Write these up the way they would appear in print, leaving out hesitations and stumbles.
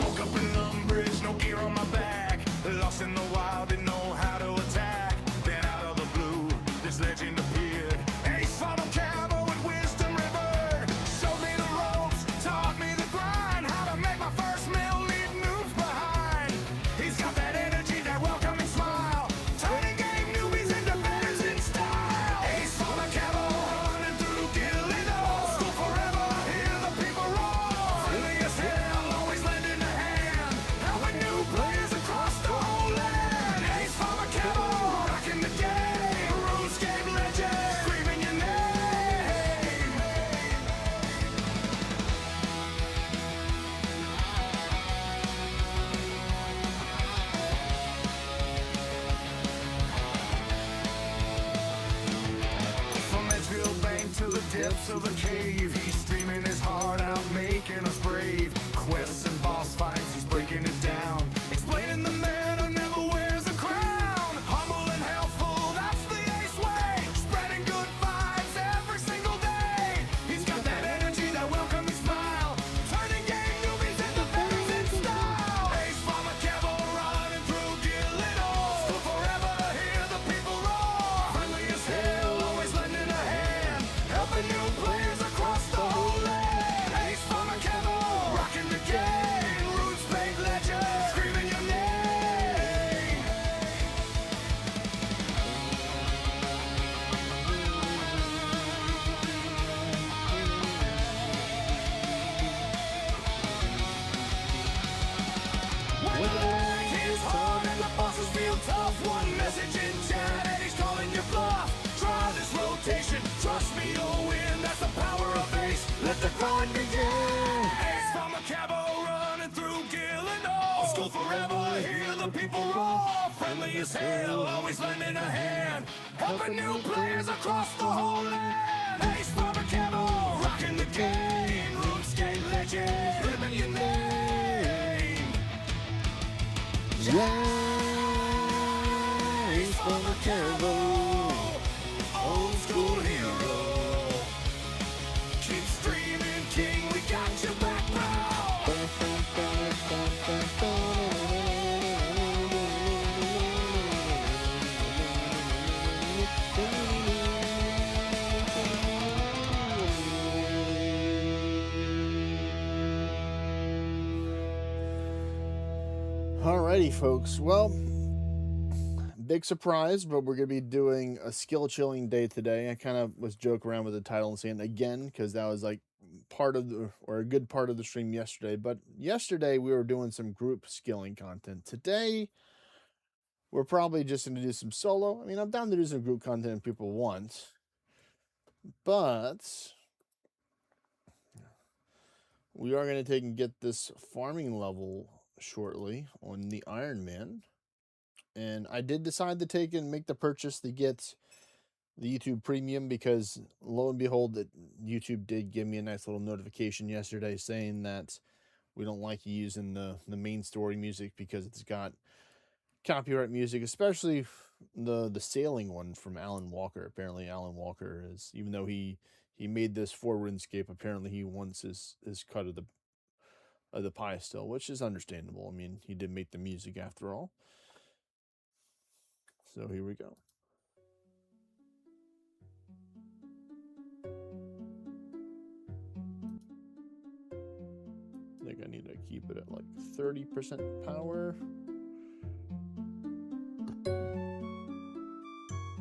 Woke up in Lumbridge, no gear on my back. Lost in the wild, didn't know how to attack. Then out of the blue, this legend appeared. Ace follow camo with Wisdom River. Showed me the ropes, taught me the grind. How to make my first meal, leave noobs behind. He's got that energy, that welcoming smile. Turning game newbies into betters in style. Ace follow camo, running through Gillido. School forever, hear the people roar. Friendly as hell, always lending a hand. Helping new players across the whole land. Ace follow camo, rocking the game. RuneScape legend, screaming your name. From Edgefield Bank to the depths of the cave, he's streaming his heart out, making us brave. Quests and boss fights, he's breaking it down. Explaining the man who never wears a crown. Humble and helpful, that's the Ace way. Spreading good vibes every single day. He's got that energy, that welcoming smile. Turning game newbies into veterans in style. Ace from a camo running through Gillido. Still forever, hear the people roar. Friendly as hell, always lending a hand. Helping new players across the whole land. Ace from a camo, rocking the game. RuneScape legend, screaming your name. When the lag hits hard and the bosses feel tough, one message in chat and he's calling your bluff. Try this rotation, trust me you'll win. That's the power of Ace, let the grind begin. Ace from a cabo running through Gillido. School forever, hear the people roar. Friendly as hell, always lending a hand. Helping new players across the whole land. Ace from a cabo, rocking the game. RuneScape legend, screaming your name. Ace from a cabo, old school hero. Keep streaming, king, we got your back, bro. Alrighty, folks. Well, big surprise, but we're going to be doing a skill chilling day today. I kind of was joking around with the title and saying again, because that was like part of the, or a good part of the stream yesterday. But yesterday we were doing some group skilling content. Today, we're probably just going to do some solo. I mean, I'm down to do some group content if people want. But we are going to take and get this farming level shortly on the Iron Man. And I did decide to take and make the purchase to get the YouTube Premium because lo and behold, that YouTube did give me a nice little notification yesterday saying that we don't like you using the main story music because it's got copyright music, especially the sailing one from Alan Walker. Apparently Alan Walker is, even though he made this for RuneScape, apparently he wants his cut of the pie still, which is understandable. I mean, he did make the music after all. So here we go. I think I need to keep it at like 30% power.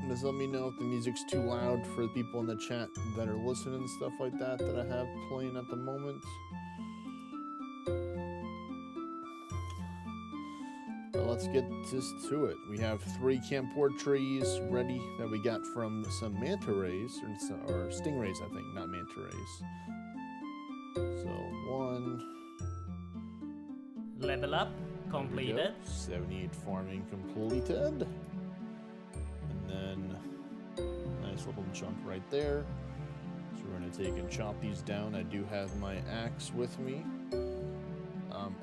Just let me know if the music's too loud for the people in the chat that are listening and stuff like that I have playing at the moment. But let's get just to it. We have 3 camport trees ready that we got from some manta rays, or stingrays, I think, not manta rays. So 1. Level up completed. 78 farming completed. And then nice little chunk right there. So we're going to take and chop these down. I do have my axe with me.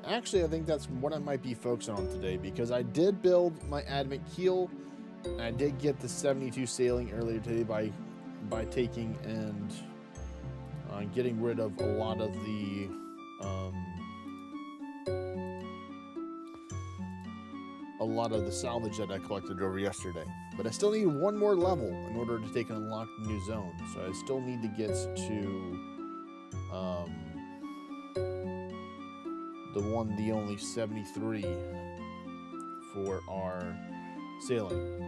actually, I think that's what I might be focusing on today, because I did build my adamant keel, and I did get the 72 sailing earlier today by taking and getting rid of a lot of the salvage that I collected over yesterday. But I still need one more level in order to take and unlock the new zone. So I still need to get to the only 73 for our sailing.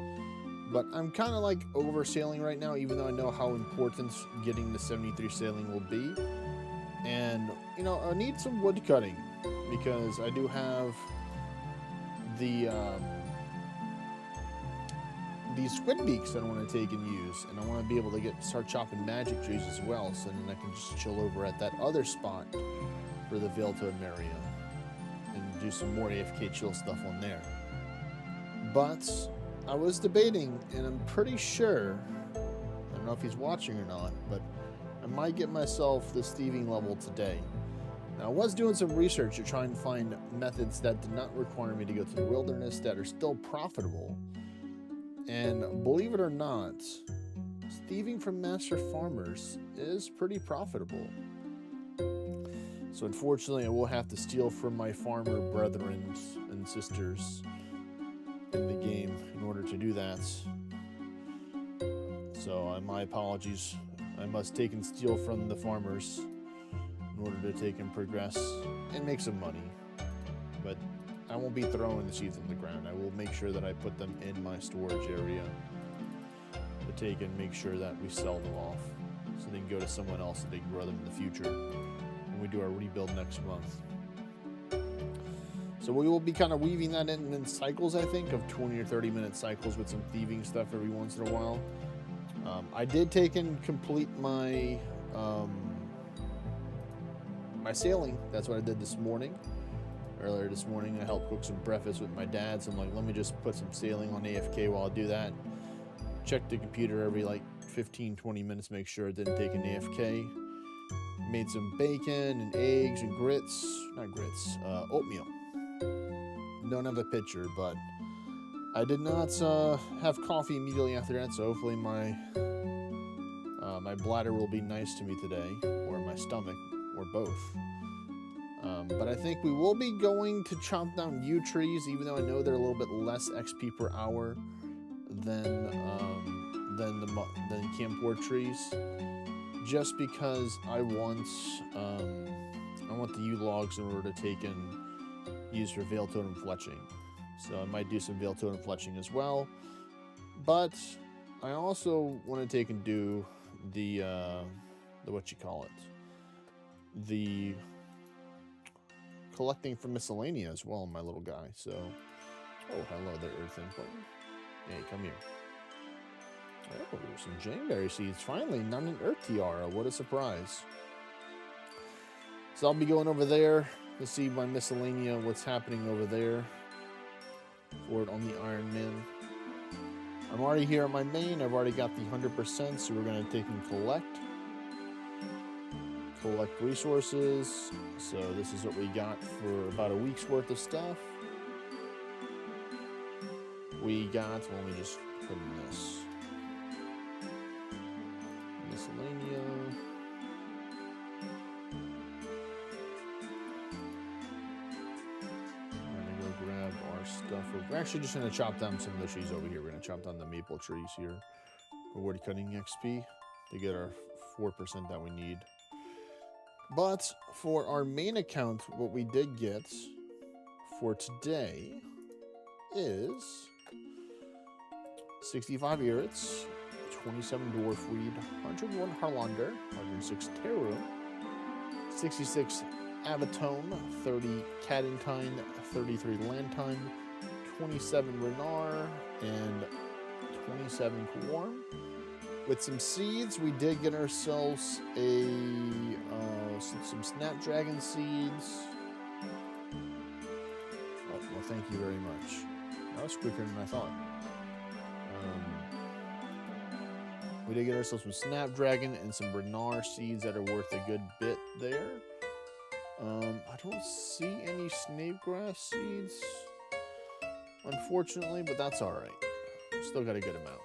But I'm kind of like over sailing right now, even though I know how important getting the 73 sailing will be. And, you know, I need some wood cutting, because I do have these squid beaks that I want to take and use, and I want to be able to start chopping magic trees as well, so then I can just chill over at that other spot for the Veil Totem area and do some more AFK chill stuff on there. But I was debating, and I'm pretty sure, I don't know if he's watching or not, but I might get myself this thieving level today. Now, I was doing some research to try and find methods that did not require me to go to the wilderness that are still profitable. And believe it or not, thieving from master farmers is pretty profitable. So unfortunately, I will have to steal from my farmer brethren and sisters in the game in order to do that. So my apologies. I must take and steal from the farmers in order to take and progress and make some money. But I won't be throwing the seeds on the ground. I will make sure that I put them in my storage area to take and make sure that we sell them off, so they can go to someone else and they can grow them in the future when we do our rebuild next month. So we will be kind of weaving that in cycles, I think, of 20 or 30 minute cycles with some thieving stuff every once in a while. I did take and complete my my sailing. That's what I did this morning. Earlier this morning, I helped cook some breakfast with my dad, so I'm like, let me just put some sailing on AFK while I do that. Check the computer every like 15-20 minutes, make sure it didn't take an AFK. Made some bacon and eggs and oatmeal. Don't have a pitcher, but I did not have coffee immediately after that, so hopefully my bladder will be nice to me today, or my stomach, or both. But I think we will be going to chop down yew trees, even though I know they're a little bit less XP per hour than campwood trees, just because I want the yew logs in order to take and use for Veil Totem fletching. So I might do some Veil Totem fletching as well. But I also want to take and do the collecting from miscellanea as well, my little guy. So, oh, hello there, Earth Input. Hey, come here. Oh, some Janeberry seeds. Finally, not an Earth Tiara. What a surprise. So I'll be going over there to see my miscellanea, what's happening over there for it on the Iron Man. I'm already here on my main. I've already got the 100%, so we're going to take and collect resources. So this is what we got for about a week's worth of stuff. We got, let me just put in this miscellanea. I'm gonna go grab our stuff. We're actually just gonna chop down some of the trees over here. We're gonna chop down the maple trees here for wood cutting XP to get our 4% that we need. But for our main account, what we did get for today is 65 Irits, 27 Dwarfweed, 101 Harlander, 106 Teru, 66 Avatone, 30 Cadentine, 33 Lantine, 27 Renar, and 27 Quorum. With some seeds, we did get ourselves some Snapdragon seeds. Oh, well, thank you very much. That was quicker than I thought. We did get ourselves some Snapdragon and some Renar seeds that are worth a good bit there. I don't see any snapegrass seeds, unfortunately, but that's all right. Still got a good amount.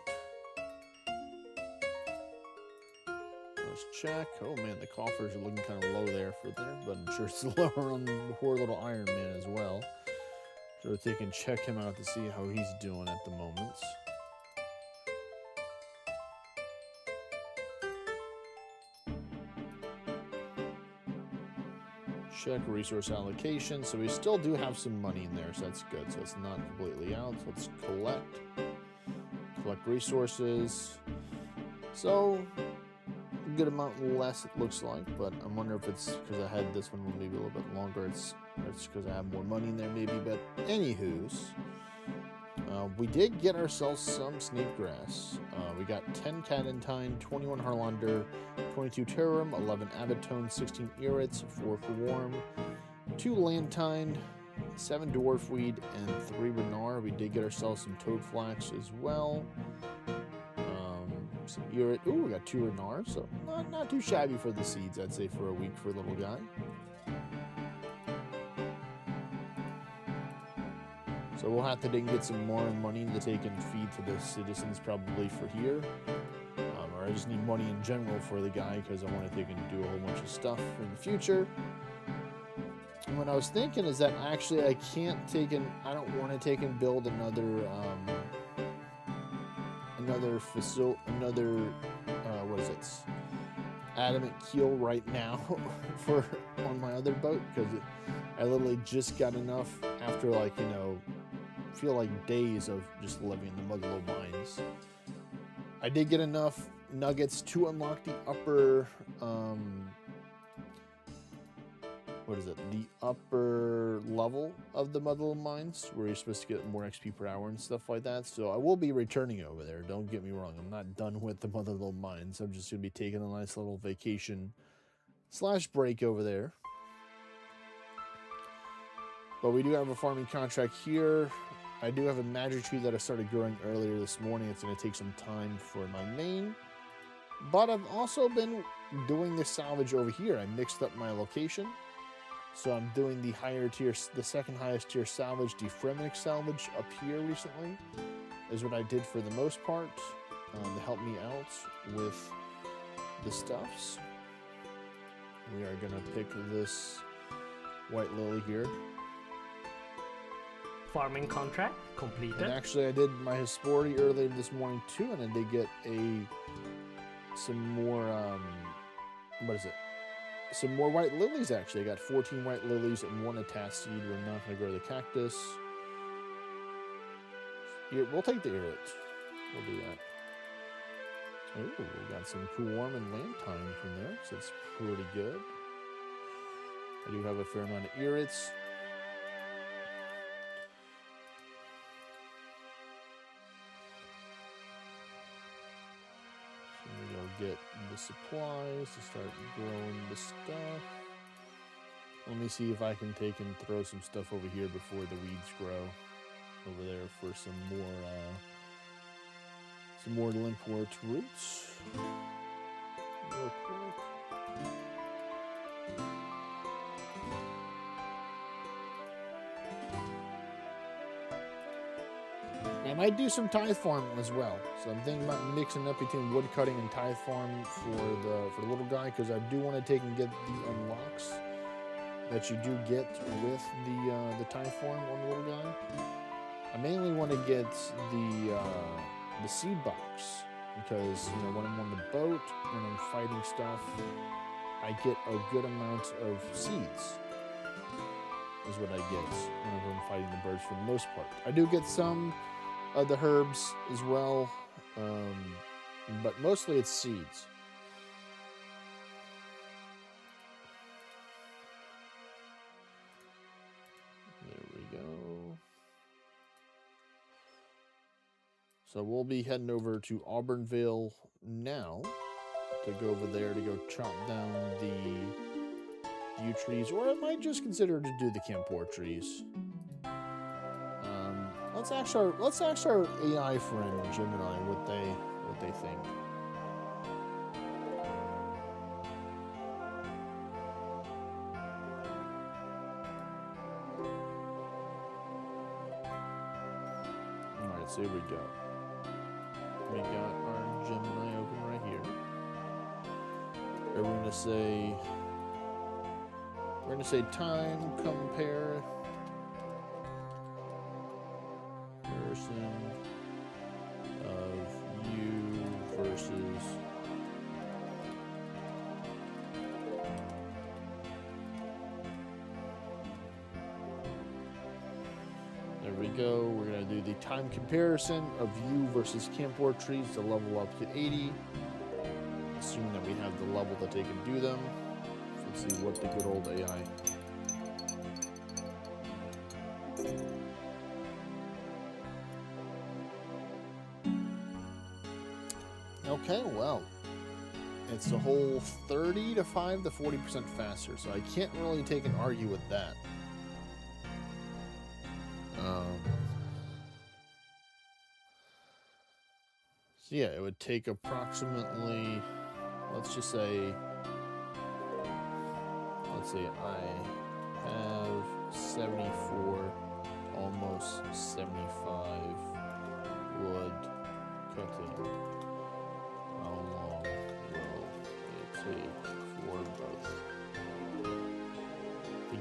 Let's check. Oh man, the coffers are looking kind of low there for there, but I'm sure it's lower on the poor little Iron Man as well. So they can check him out to see how he's doing at the moment. Check resource allocation. So we still do have some money in there, so that's good. So it's not completely out. So let's collect resources. So a good amount less it looks like, but I wonder if it's because I had this one maybe a little bit longer. It's because I have more money in there maybe. But anywho's, we did get ourselves some snapegrass. We got 10 Cadentine, 21 Harlander, 22 Terrum, 11 Abatone, 16 Irits, 4 Warm, 2 Lantine, 7 Dwarfweed, and 3 Renar. We did get ourselves some Toadflax as well. Some Irit. Ooh, we got 2 Renar, so not too shabby for the seeds, I'd say, for a week for a little guy. So we'll have to get some more money to take and feed to the citizens probably for here. Or I just need money in general for the guy because I want to take and do a whole bunch of stuff in the future. And what I was thinking is that actually I can't take and I don't want to take and build another what is it? Adamant keel right now for on my other boat because I literally just got enough after feel like days of just living in the Motherload mines. I did get enough nuggets to unlock the upper the upper level of the Motherload mines where you're supposed to get more XP per hour and stuff like that. So I will be returning over there. Don't get me wrong. I'm not done with the Motherload mines. I'm just going to be taking a nice little vacation / break over there. But we do have a farming contract here. I do have a magic tree that I started growing earlier this morning. It's going to take some time for my main. But I've also been doing the salvage over here. I mixed up my location. So I'm doing the higher tier, the second highest tier salvage, the Fremenic salvage up here recently. Is what I did for the most part to help me out with the stuffs. We are going to pick this white lily here. Farming contract completed. And actually, I did my Hispori earlier this morning too, and I did get some more. Some more white lilies. Actually, I got 14 white lilies and 1 attached seed. We're not going to grow the cactus. We'll take the Irit. We'll do that. Oh, we got some Warm and Lantine from there, so it's pretty good. I do have a fair amount of Irits. Get the supplies to start growing the stuff. Let me see if I can take and throw some stuff over here before the weeds grow over there for some more limpwort roots. Real quick. I might do some tithe farm as well, so I'm thinking about mixing up between wood cutting and tithe farm for the little guy because I do want to take and get the unlocks that you do get with the tithe farm on the little guy. I mainly want to get the seed box because when I'm on the boat when I'm fighting stuff, I get a good amount of seeds. Is what I get whenever I'm fighting the birds for the most part. I do get some of the herbs as well, but mostly it's seeds. There we go. So we'll be heading over to Auburnville now to go over there to go chop down the yew trees, or I might just consider to do the Campor trees. Let's ask our AI friend Gemini what they think. so here we go. We got our Gemini open right here. And we're gonna say time compare person of you versus there we go. We're gonna do the time comparison of you versus camp war trees to level up to 80. Assuming that we have the level that they can do them. So let's see what the good old AI. Okay, well, it's a whole 30 to 5 to 40% faster, so I can't really take and argue with that. So yeah, it would take approximately, let's say I have 74, almost 75 wood cutting. How long will it take for both? To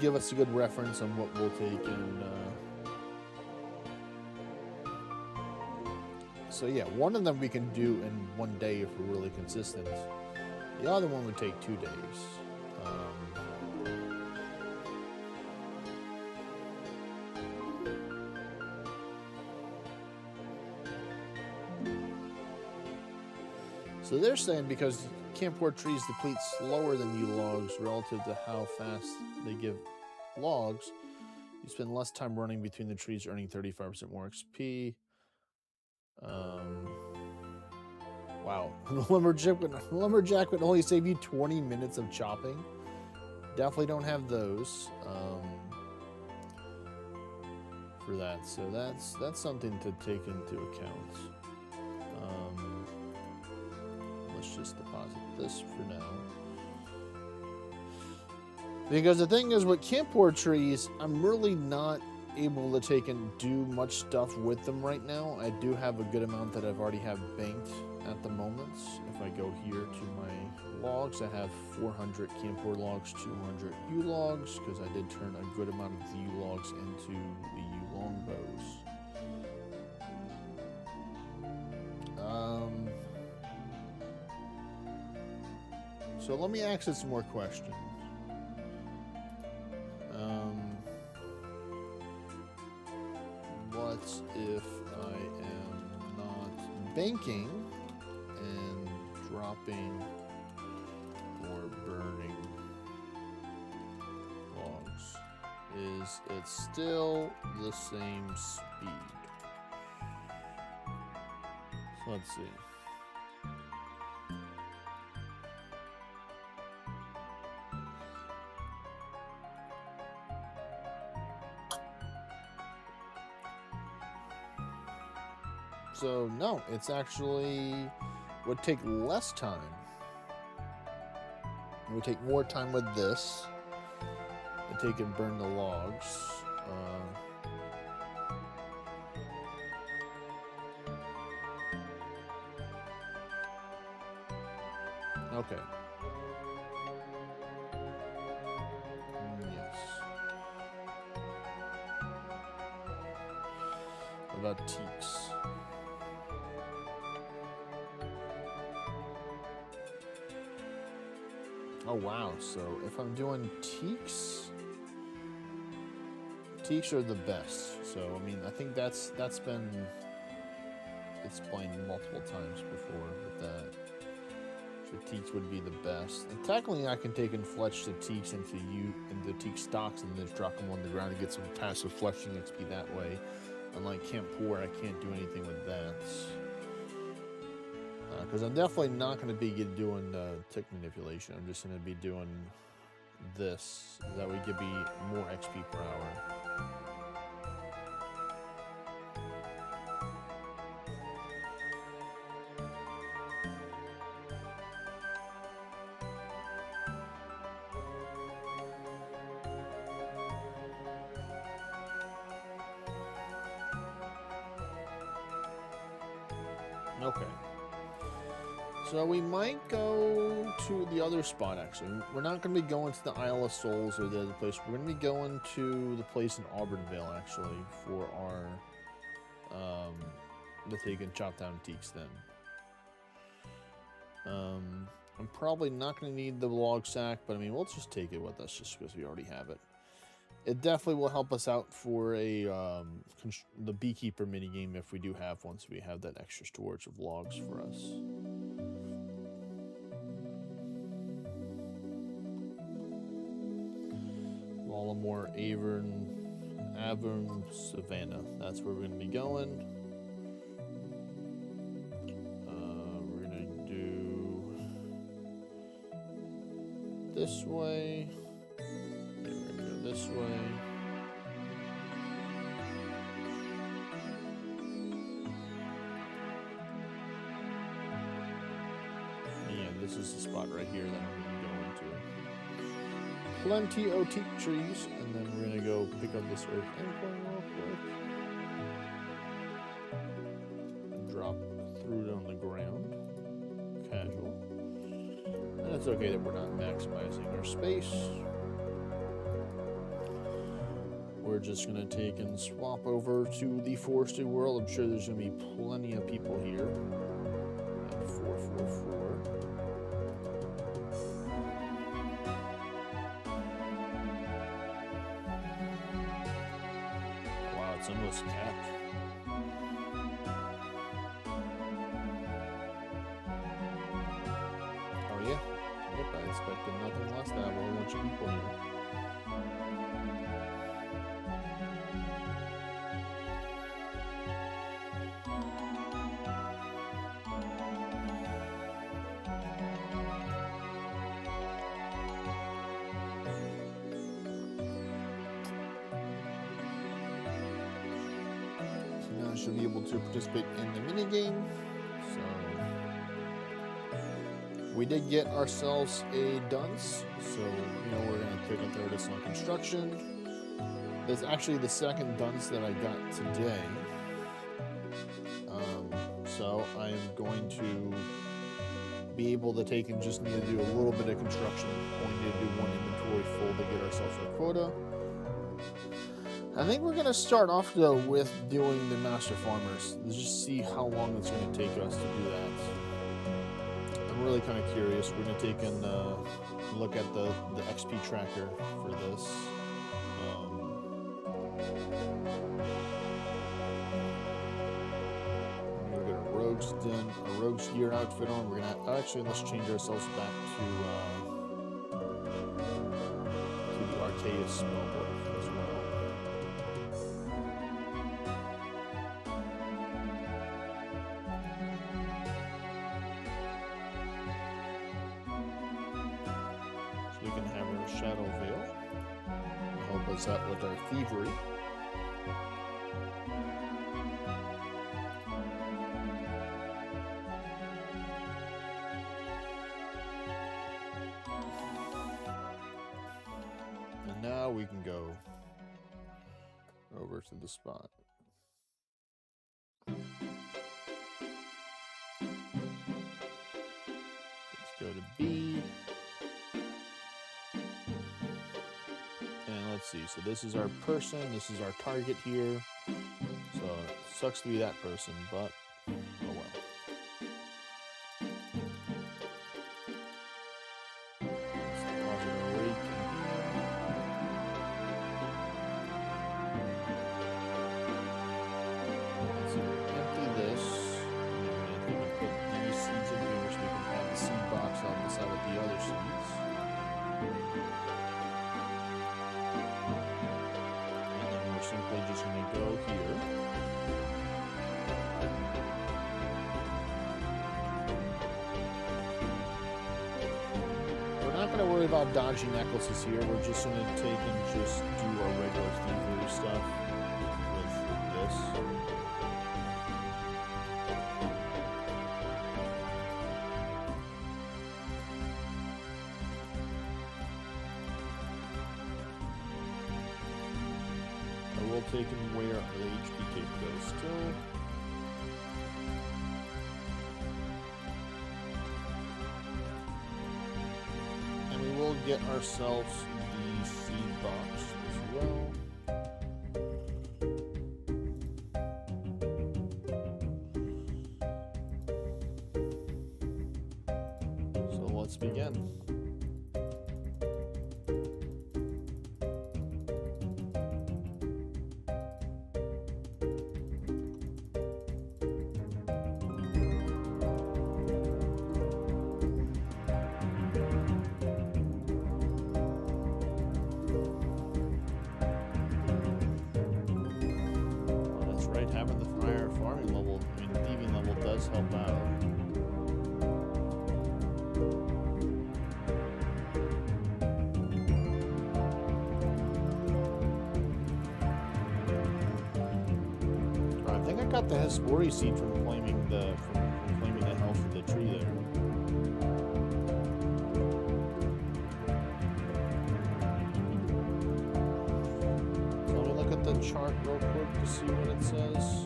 give us a good reference on what we'll take and so yeah, one of them we can do in one day if we're really consistent. The other one would take 2 days. So they're saying because camp war trees deplete slower than yew logs relative to how fast they give logs, you spend less time running between the trees, earning 35% more XP. Wow, lumberjack would only save you 20 minutes of chopping. Definitely don't have those for that, so that's something to take into account. Let's just deposit this for now. Because the thing is, with camp war trees, I'm really not able to take and do much stuff with them right now. I do have a good amount that I've already have banked at the moment. If I go here to my logs, I have 400 camp war logs, 200 yew logs, because I did turn a good amount of the yew logs into the yew longbows. So let me ask you some more questions. What if I am not banking and dropping or burning logs? Is it still the same speed? So let's see. So no, it's actually would take less time. It would take more time with this. And take and burn the logs. Okay. Yes. What about teaks? Oh wow, so if I'm doing teaks are the best. So I mean, I think that's been explained multiple times before with that. So teaks would be the best. And technically I can take and fletch the teaks into teak stocks and then just drop them on the ground and get some passive fletching XP that way. Unlike camp war, I can't do anything with that. Because I'm definitely not going to be doing tick manipulation. I'm just going to be doing this. That would give me more XP per hour. Okay. So we might go to the other spot, actually. We're not going to be going to the Isle of Souls or the other place. We're going to be going to the place in Auburnvale, actually, for our, the Taken Chop Down Teaks then. I'm probably not going to need the log sack, but I mean, we'll just take it with us just because we already have it. It definitely will help us out for a the beekeeper minigame if we do have one, so we have that extra storage of logs for us. Wallamore, Avern, Savannah. That's where we're going to be going. We're going to do this way. Then we're going to go this way. Yeah, this is the spot right here that I'm going to go into. Plenty of teak trees, and then we're gonna go pick up this earth endpoint real quick. Drop through it on the ground. Casual. And it's okay that we're not maximizing our space. We're just gonna take and swap over to the forested world. I'm sure there's gonna be plenty of people here. At 444. It's almost capped. Oh yeah. Yep, I expected nothing less than a whole bunch of people here. Should be able to participate in the minigame. So we did get ourselves a dunce. So we're gonna pick up the artist on construction. There's actually the second dunce that I got today. So I am going to be able to take and just need to do a little bit of construction. We need to do one inventory full to get ourselves our quota. I think we're going to start off, though, with doing the Master Farmers. Let's just see how long it's going to take us to do that. I'm really kind of curious. We're going to take and look at the XP tracker for this. We're going to a rogue's gear outfit on. We're going to actually, let's change ourselves back to the Arceus spellbook as well. We can have our Shadow Veil help us out with our thievery. And now we can go over to the spot. Let's go to B. And let's see, so this is our person, this is our target here. So it sucks to be that person, but oh well. Let's deposit our rake in here. Let's see, empty this. And then we're going to put these seeds in here so we can have the seed box help us out with the other seeds. Simply just going to go here. We're not going to worry about dodging necklaces here. We're just going to take and just do our regular thievery stuff with this. Taking where the HP cake goes still. get ourselves the seed box as well. So let's begin. Having the higher farming level, I mean, thieving level does help out. I think I got the Hespori seed from claiming the health of the tree there. The chart real quick to see what it says.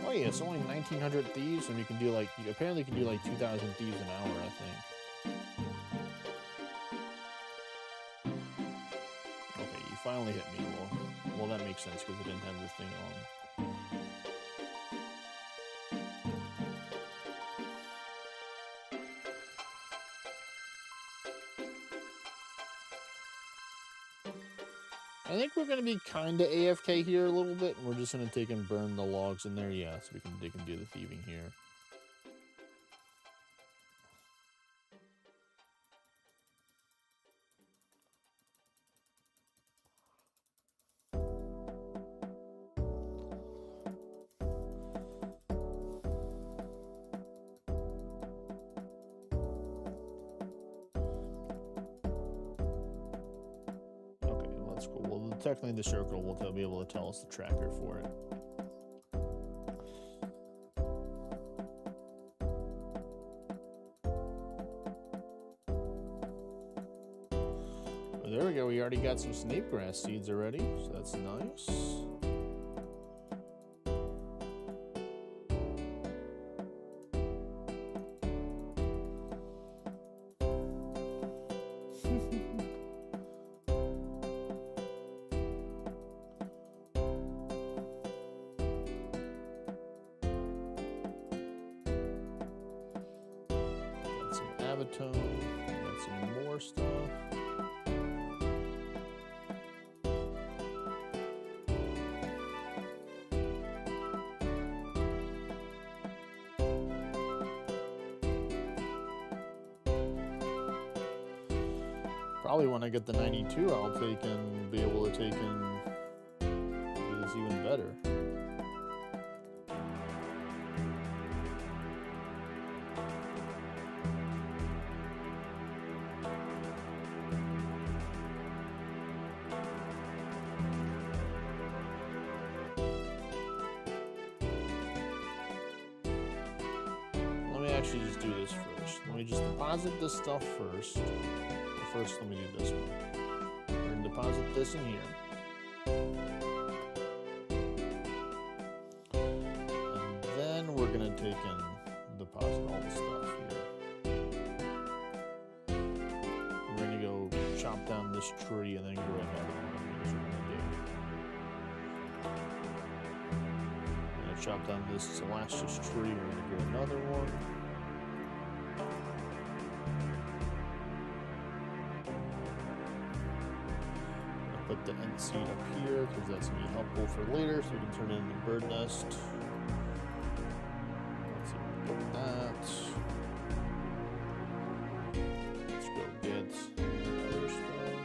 Oh yeah, it's only 1,900 thieves, and you can do like, apparently you can do like 2,000 thieves an hour, I think. Okay, you finally hit me. Well, that makes sense because I didn't have this thing on. I think we're going to be kind of AFK here a little bit, and we're just going to take and burn the logs in there. Yeah, so they can do the thieving here. That's cool. Well, technically the circle will be able to tell us the tracker for it. Well, there we go. We already got some snape grass seeds already, so that's nice. Got some more stuff. Probably when I get the 92, I'll take and be able to take and do this even better. Actually just do this first. Let me just deposit this stuff first. First, let me do this one. We're going to deposit this in here. And then we're going to take and deposit all the stuff here. We're going to go chop down this tree and then grow another one. That's what we're going to do. I'm going to chop down this Celestius tree. We're going to grow another one. Put the end seed up here because that's going to be helpful for later, so we can turn it into a bird nest. Let's see, put that. Let's go get other stuff.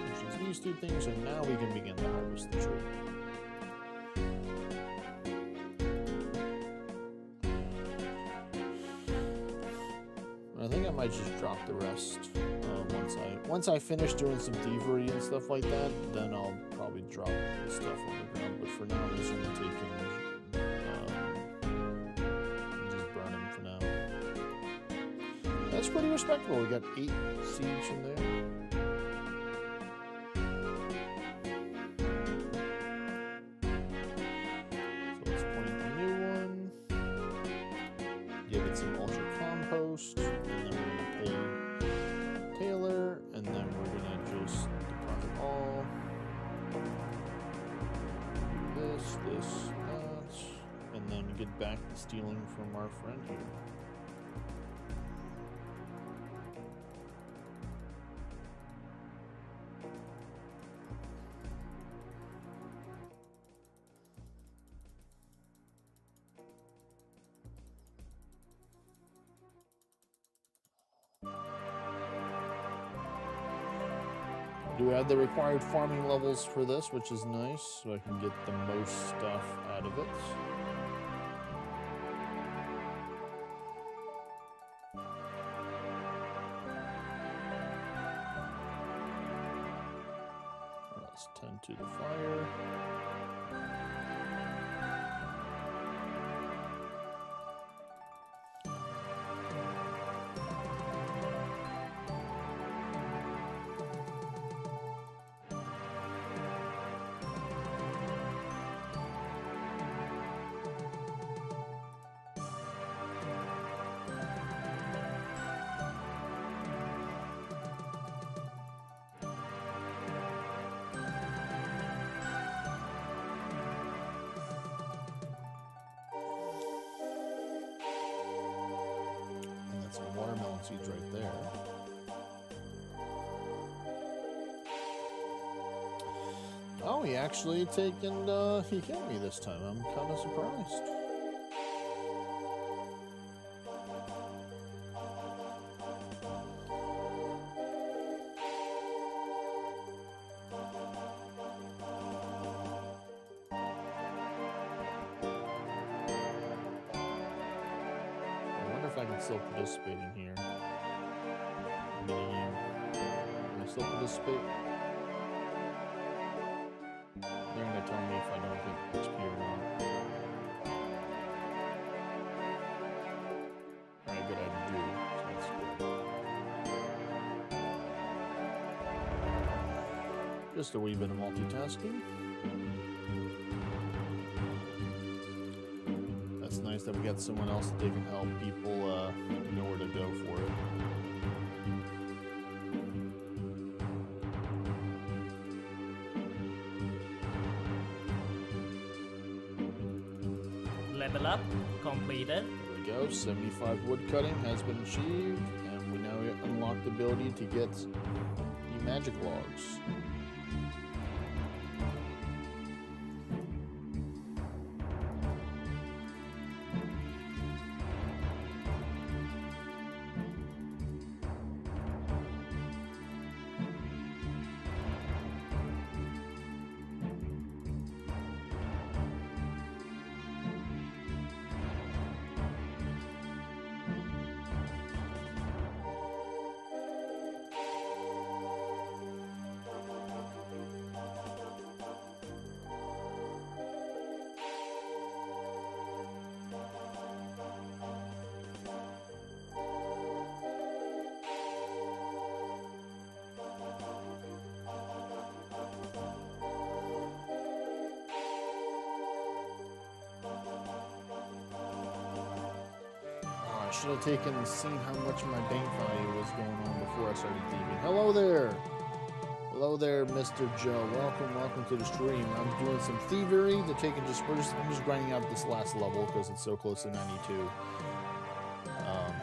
Which is these two things, and now we can begin to harvest the tree. I think I might just drop the rest once I finish doing some thievery and stuff like that. Then I'll probably drop the stuff on the ground. But for now, I'm just gonna take and just burn them for now. That's pretty respectable. We got 8 seeds in there. So let's point the new one. some ultra compost, and then we're gonna pay Taylor, and then we're gonna just deposit all this, that, and then get back to stealing from our friend here. Do have the required farming levels for this, which is nice, so I can get the most stuff out of it. Let's tend to the fire. Some watermelon seeds right there. Oh, he actually he hit me this time. I'm kind of surprised. I can still participate in here. Can I still participate? They're gonna tell me if I don't get XP or not. Alright, good, I do. So that's good. Just a wee bit of multitasking. Nice that we got someone else that they can help people know where to go for it. Level up completed. There we go. 75 wood cutting has been achieved, and we now unlock the ability to get the magic logs. I should have seen how much my bank value was going on before I started thieving. Hello there! Hello there, Mr. Joe. Welcome to the stream. I'm doing some thievery. I'm just grinding out this last level because it's so close to 92.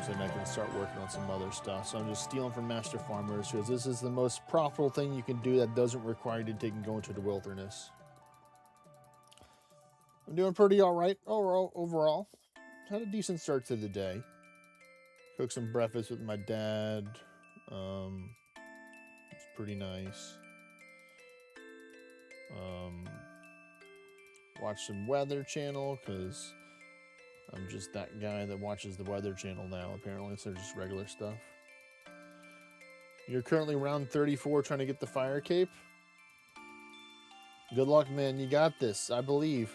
So then I can start working on some other stuff. So I'm just stealing from master farmers because this is the most profitable thing you can do that doesn't require you to go into the wilderness. I'm doing pretty alright overall. Had a decent start to the day. Cooked some breakfast with my dad. It's pretty nice. Watched some Weather Channel because I'm just that guy that watches the Weather Channel now, apparently, instead of just regular stuff. You're currently round 34 trying to get the fire cape. Good luck, man. You got this. I believe.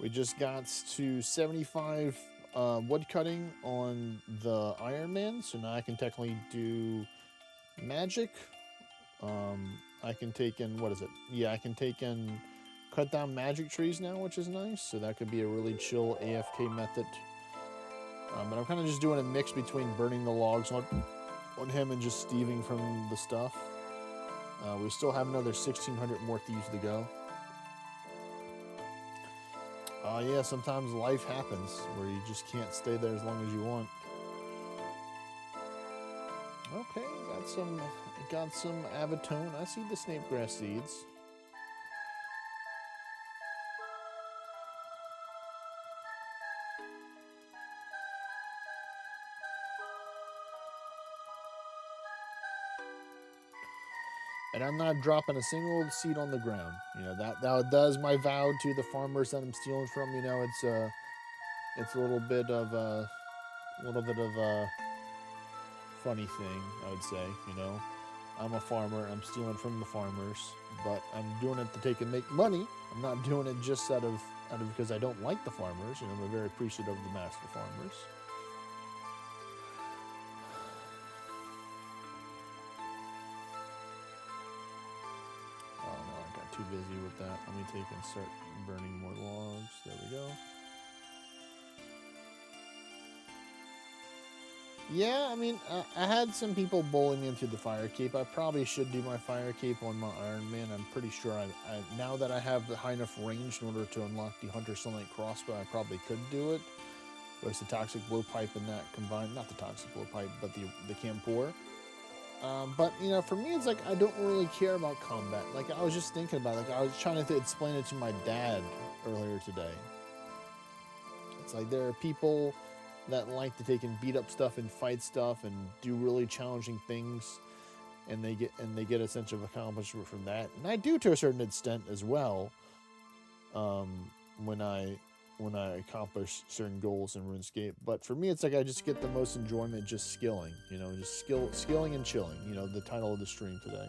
We just got to 75 wood cutting on the Iron Man, so now I can technically do magic. I can take in, what is it? Yeah, I can take in cut down magic trees now, which is nice. So that could be a really chill AFK method. But I'm kind of just doing a mix between burning the logs on him and just thieving from the stuff. We still have another 1,600 more thieves to go. Yeah, sometimes life happens where you just can't stay there as long as you want. Okay, got some avatone. I see the snapegrass seeds. And I'm not dropping a single seed on the ground. You know, that is my vow to the farmers that I'm stealing from. You know, it's a little bit of a funny thing, I would say. You know, I'm a farmer. I'm stealing from the farmers, but I'm doing it to take and make money. I'm not doing it just out of because I don't like the farmers. You know, I'm very appreciative of the master farmers. Too busy with that. Let me take and start burning more logs. There we go. Yeah, I mean, I had some people bullying me into the fire cape. I probably should do my fire cape on my Iron Man. I'm pretty sure now that I have the high enough range in order to unlock the Hunter Sunlight crossbow, I probably could do it. There's the toxic blowpipe and that combined, not the toxic blowpipe, but the Campor. But, you know, for me, it's like I don't really care about combat. Like, I was just thinking about it. Like, I was trying to explain it to my dad earlier today. It's like there are people that like to take and beat up stuff and fight stuff and do really challenging things, and they get a sense of accomplishment from that. And I do to a certain extent as well. When I accomplish certain goals in RuneScape. But for me, it's like I just get the most enjoyment just skilling, you know, just skilling and chilling, you know, the title of the stream today.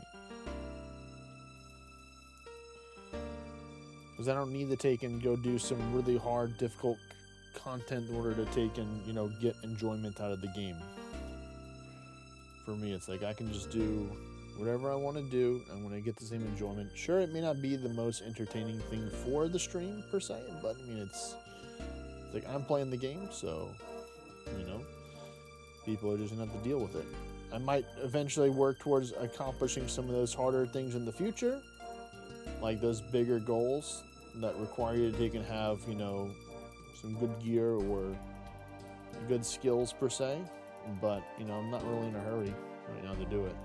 Because I don't need to take and go do some really hard, difficult content in order to take and, you know, get enjoyment out of the game. For me, it's like I can just do whatever I want to do. I'm going to get the same enjoyment. Sure, it may not be the most entertaining thing for the stream, per se, but, I mean, it's like I'm playing the game, so, you know, people are just going to have to deal with it. I might eventually work towards accomplishing some of those harder things in the future, like those bigger goals that require you to take and have, you know, some good gear or good skills, per se, but, you know, I'm not really in a hurry right now to do it.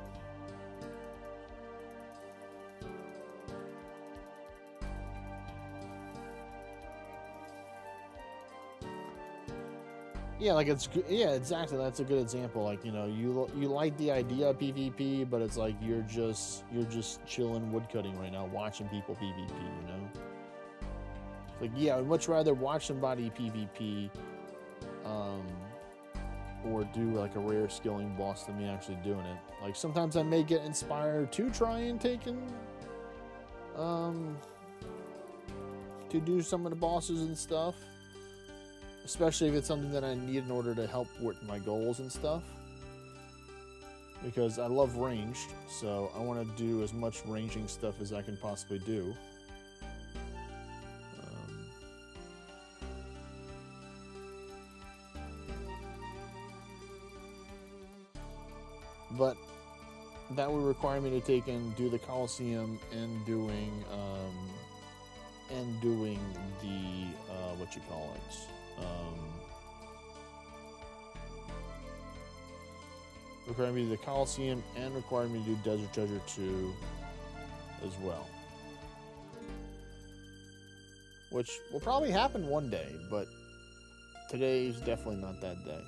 Yeah, like yeah, exactly. That's a good example. Like, you know, you like the idea of PvP, but it's like you're just chilling woodcutting right now, watching people PvP. You know, it's like, yeah, I'd much rather watch somebody PvP, or do like a rare skilling boss than me actually doing it. Like sometimes I may get inspired to try and take and to do some of the bosses and stuff. Especially if it's something that I need in order to help with my goals and stuff. Because I love ranged, so I want to do as much ranging stuff as I can possibly do. But that would require me to take and do the Coliseum and doing the what you call it. Requiring me to do the Coliseum and requiring me to do Desert Treasure 2 as well. Which will probably happen one day, but today is definitely not that day.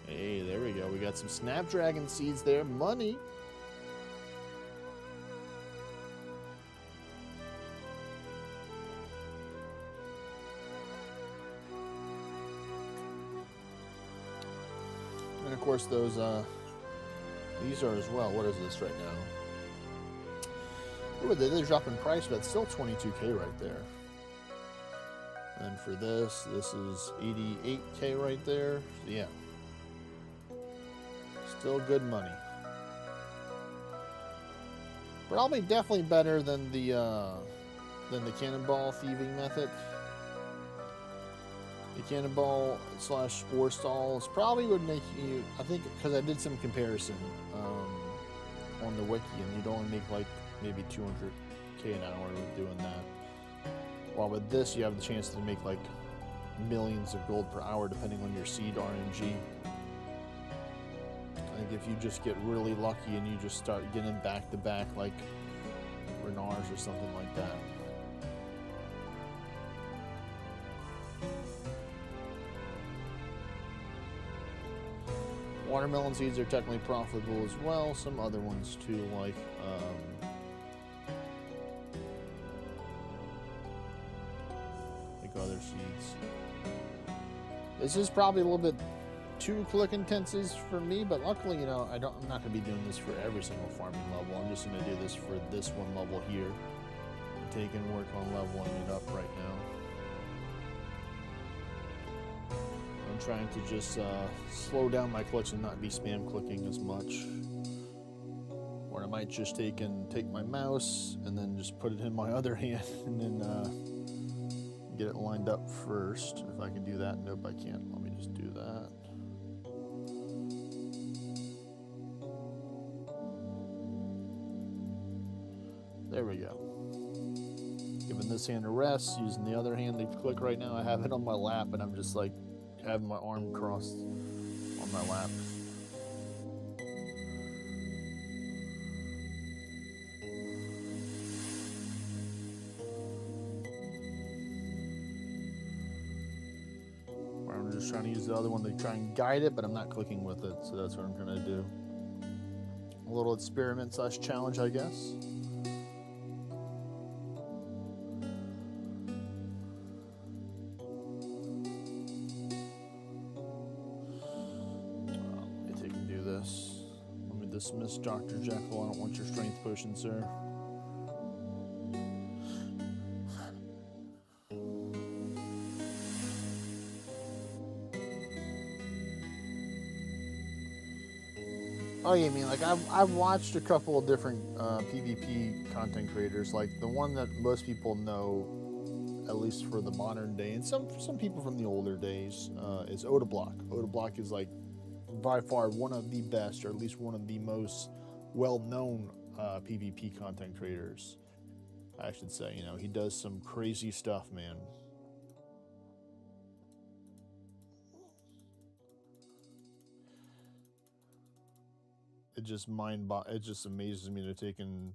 Hey, there we go. We got some Snapdragon seeds there. Money. And of course, those, these are as well. What is this right now? Ooh, they're dropping price, but it's still 22K right there. And for this is 88K right there. So yeah, still good money. Probably definitely better than the cannonball thieving method. The cannonball / spore stalls probably would make you, I think, because I did some comparison on the wiki, and you'd only make like maybe 200K an hour with doing that. While with this, you have the chance to make like millions of gold per hour depending on your seed RNG. I think if you just get really lucky and you just start getting back to back like Renars or something like that. Watermelon seeds are technically profitable as well. Some other ones too, like other seeds. This is probably a little bit too click intensive for me, but luckily, you know, I'm not gonna be doing this for every single farming level. I'm just gonna do this for this one level here. Take and work on leveling it up right now. I'm trying to just slow down my clicks and not be spam clicking as much. Or I might just take my mouse and then just put it in my other hand and then get it lined up first. If I can do that. Nope, I can't. Let me just do that. There we go. Giving this hand a rest, using the other hand to click right now. I have it on my lap and I'm just like having my arm crossed on my lap. I'm just trying to use the other one to try and guide it, but I'm not clicking with it, so that's what I'm gonna do. A little experiment / challenge, I guess. Let me take and do this. Let me dismiss Dr. Jekyll. I don't want your strength potion, sir. Oh yeah, I mean, like I've watched a couple of different PvP content creators. Like the one that most people know, at least for the modern day, and some people from the older days, is Odablock. Odablock is like by far one of the best, or at least one of the most well-known PvP content creators, I should say. You know, he does some crazy stuff, man. It just amazes me to take and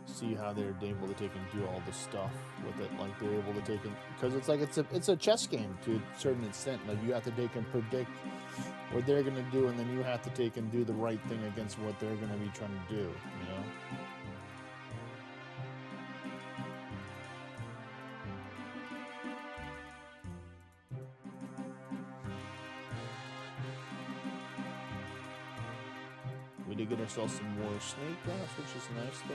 see how they're able to take and do all this stuff with it. Like they're able to take and, because it's like it's a chess game to a certain extent. Like you have to take and predict what they're gonna do, and then you have to take and do the right thing against what they're gonna be trying to do. You know. We did get ourselves some more snake grass, which is nice though.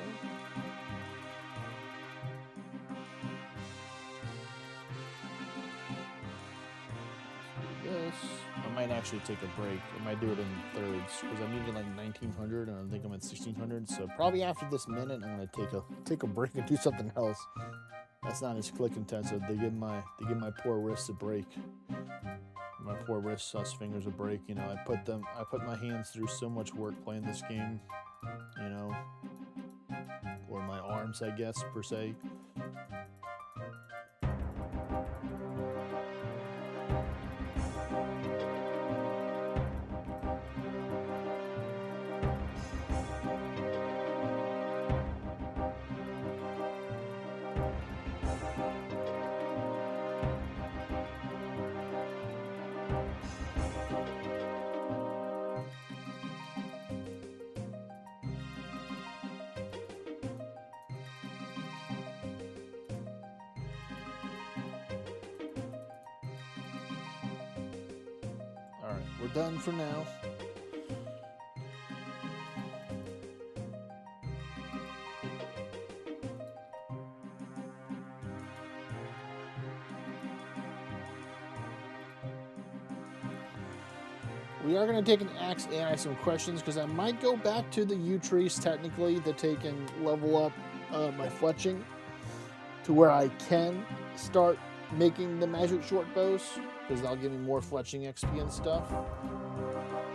This. I might actually take a break. I might do it in thirds because I needed like 1900 and I think I'm at 1600. So probably after this minute, I'm gonna take a break and do something else. That's not as click intensive. They give my poor wrists a break. My poor wrists / fingers a break. You know, I put my hands through so much work playing this game. You know, or my arms, I guess, per se. Alright, we're done for now. We are going to take and ask AI some questions because I might go back to the U trees technically to take and level up my fletching to where I can start making the magic short bows because that'll give me more fletching XP and stuff.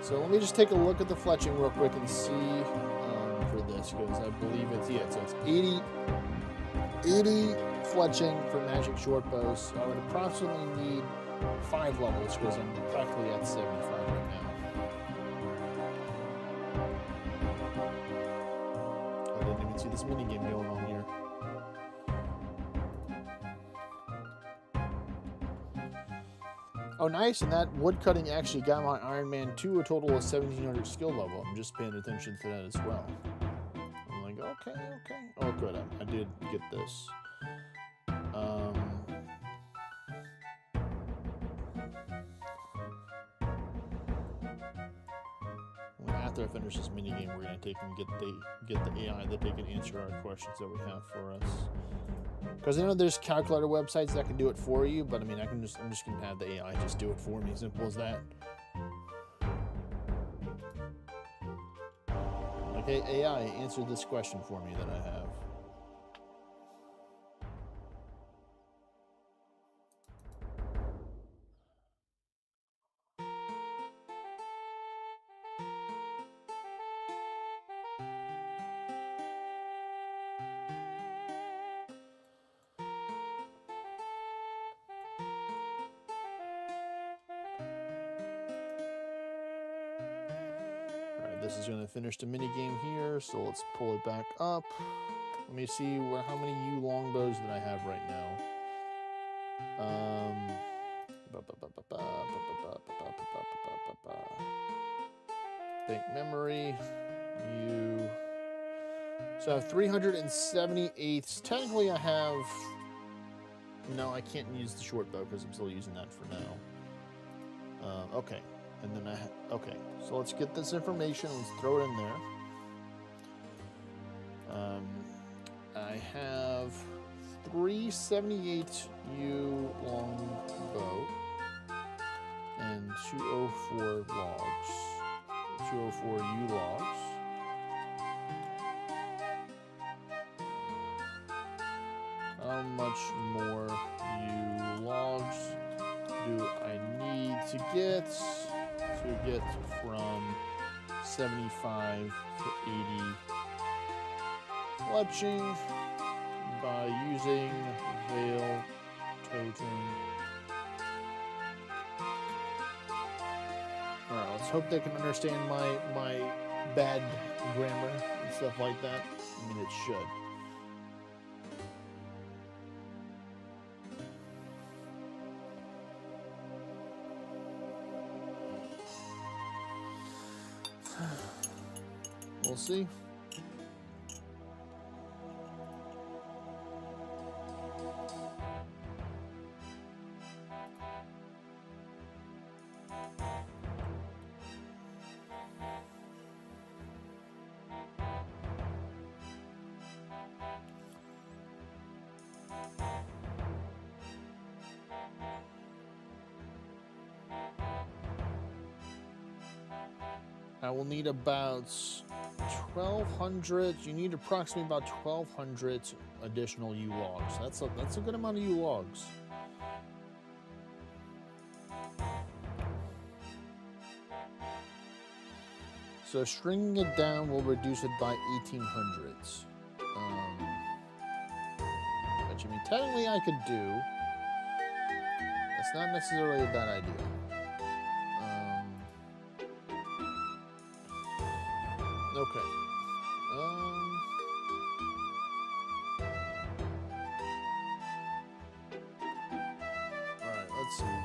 So let me just take a look at the fletching real quick and see for this because I believe it's, yeah, so it's 80 fletching for magic short bows. So I would approximately need 5 levels because I'm practically at 75 right now. I didn't even see this minigame going on here. Oh, nice, and that wood cutting actually got my Iron Man 2 a total of 1700 skill level. I'm just paying attention to that as well. I'm like, okay. Oh, good, I did get this. After I finish this minigame, we're gonna take and get the AI that they can answer our questions that we have for us. Because I know there's calculator websites that can do it for you, but I mean, I'm just gonna have the AI just do it for me. Simple as that. Okay, AI, answer this question for me that I have. This is going to finish the mini game here, so let's pull it back up. Let me see how many U longbows that I have right now. Think memory. U. So I have 378. Technically, I have. No, I can't use the short bow because I'm still using that for now. Okay. And then okay, so let's get this information. Let's throw it in there. I have 378 U long bow and 204 logs. 204 U logs. How much more U logs do I need to get from 75 to 80 fletching by using Veil Totem? Alright, let's hope they can understand my bad grammar and stuff like that. I mean, it should. We'll see. I will need about 1,200. You need approximately about 1,200 additional U logs. That's a good amount of U logs. So stringing it down will reduce it by 1,800. Which I mean, technically I could do. That's not necessarily a bad idea. Okay. Alright, let's see.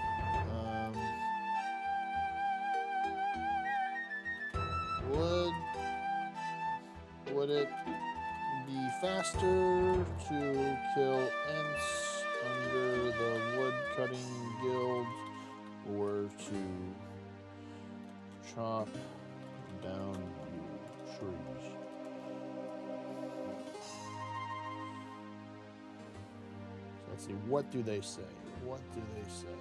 Would it be faster to kill Ents under the woodcutting guild or to chop down trees? So let's see, what do they say? What do they say?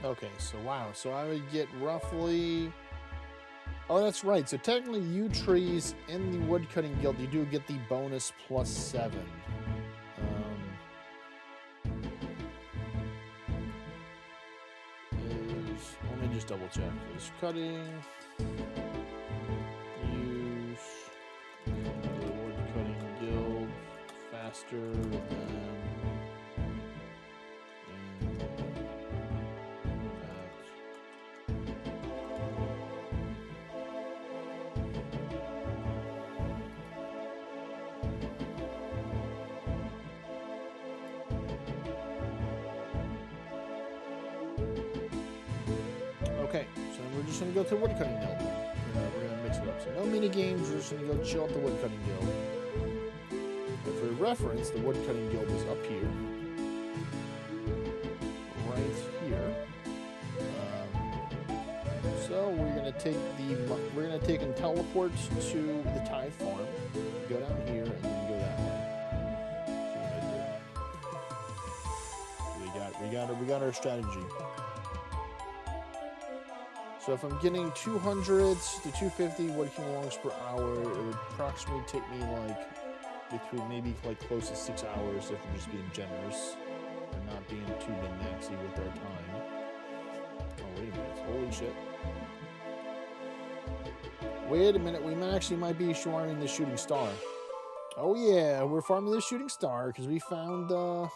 Okay, so wow. So I would get roughly... Oh, that's right. So technically, you trees in the woodcutting guild, you do get the bonus +7. Let me just double check. Is cutting, use the woodcutting guild faster than... Okay, so we're just gonna go to the woodcutting guild. We're gonna mix it up. So no mini games. We're just gonna go chill at the woodcutting guild. And for reference, the woodcutting guild is up here, right here. So we're gonna take and teleport to the Tide farm. Go down here and then go that way. So we got our strategy. So if I'm getting 200 to 250 working longs per hour, it would approximately take me like between maybe like close to 6 hours if we're just being generous and not being too min-maxy with our time. Oh, wait a minute. Holy shit. Wait a minute. We might be farming the shooting star. Oh yeah, we're farming the shooting star because we found a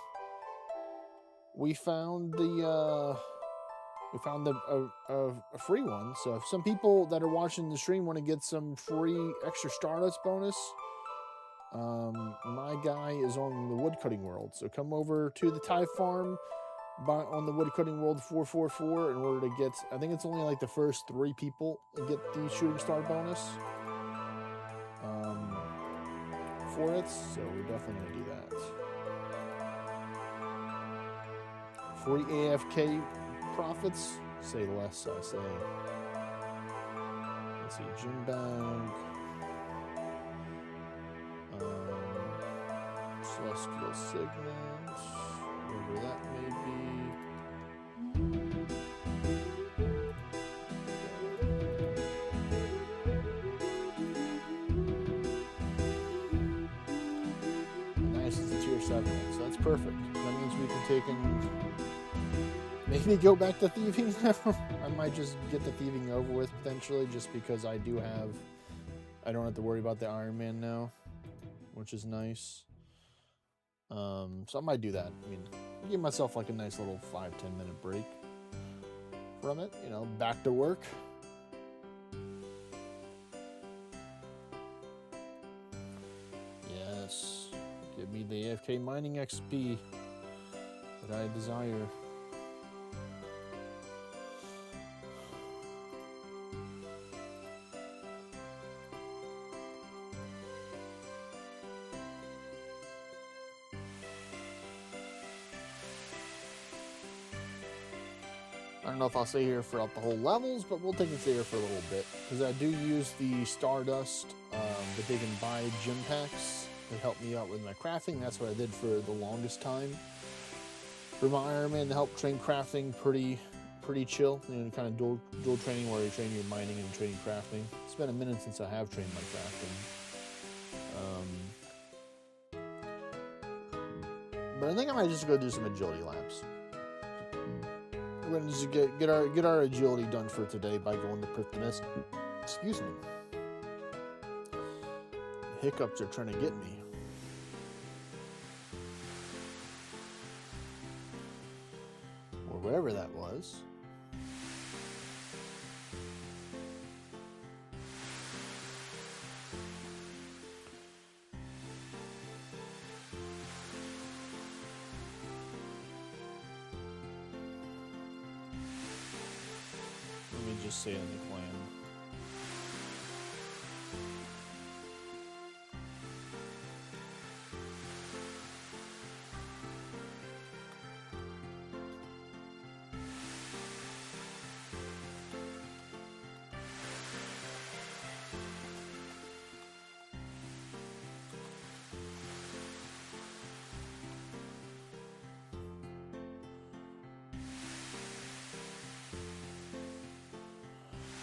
free one. So if some people that are watching the stream want to get some free extra Stardust bonus, my guy is on the woodcutting world. So come over to the Tide farm on the woodcutting world 444 in order to get, I think it's only like the first 3 people to get the shooting star bonus for it. So we're definitely going to do that. Free AFK profits, say less, I say. Let's see, gym bag, celestial signet, whatever that may be. Nice, it's a tier 7, so that's perfect. That means we can take and maybe go back to thieving now. I might just get the thieving over with potentially, just because I don't have to worry about the Iron Man now, which is nice. So I might do that. I mean, give myself like a nice little 5-10 minute break from it, you know, back to work. Yes, give me the AFK mining XP that I desire. I don't know if I'll stay here throughout the whole levels, but we'll take and stay here for a little bit. Because I do use the Stardust that they can buy gym packs to help me out with my crafting. That's what I did for the longest time. For my Iron Man, to help train crafting pretty chill. You know, kind of dual training where you train your mining and training crafting. It's been a minute since I have trained my crafting. But I think I might just go do some agility laps. We're gonna just get our agility done for today by going to Prifddinas. Excuse me. The hiccups are trying to get me. Or whatever that was. Just say in the plan.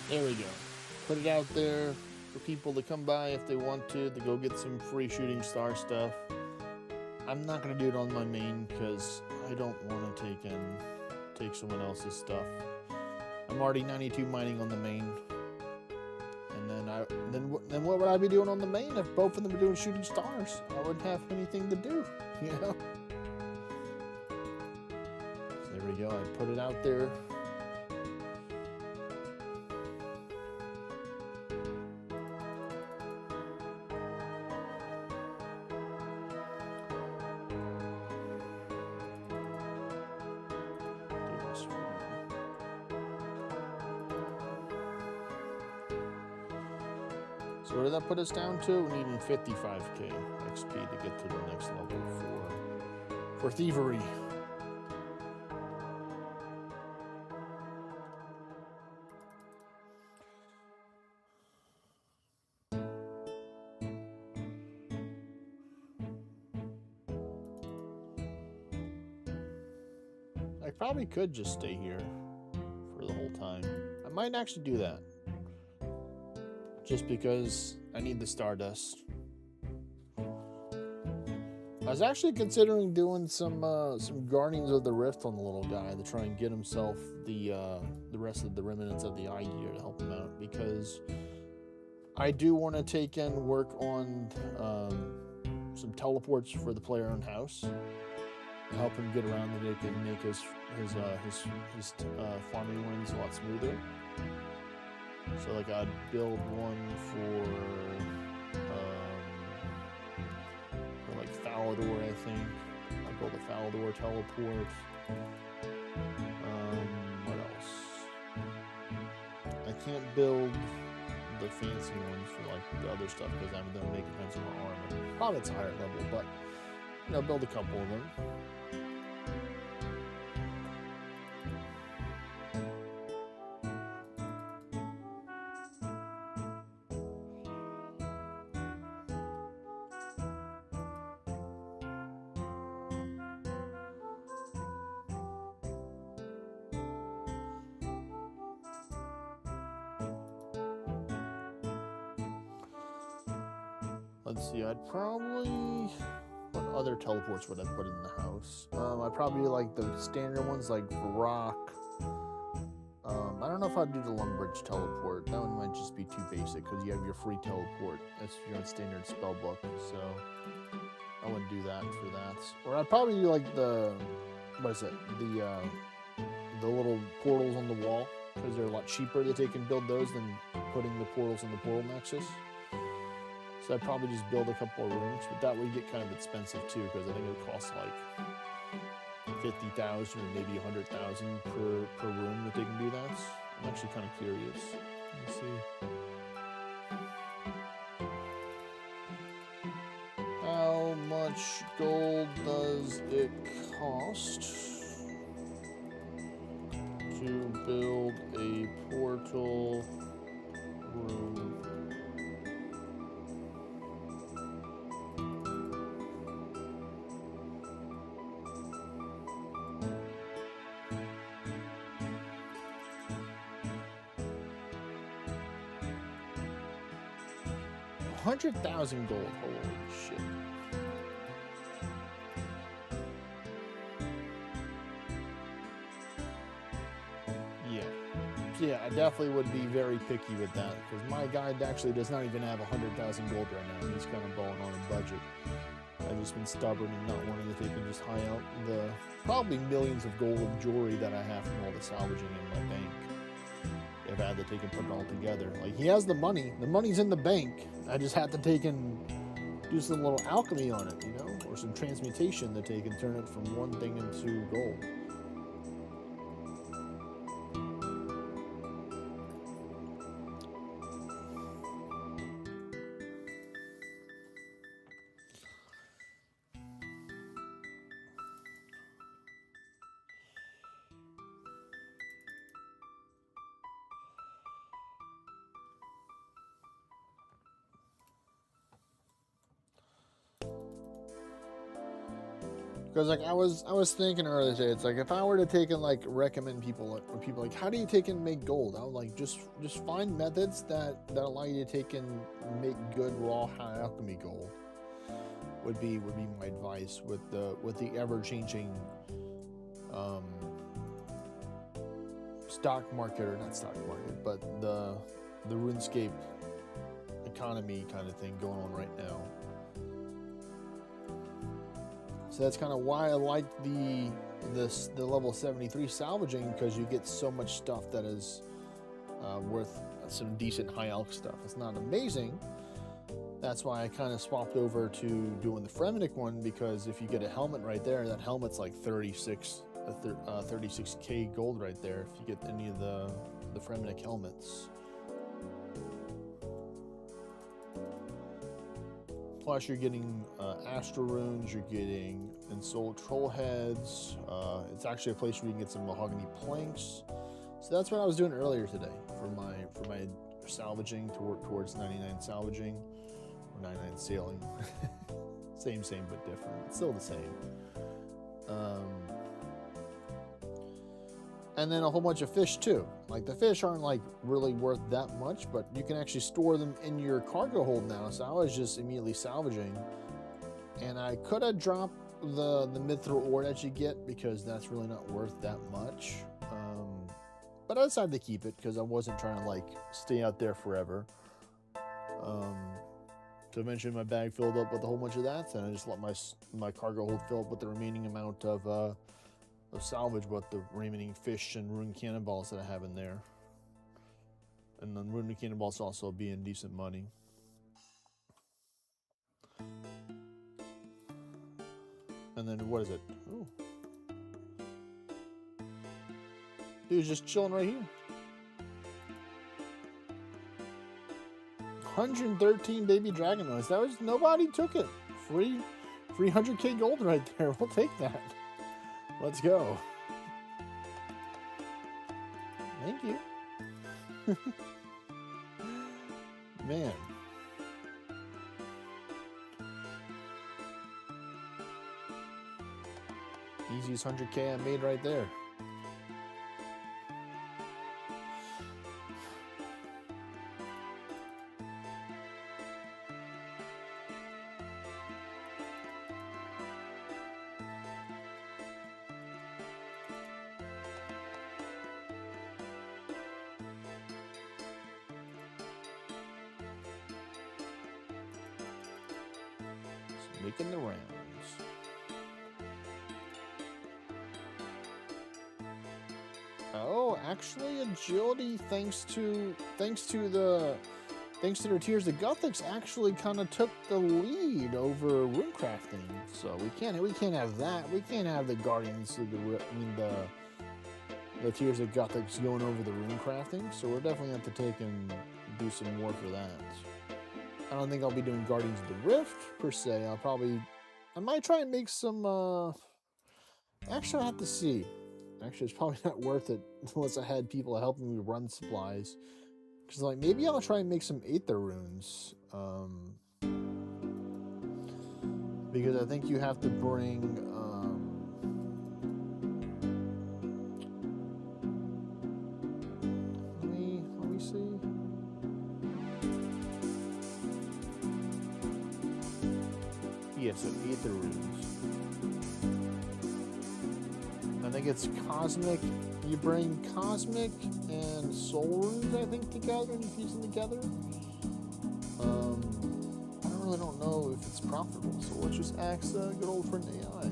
There we go. Put it out there for people to come by if they want to go get some free shooting star stuff. I'm not going to do it on my main because I don't want to take someone else's stuff. I'm already 92 mining on the main. And then what would I be doing on the main if both of them were doing shooting stars? I wouldn't have anything to do, you know? So there we go. I put it out there. So what did that put us down to? We're needing 55k XP to get to the next level for thievery. I probably could just stay here for the whole time. I might actually do that. Just because I need the Stardust. I was actually considering doing some Guardians of the Rift on the little guy to try and get himself the rest of the remnants of the eye gear to help him out, because I do want to take and work on some teleports for the player owned house to help him get around, that it can make his farming runs a lot smoother. So like I'd build one for like Falador, I think. I'd build a Falador teleport. What else? I can't build the fancy ones for like the other stuff because I'm gonna make defensive armor. Probably it's a higher level, but you know, build a couple of them. Let's see, I'd probably... What other teleports would I put in the house? I'd probably like the standard ones like Rock. I don't know if I'd do the Lumbridge teleport. That one might just be too basic because you have your free teleport. That's your standard spellbook, so I wouldn't do that for that. Or I'd probably do like the... What is it? The little portals on the wall, because they're a lot cheaper that they can build those than putting the portals in the portal nexus. So I'd probably just build a couple of rooms, but that would get kind of expensive too, because I think it would cost like 50,000 or maybe 100,000 per room that they can do that. I'm actually kind of curious. Let's see. How much gold does it cost to build a portal room? $100,000 gold. Holy shit. Yeah, I definitely would be very picky with that, because my guide actually does not even have 100,000 gold right now. He's kind of balling on a budget. I've just been stubborn and not wanting to take and just high out the probably millions of gold of jewelry that I have from all the salvaging in my bank. If I had to take and put it all together. Like, he has the money's in the bank. I just have to take and do some little alchemy on it, you know, or some transmutation to take and turn it from one thing into gold. Because like I was thinking earlier today, it's like if I were to take and like recommend people like how do you take and make gold? I would like just find methods that allow you to take and make good raw high alchemy gold. Would be my advice with the ever changing stock market, or not stock market, but the RuneScape economy kind of thing going on right now. So that's kind of why I like the level 73 salvaging, because you get so much stuff that is worth some decent high alch stuff. It's not amazing. That's why I kind of swapped over to doing the Fremenic one, because if you get a helmet right there, that helmet's like 36k gold right there if you get any of the Fremenic helmets. Plus, you're getting Astral Runes, you're getting Ensouled Troll Heads. It's actually a place where you can get some mahogany planks. So that's what I was doing earlier today for my salvaging, to work towards 99 salvaging, or 99 sailing. same but different. It's still the same. And then a whole bunch of fish too. Like the fish aren't like really worth that much, but you can actually store them in your cargo hold now. So I was just immediately salvaging, and I could have dropped the mithril ore that you get, because that's really not worth that much. But I decided to keep it because I wasn't trying to like stay out there forever. So eventually my bag filled up with a whole bunch of that, and I just let my cargo hold fill up with the remaining amount of salvage, but the remaining fish and rune cannonballs that I have in there. And then rune cannonballs also being decent money. And then what is it? Ooh. Dude's just chilling right here. 113 baby dragon nodes. That was, nobody took it. Free 100k gold right there. We'll take that. Let's go. Thank you. Man. Easiest 100k I made right there. Making the rounds. Oh, actually, agility, thanks to their tiers, the Gothics actually kind of took the lead over rune crafting. So we can't have that. We can't have the Guardians of the tiers of Gothics going over the rune crafting. So we're definitely have to take and do some more for that. I don't think I'll be doing Guardians of the Rift, per se. I might try and make some, actually, I have to see. Actually, it's probably not worth it unless I had people helping me run supplies. Because, like, maybe I'll try and make some Aether Runes. Because I think you have to bring, let me see. Yeah, so Aether Runes. I think it's Cosmic. You bring Cosmic and Soul Runes, I think, together, and you fuse them together. I really don't know if it's profitable, so let's just ask good old friend AI.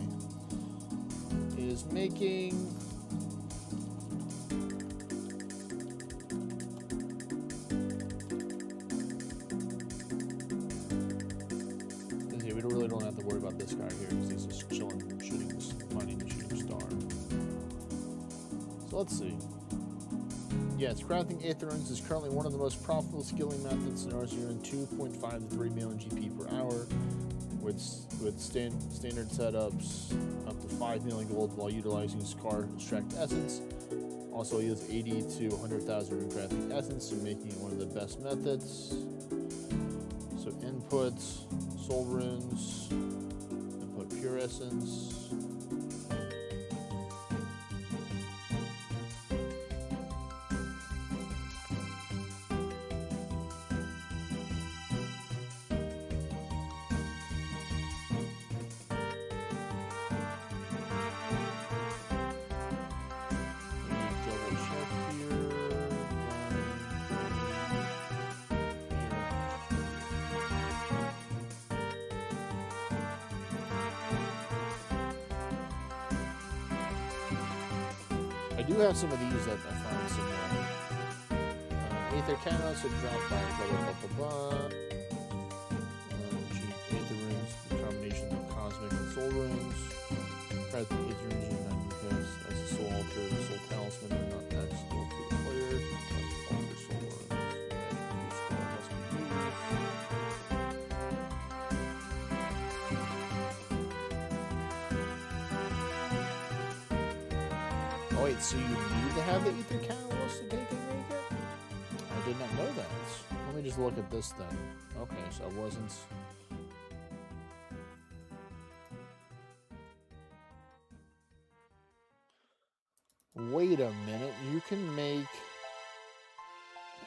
Is making... We really don't have to worry about this guy here because he's just chilling, shooting money and shooting star. So let's see. Yes, crafting Aether Runes is currently one of the most profitable skilling methods in ours. You're in 2.5 to 3 million GP per hour with standard setups up to 5 million gold while utilizing Scar Extract Essence. Also yields 80 to 100,000 rune crafting essence, so making it one of the best methods. So inputs, Soul Runes, input Pure Essence, I do have some of these that I found somewhere. Aether Catalyst would drop by blah blah blah blah blah. Aether Runes, the combination of Cosmic and Soul Runes. Try the Aether Runes unite because as a Soul Altar, the Soul Talisman are not accessible to the player. Alter Soul Runes. Oh wait, so you need to have the Aether Catalyst to take and make it? I did not know that. Let me just look at this then. Okay, so I wasn't... Wait a minute, you can make...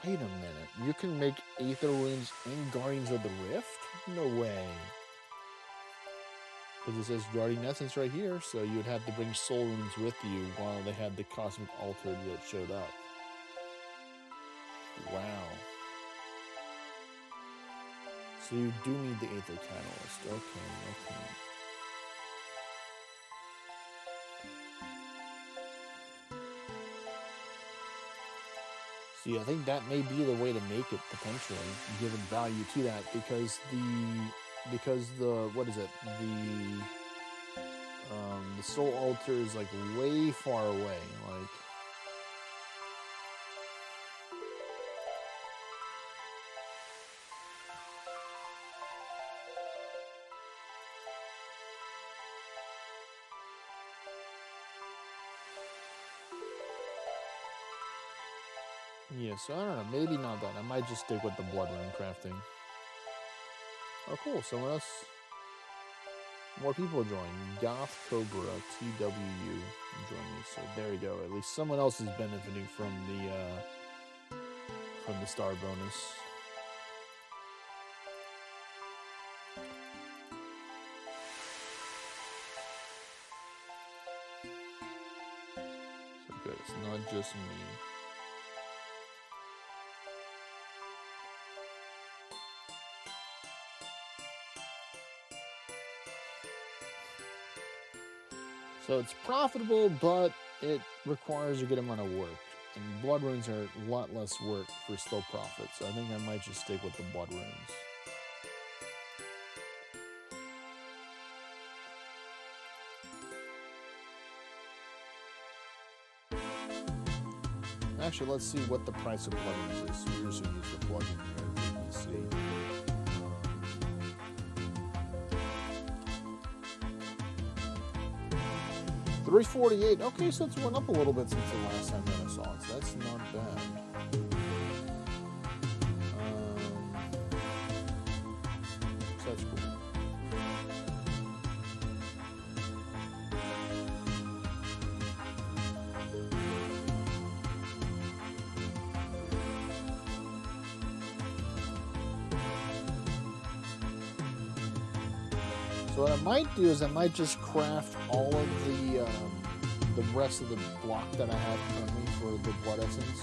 Wait a minute, you can make Aether Runes in Guardians of the Rift? No way. Because it says Guardian Essence right here, so you would have to bring Soul Runes with you while they had the Cosmic Altar that showed up. Wow. So you do need the Aether Catalyst. Okay, okay. See, I think that may be the way to make it potentially, given value to that, because the what is it? The Soul Altar is like way far away, like. Yeah, so I don't know, maybe not that. I might just stick with the Blood Rune crafting. Oh, cool, someone else. More people join. Goth Cobra TWU joining. So there you go. At least someone else is benefiting from the star bonus. So good. It's not just me. So it's profitable, but it requires a good amount of work. And Blood Runes are a lot less work for still profit. So I think I might just stick with the Blood Runes. Actually, let's see what the price of Blood Runes is. Here's the plugin here. You can see. 348. Okay, so it's went up a little bit since the last time that I saw it. So that's not bad. So that's cool. So what I might do is I might just craft all of the rest of the block that I have currently for the Blood Essence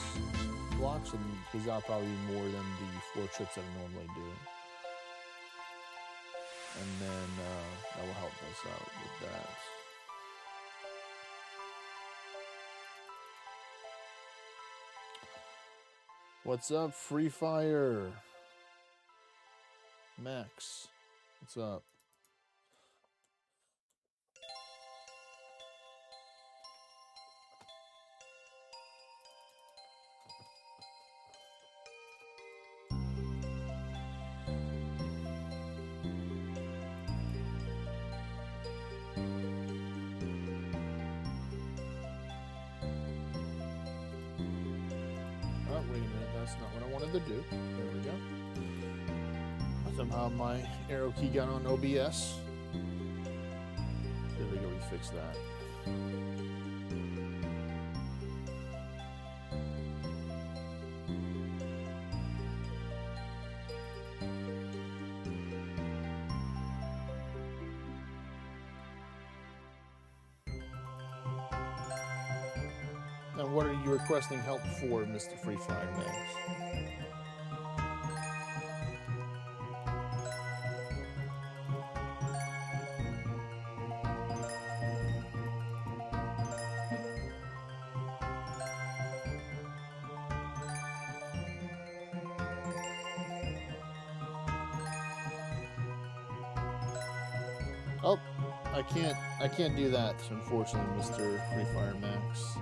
blocks, and because that'll probably be more than the 4 trips that I normally do. And then that will help us out with that. What's up, Free Fire? Max, what's up? Oh, wait a minute, that's not what I wanted to do. There we go. Somehow my arrow key got on OBS. There we go, we fixed that. And what are you requesting help for, Mr. Free Fire Max? I can't do that, unfortunately, Mr. Free Fire Max.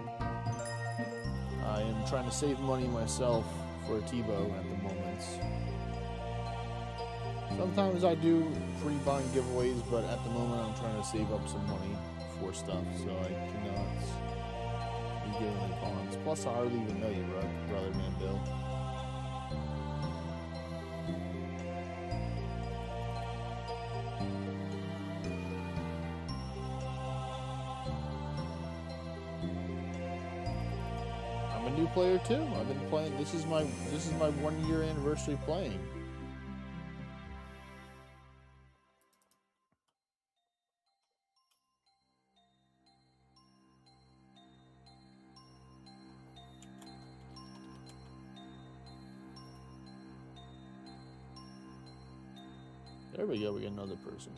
I am trying to save money myself for a Tbow at the moment. Sometimes I do free bind giveaways, but at the moment I'm trying to save up some money for stuff, so I cannot be giving away bonds. Plus, I hardly even know you, brother man Bill. I'm a new player too. I've been playing. This is my 1 year anniversary playing. There we go, we get another person.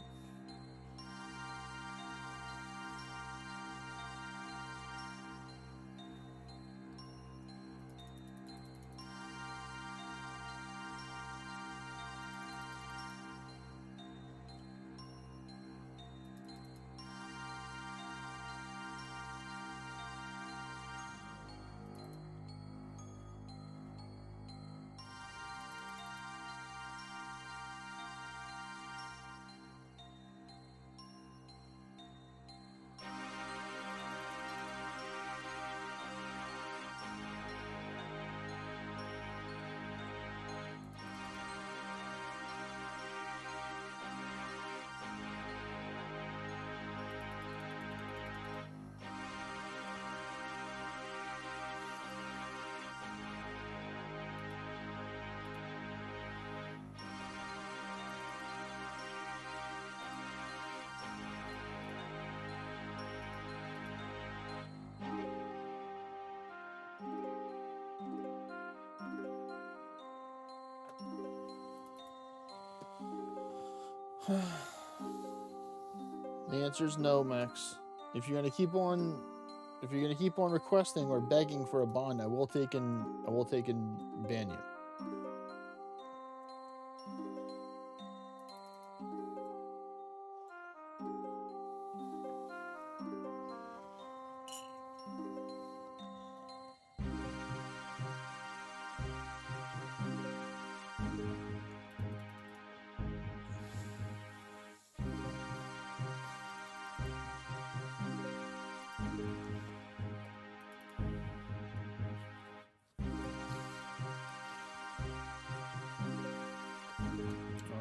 The answer is no, Max. If you're gonna keep on requesting or begging for a bond, I will take and ban you.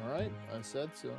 Alright, I said so.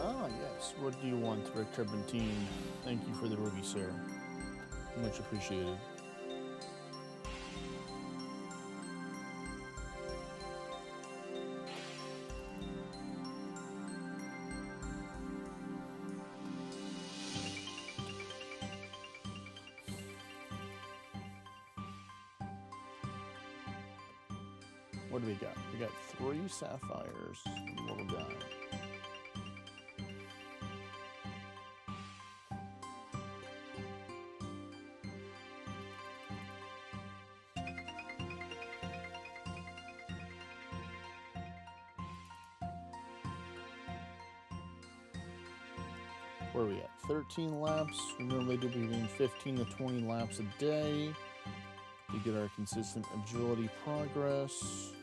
Ah, yes. What do you want, Red Turpentine? Thank you for the ruby, sir. Much appreciated. What do we got? We got 3 sapphires. Little guy. Where are we at? 13 laps. We normally do between 15 to 20 laps a day to get our consistent agility progress.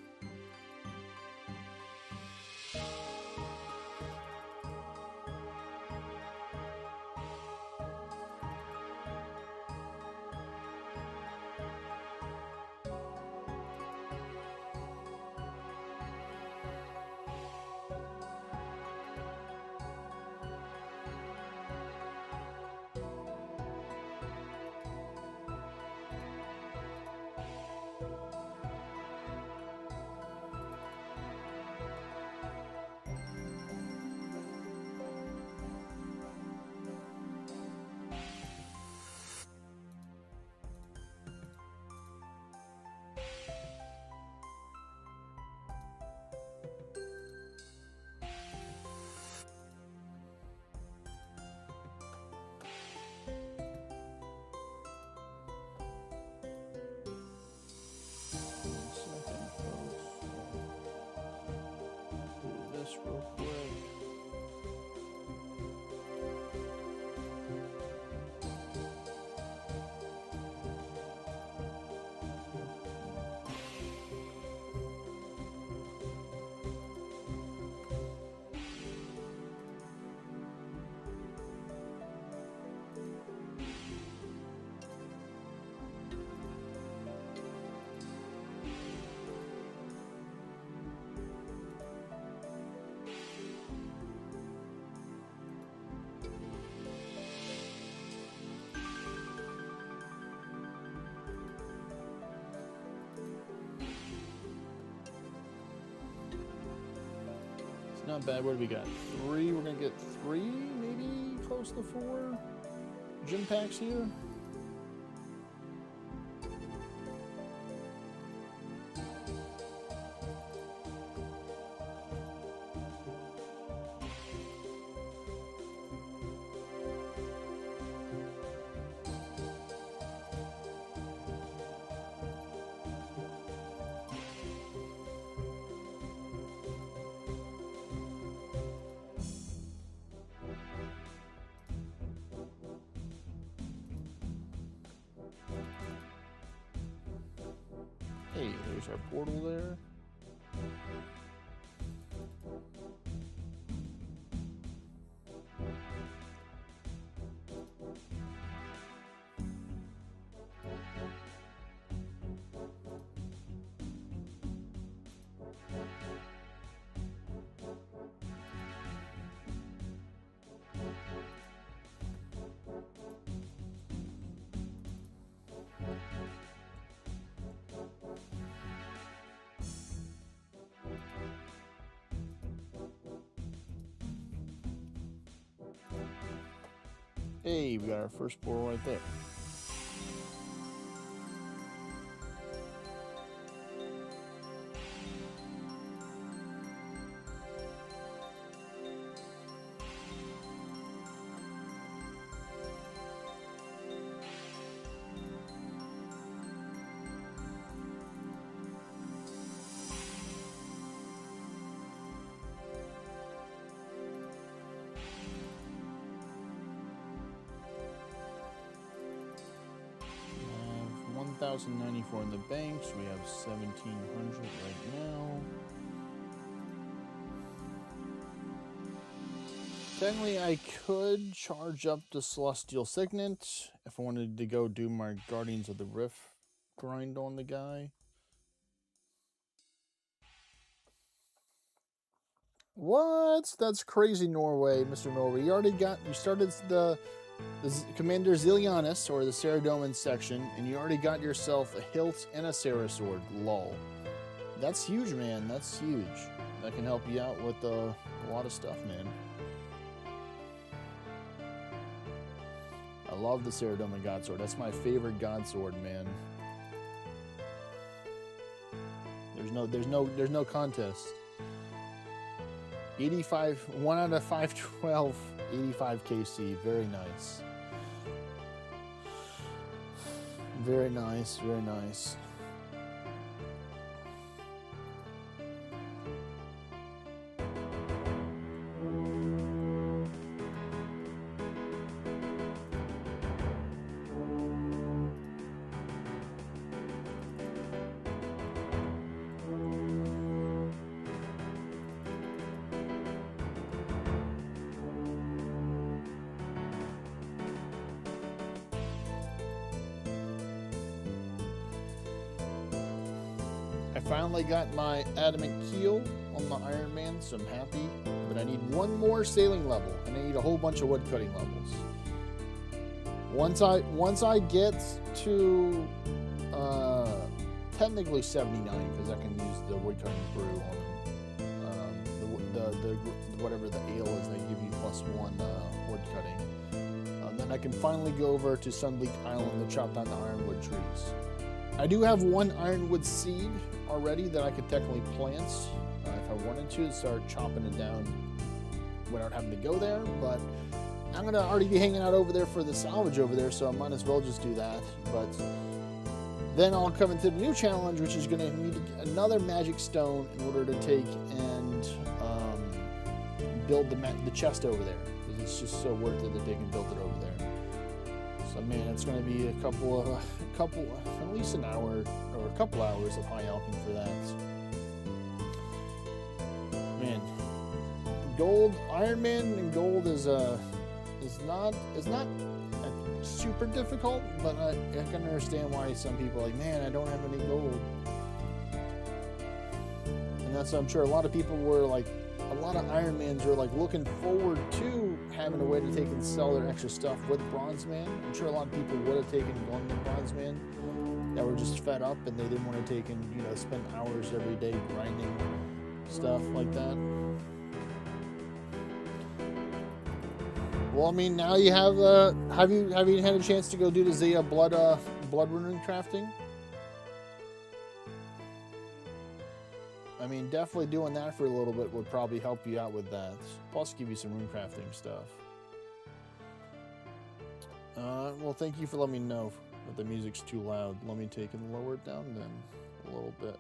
Real quick. Not bad. What do we got? 3. We're gonna get 3, maybe close to 4 gym packs here. Hey, there's our portal there. Hey, we got our first portal right there. We have 1,094 in the banks. We have 1,700 right now. Technically, I could charge up the Celestial Signet if I wanted to go do my Guardians of the Rift grind on the guy. What? That's crazy, Norway, Mr. Norway. You started the Commander Zillianis, or the Saradomin section, and you already got yourself a hilt and a Sarah sword. Lol. That's huge, man. That's huge. That can help you out with a lot of stuff, man. I love the Saradomin God Sword. That's my favorite God Sword, man. There's there's no contest. 85, 1 out of 512, 85 KC. Very nice. Very nice, very nice. I finally got my adamant keel on the Iron Man, so I'm happy. But I need one more sailing level, and I need a whole bunch of wood cutting levels. Once I get to technically 79, because I can use the wood cutting brew on the whatever the ale is, they give you +1 wood cutting. Then I can finally go over to Sunleak Island to chop down the ironwood trees. I do have 1 ironwood seed already that I could technically plant if I wanted to start chopping it down without having to go there, but I'm going to already be hanging out over there for the salvage over there, so I might as well just do that. But then I'll come into the new challenge, which is going to need another magic stone in order to take and build the chest over there, because it's just so worth it that they can build it over there. So man, it's going to be a couple, at least an hour or a couple hours of high alching for that. Man, gold, Iron Man and gold is not super difficult, but I can understand why some people are like, man, I don't have any gold. And that's, I'm sure a lot of people were like, a lot of Ironmans are like looking forward to having a way to take and sell their extra stuff with Bronze Man. I'm sure a lot of people would have taken one with Bronze Man that were just fed up and they didn't want to take and, you know, spend hours every day grinding stuff like that. Well, I mean, now you have you had a chance to go do the blood rune crafting? I mean, definitely doing that for a little bit would probably help you out with that. Plus, give you some rune crafting stuff. Well, thank you for letting me know that the music's too loud. Let me take and lower it down then a little bit.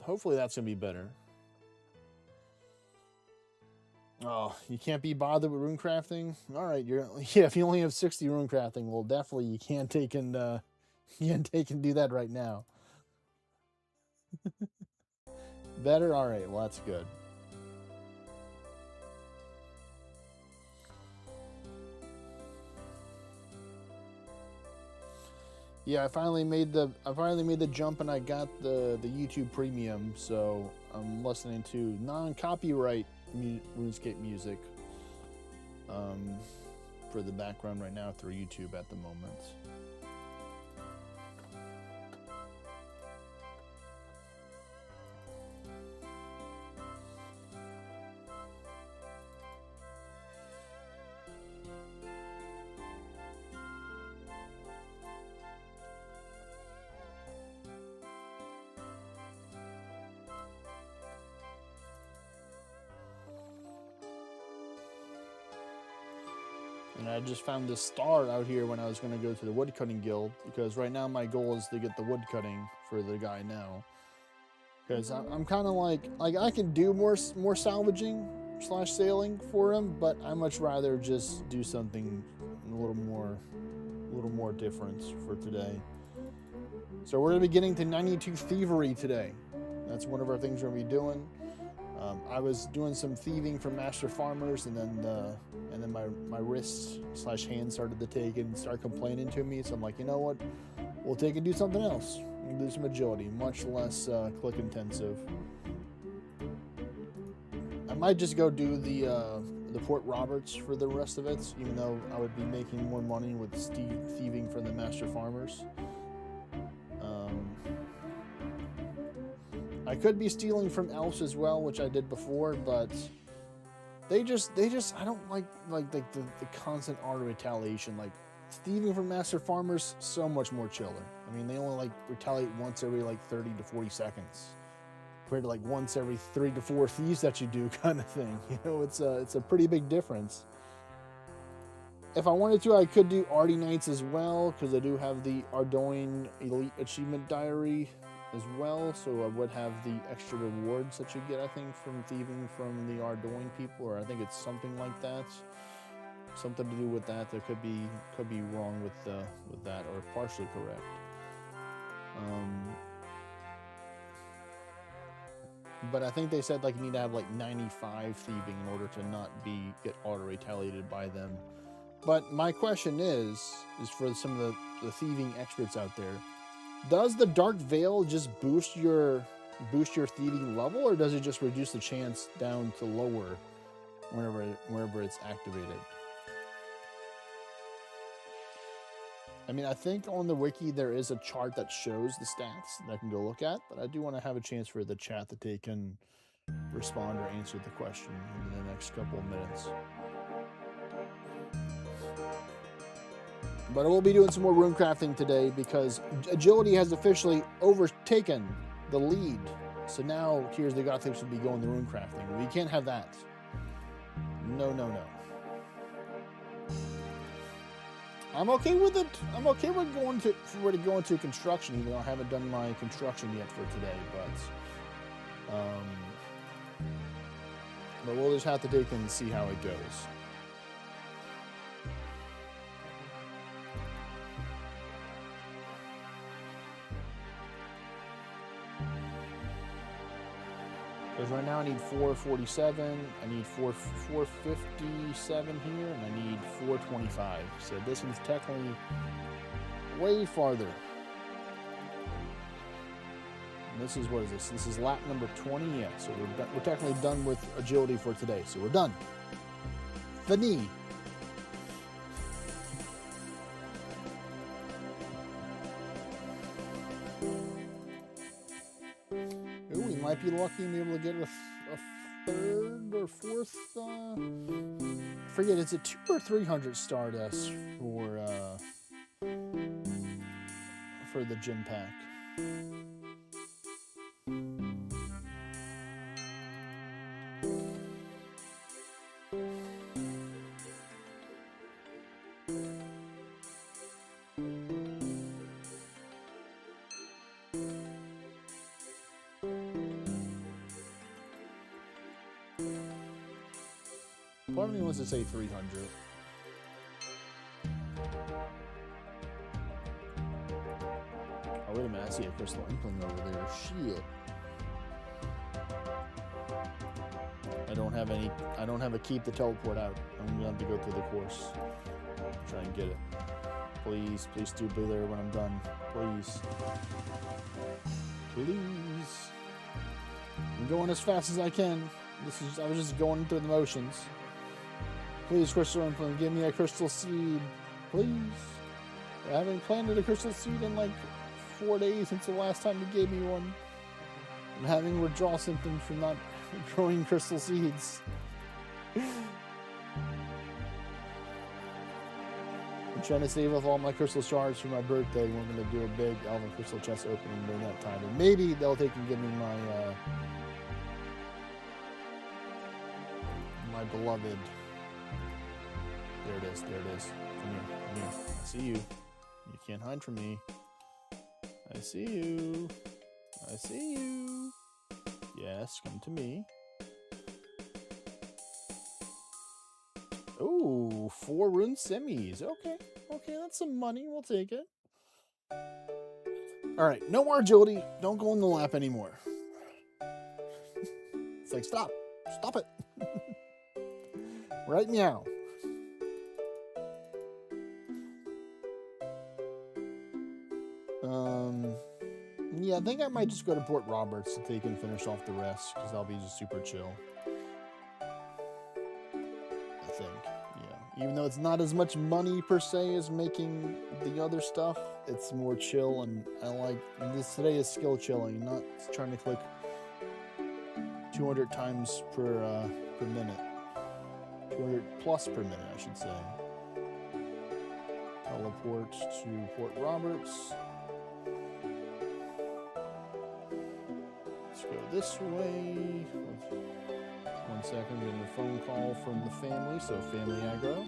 Hopefully that's gonna be better. Oh, you can't be bothered with rune crafting? All right, if you only have 60 rune crafting, well, definitely you can't take and do that right now. Better? All right, well, that's good. Yeah, I finally made the jump and I got the YouTube Premium, so I'm listening to non-copyright RuneScape music for the background right now through YouTube at the moment. And I just found this star out here when I was going to go to the woodcutting guild, because right now my goal is to get the woodcutting for the guy now. Because I'm kind of like I can do more salvaging / sailing for him, but I much rather just do something a little more different for today. So we're going to be getting to 92 thievery today. That's one of our things we're going to be doing. I was doing some thieving from master farmers, and then my wrists / hands started to take and start complaining to me. So I'm like, you know what? We'll take and do something else. We'll do some agility, much less click intensive. I might just go do the Port Roberts for the rest of it, even though I would be making more money with thieving from the master farmers. I could be stealing from elves as well, which I did before, but they just I don't like the constant auto retaliation. Like thieving from master farmers, so much more chiller. I mean, they only like retaliate once every like 30 to 40 seconds. Compared to like once every 3 to 4 thieves that you do kind of thing. You know, it's a pretty big difference. If I wanted to, I could do Arty Knights as well, because I do have the Ardoin Elite Achievement Diary as well, so I would have the extra rewards that you get, I think, from thieving from the Ardoin people, or I think it's something like that. Something to do with that. There could be wrong with that, or partially correct. But I think they said like you need to have like 95 thieving in order to not get auto retaliated by them. But my question is for some of the thieving experts out there, does the Dark Veil just boost your thieving level, or does it just reduce the chance down to lower wherever it's activated? I mean, I think on the wiki there is a chart that shows the stats that I can go look at, but I do want to have a chance for the chat that they can respond or answer the question in the next couple of minutes. But I will be doing some more rune crafting today because agility has officially overtaken the lead. So now Tears of the Gothics will be going the rune crafting. We can't have that. No, no, no. I'm okay with it. I'm okay with going to construction, even though I haven't done my construction yet for today. But we'll just have to take and see how it goes. Because right now I need 447, I need 457 here, and I need 425. So this one's technically way farther. And this is, what is this? This is lap number 20, yeah. So we're technically done with agility for today. So we're done. Fini. Might be lucky and be able to get a third or fourth. Forget, it's a 200 or 300 Stardust for the gym pack. Part of me wants to say 300. Oh, wait a minute. I see a crystal inkling over there. Shit. I don't have a keep to teleport out. I'm gonna have to go through the course. Try and get it. Please do be there when I'm done. Please. Please. I'm going as fast as I can. I was just going through the motions. Please, crystal implant, give me a crystal seed. Please. I haven't planted a crystal seed in like 4 days since the last time you gave me one. I'm having withdrawal symptoms from not growing crystal seeds. I'm trying to save up all my crystal shards for my birthday. We're going to do a big Elven Crystal chest opening during that time. And maybe they'll take and give me my beloved. There it is. Come here. I see you. You can't hide from me. I see you. Yes, come to me. Oh, 4 rune semis. Okay, that's some money. We'll take it. All right, no more agility. Don't go in the lap anymore. It's like, stop it. Right meow. Yeah, I think I might just go to Port Roberts so they can finish off the rest, because that'll be just super chill. I think, yeah. Even though it's not as much money per se as making the other stuff, it's more chill, and I like this. Today is skill chilling, not trying to click 200 times per minute. 200 plus per minute, I should say. Teleport to Port Roberts. Let's go this way. 1 second, getting a phone call from the family, so family aggro.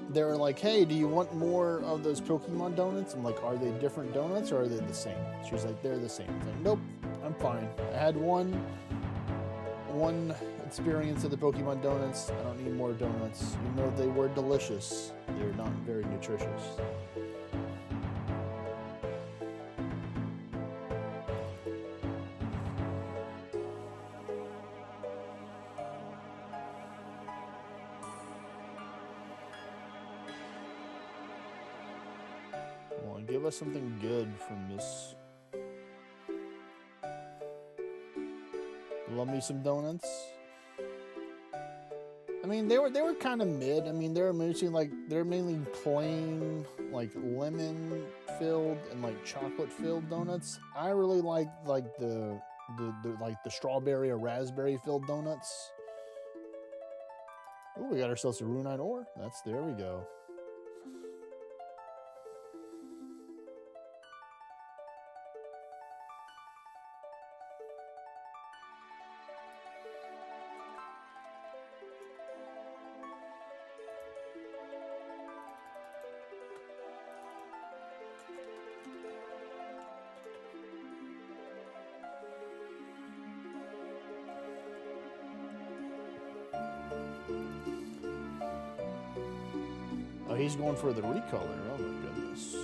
They were like, hey, do you want more of those Pokemon donuts? I'm like, are they different donuts or are they the same? She was like, they're the same. I was like, nope, I'm fine. I had one experience of the Pokemon donuts. I don't need more donuts. Even though they were delicious, they're not very nutritious. Come on, give us something good from this. Love me some donuts. I mean, they were kind of mid. I mean, they're mainly plain, like lemon filled and like chocolate filled donuts. I really like the strawberry or raspberry filled donuts. Oh, we got ourselves a Runine ore. There we go. Oh, he's going for the recolor. Oh my goodness.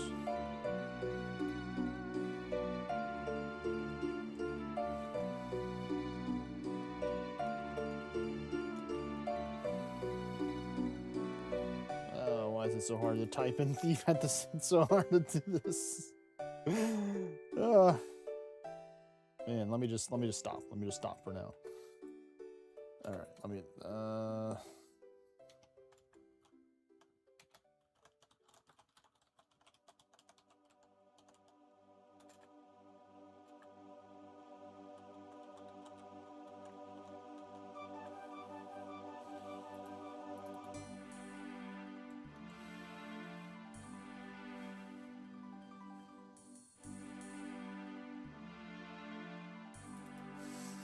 Oh, why is it so hard to type in thief at this? It's so hard to do this. Man, let me just stop. Let me just stop for now. All right, let me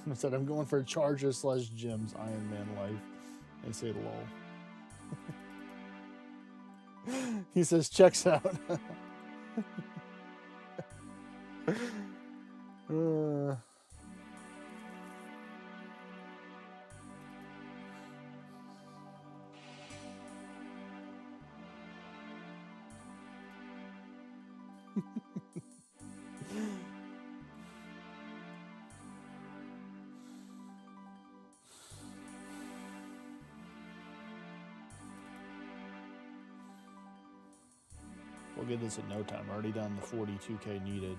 I said I'm going for Charger / Gyms Iron Man life. They say lol. He says checks out. We'll get this in no time. Already down the 42k needed.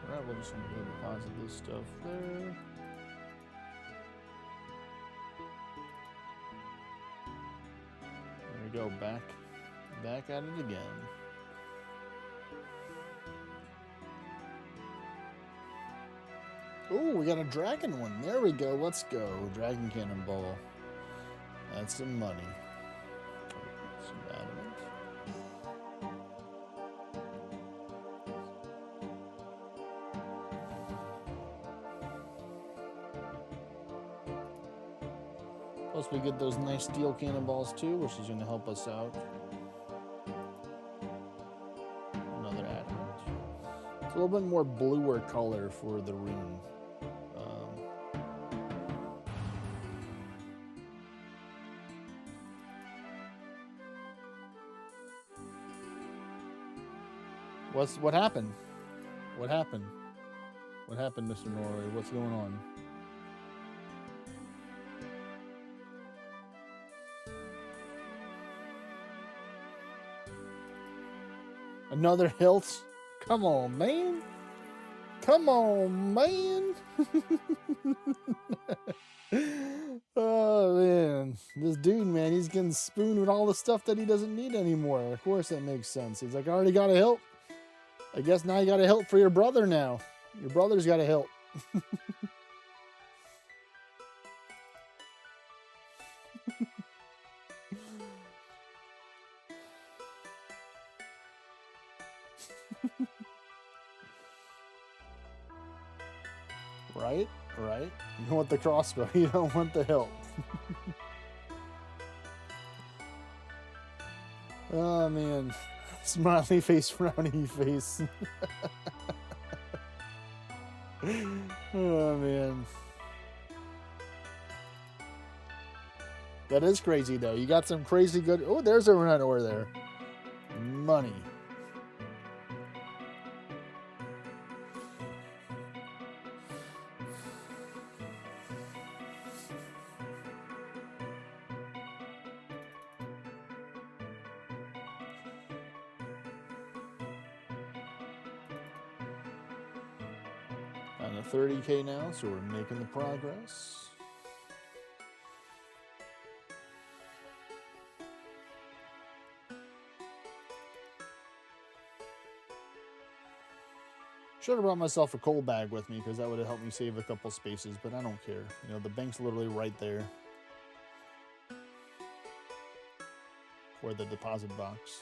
Alright, we'll just go deposit this stuff there. There we go, back at it again. Oh, we got a dragon one. There we go. Let's go. Dragon Cannonball. That's some money. Some adamant. Plus we get those nice steel cannonballs too, which is going to help us out. little bit more bluer color for the rune. What happened? What happened? What happened, Mr. Norway? What's going on? Another hilt? Come on, man. Come on, man. Oh, man. This dude, man, he's getting spooned with all the stuff that he doesn't need anymore. Of course that makes sense. He's like, I already got a hilt. I guess now you got a hilt for your brother now. Your brother's got a hilt. Right? Right? You want the crossbow. You don't want the hilt. Oh, man. Smiley face, frowny face. Oh, man. That is crazy, though. You got some crazy good... Oh, there's a run over there. Money. On the 30K now, so we're making the progress. Should have brought myself a coal bag with me because that would have helped me save a couple spaces, but I don't care. You know, the bank's literally right there. For the deposit box.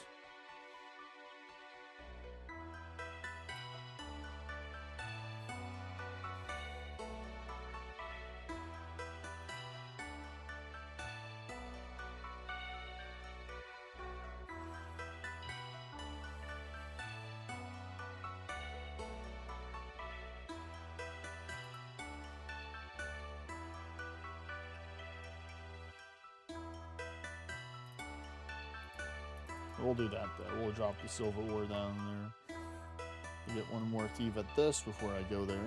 We'll do that though. We'll drop the silver ore down there. We'll get one more thief at this before I go there.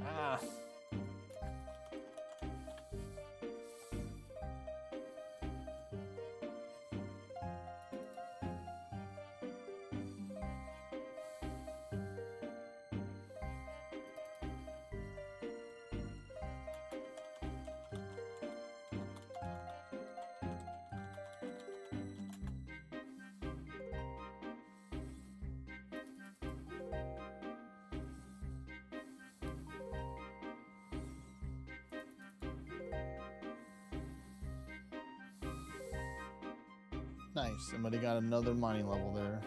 Ah. Nice. Somebody got another mining level there.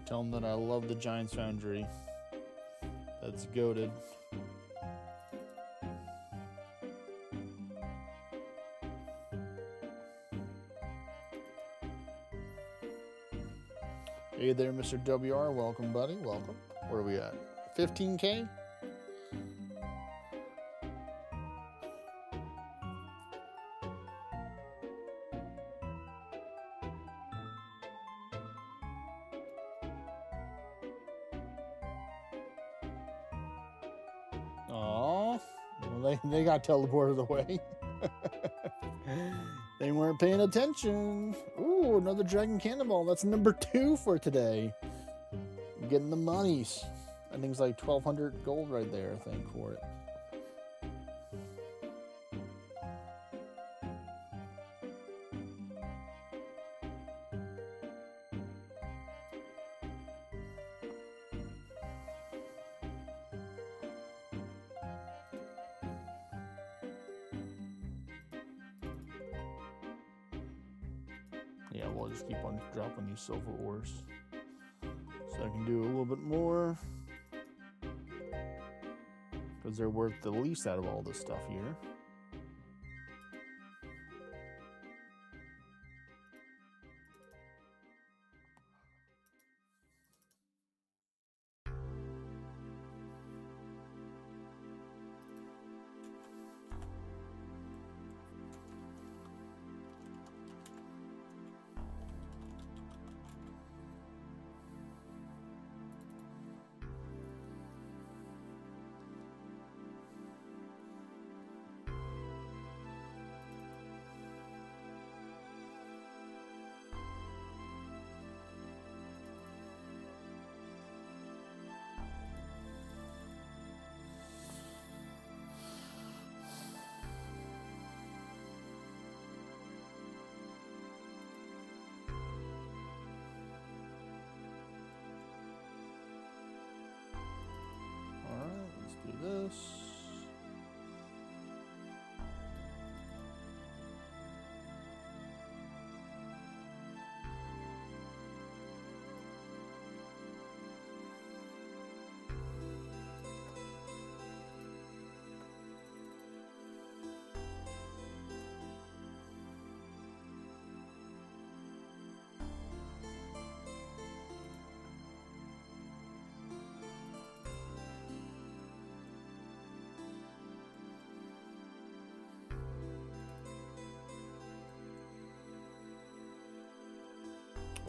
Tell them that I love the Giants Foundry. That's goated. Hey there, Mr. WR. Welcome, buddy. Welcome. Where are we at? 15K? Aw. Well, they got teleported away. They weren't paying attention. Ooh, another Dragon Cannonball. That's number 2 for today. I'm getting the monies. I think it's like 1,200 gold right there, I think, for it. Yeah, we'll just keep on dropping these silver ores. So I can do a little bit more. Because they're worth the least out of all this stuff here. This.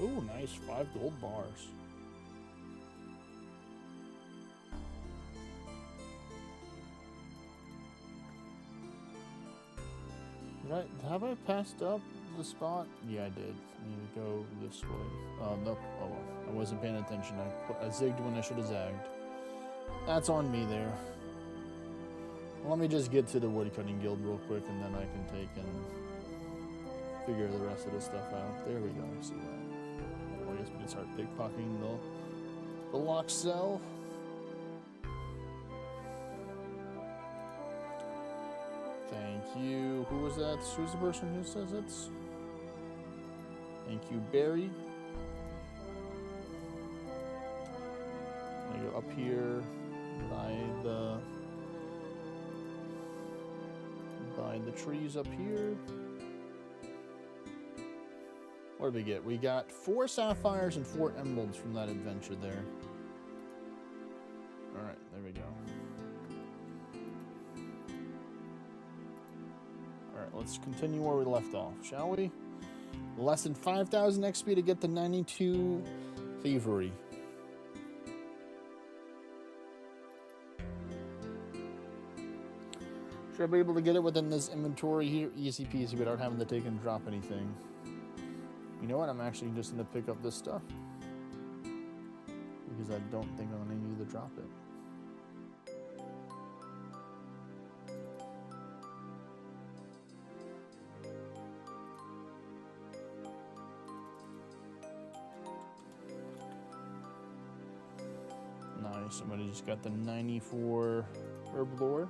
Oh, nice. 5 gold bars. Have I passed up the spot? Yeah, I did. I need to go this way. Nope. Oh, well. I wasn't paying attention. I zigged when I should have zagged. That's on me there. Well, let me just get to the woodcutting guild real quick, and then I can take and figure the rest of this stuff out. There we go. I see that. Well, I guess we can start pickpocketing the lock cell. Thank you. Who was that? Who's the person who says it? Thank you, Barry. I go up here by the trees up here. What did we get? We got 4 sapphires and 4 emeralds from that adventure there. Alright, there we go. Alright, let's continue where we left off, shall we? Less than 5,000 XP to get the 92 thievery. Should I be able to get it within this inventory here? Easy peasy without having to take and drop anything. You know what? I'm actually just going to pick up this stuff. Because I don't think I'm going to need to drop it. Nice. Somebody just got the 94 herb lore.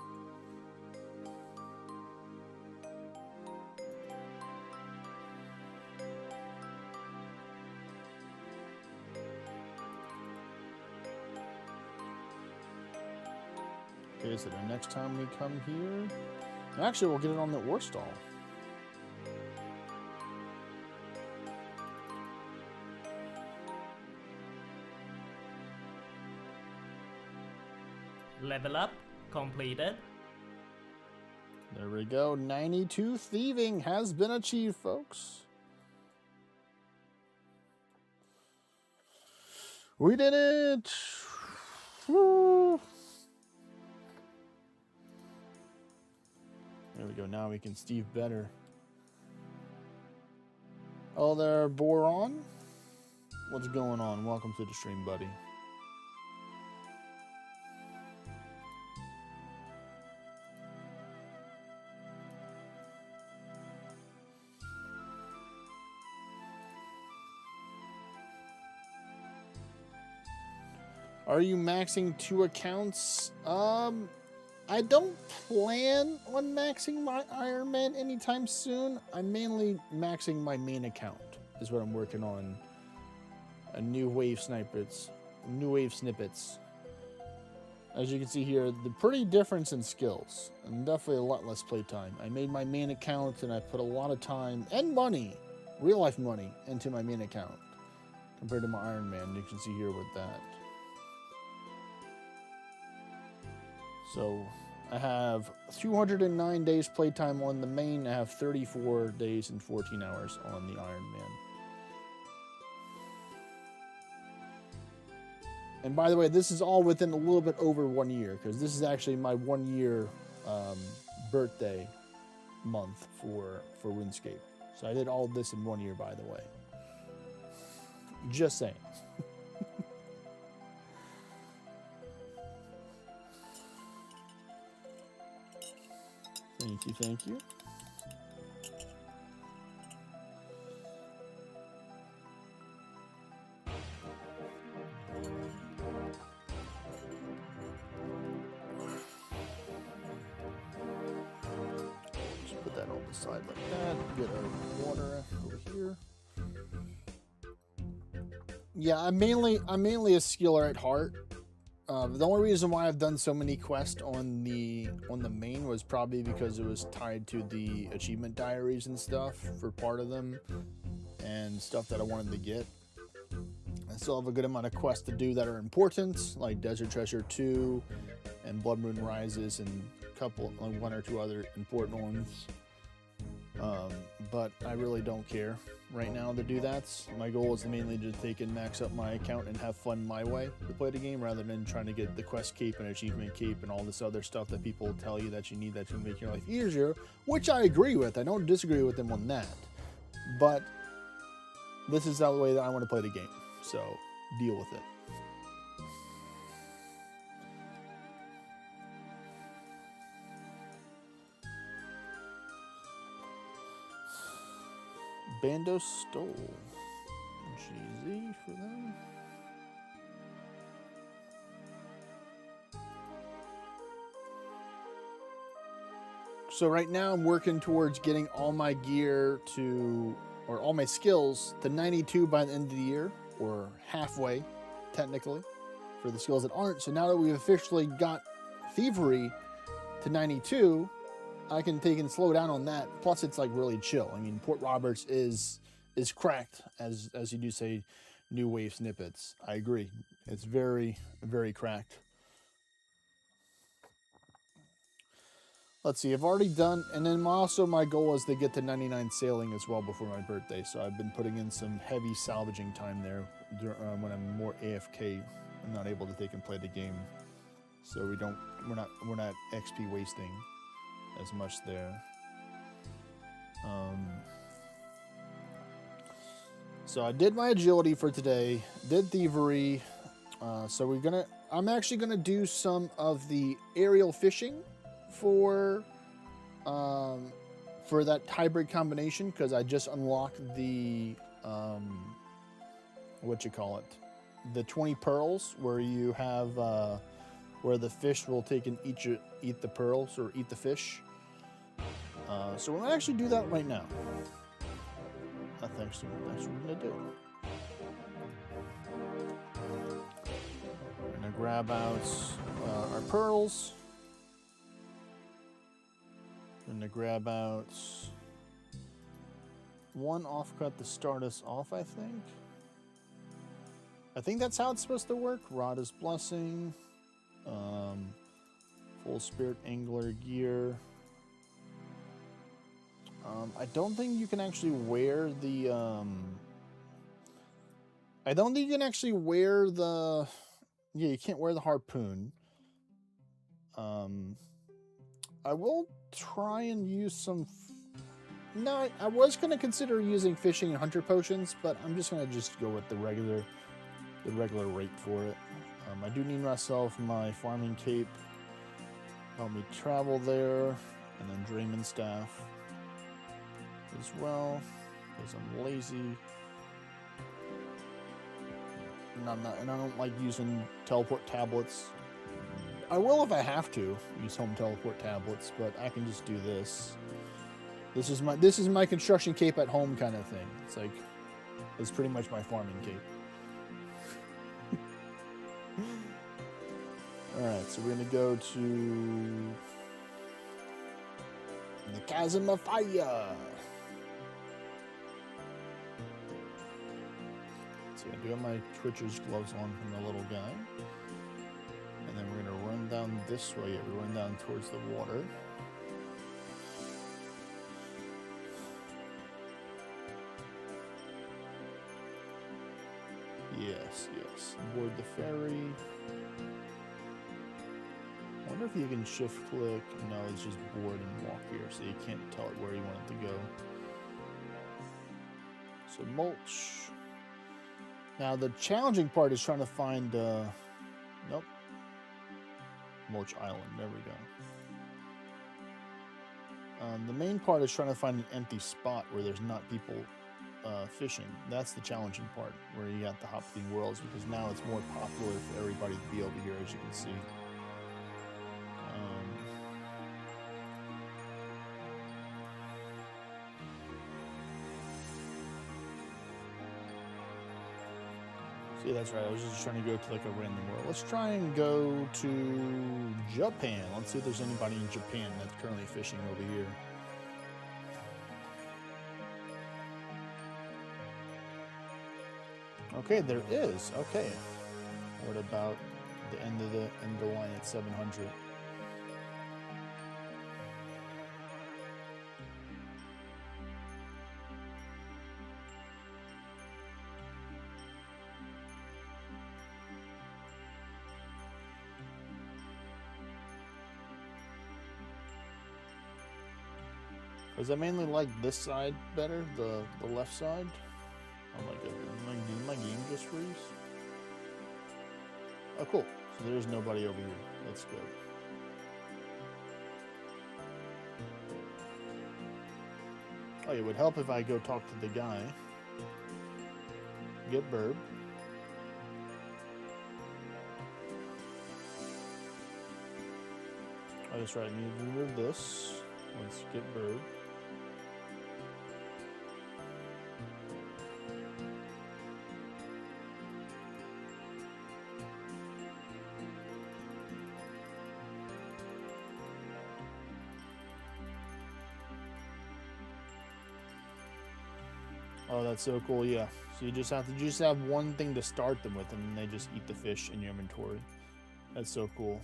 Okay, so the next time we come here... Actually, we'll get it on the ore stall. Level up completed. There we go. 92 thieving has been achieved, folks. We did it! Woo! There we go. Now we can Steve better. Oh, there, Boron. What's going on? Welcome to the stream, buddy. Are you maxing 2 accounts? I don't plan on maxing my Iron Man anytime soon. I'm mainly maxing my main account, is what I'm working on. A new wave snippets. As you can see here, the pretty difference in skills, and definitely a lot less playtime. I made my main account and I put a lot of time and money, real life money, into my main account compared to my Iron Man. You can see here with that. So I have 209 days playtime on the main. I have 34 days and 14 hours on the Iron Man. And by the way, this is all within a little bit over 1 year, because this is actually my 1 year birthday month for RuneScape. So I did all this in 1 year, by the way. Just saying. Thank you, thank you. Just put that on the side like that. Get our water over here. Yeah, I'm mainly a skiller at heart. The only reason why I've done so many quests on the main was probably because it was tied to the achievement diaries and stuff for part of them, and stuff that I wanted to get. I still have a good amount of quests to do that are important, like Desert Treasure 2 and Blood Moon Rises, and one or two other important ones. But I really don't care right now to do that. My goal is mainly to take and max up my account and have fun my way to play the game, rather than trying to get the quest cape and achievement cape and all this other stuff that people tell you that you need that to make your life easier, which I agree with. I don't disagree with them on that. But this is the way that I want to play the game, so deal with it. Bando stole. GZ for them. So right now I'm working towards getting all my gear or all my skills to 92 by the end of the year, or halfway, technically, for the skills that aren't. So now that we've officially got Thievery to 92, I can take and slow down on that. Plus, it's like really chill. I mean, Port Roberts is cracked, as you do say, new wave snippets. I agree. It's very, very cracked. Let's see. I've already done, and then also my goal is to get to 99 sailing as well before my birthday. So I've been putting in some heavy salvaging time there when I'm more AFK. I'm not able to take and play the game, so we're not XP wasting as much there. So I did my agility for today, did thievery. So I'm actually gonna do some of the aerial fishing for that hybrid combination, because I just unlocked the the 20 pearls, where you have where the fish will take and eat the pearls, or eat the fish. So we're gonna actually do that right now. That's what we're gonna do. We're gonna grab out our pearls. We're gonna grab out one offcut to start us off, I think. I think that's how it's supposed to work. Rada's Blessing. Full Spirit Angler gear. I don't think you can actually wear the, I don't think you can actually wear the, yeah, you can't wear the harpoon. I will try and use some, no, I was going to consider using fishing and hunter potions, but I'm just going to just go with the regular rate for it. I do need myself my farming cape. Help me travel there, and then Drayman staff as well, because I'm lazy. And I don't like using teleport tablets. I will if I have to use home teleport tablets, but I can just do this. This is my construction cape at home kind of thing. It's pretty much my farming cape. Alright, so we're gonna go to the Chasm of Fire. So I do have my Twitcher's gloves on from the little guy. And then we're gonna run down this way. Yeah, we run down towards the water. Yes, yes. Board the ferry. I wonder if you can shift click. No, it's just board and walk here, so you can't tell it where you want it to go. So mulch. Now the challenging part is trying to find, nope. Mulch Island, there we go. The main part is trying to find an empty spot where there's not people fishing. That's the challenging part, where you got the hop between worlds, because now it's more popular for everybody to be over here, as you can see. See, that's right. I was just trying to go to like a random world. Let's try and go to Japan. Let's see if there's anybody in Japan that's currently fishing over here. Okay, there is. Okay. What about the end of the line at 700? Because I mainly like this side better, the left side. Oh my god, did my game just freeze? Oh cool, so there's nobody over here. That's good. Oh, it would help if I go talk to the guy. Get burb. Oh, that's right, I need to remove this. Let's get burb. Oh, that's so cool, yeah. So you just have one thing to start them with, and they just eat the fish in your inventory. That's so cool.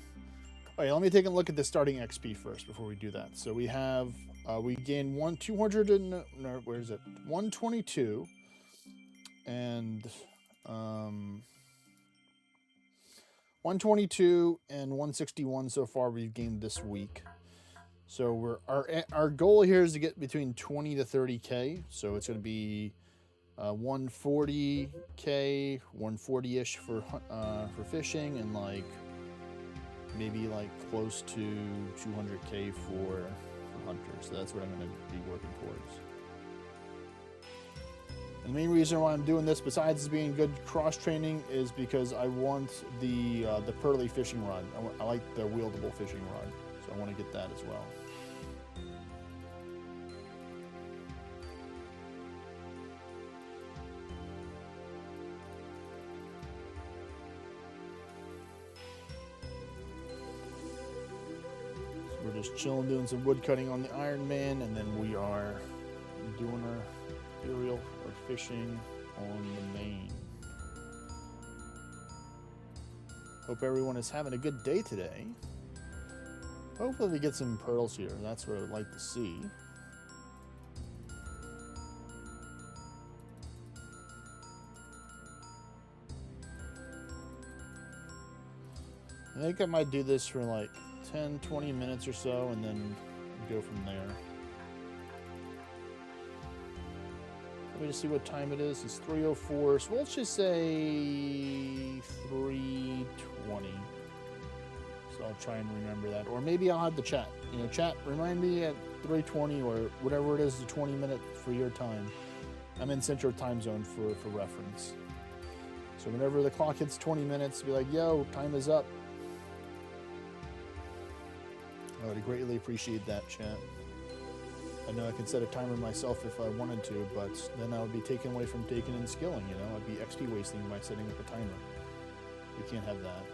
All right, let me take a look at the starting XP first before we do that. So we have, we gain 122, and 122 and 161 so far we've gained this week. So our goal here is to get between 20 to 30k. So it's going to be 140k, 140ish for fishing, and like maybe like close to 200k for hunters. So that's what I'm going to be working towards. And the main reason why I'm doing this, besides being good cross training, is because I want the pearly fishing rod. I like the wieldable fishing rod, so I want to get that as well. So we're just chilling, doing some wood cutting on the Iron Man, and then we are doing our aerial or fishing on the main. Hope everyone is having a good day today. Hopefully we get some pearls here. That's what I would like to see. I think I might do this for like 10, 20 minutes or so and then go from there. Let me just see what time it is. It's 3:04, so let's just say 3:20. So I'll try and remember that. Or maybe I'll have the chat. You know, chat, remind me at 3:20 or whatever it is, the 20 minute for your time. I'm in Central Time Zone for reference. So whenever the clock hits 20 minutes, be like, yo, time is up. I would greatly appreciate that, chat. I know I could set a timer myself if I wanted to, but then I would be taken away from taking and skilling, you know? I'd be XP wasting by setting up a timer. We can't have that.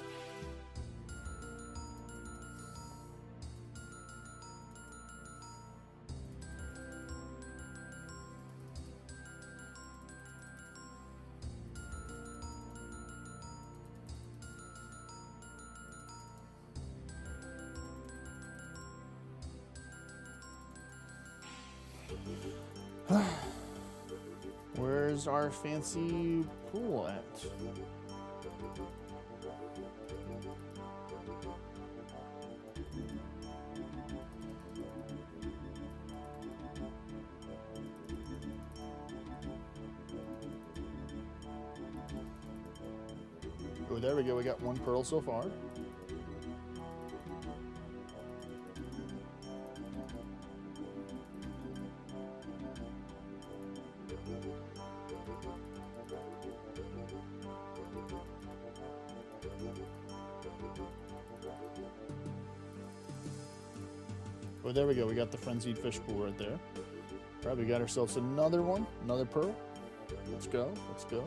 Where's our fancy pool at? Oh, there we go. We got one pearl so far. Oh, there we go. We got the frenzied fish pool right there. All right, we got ourselves another one, another pearl. Let's go. Let's go.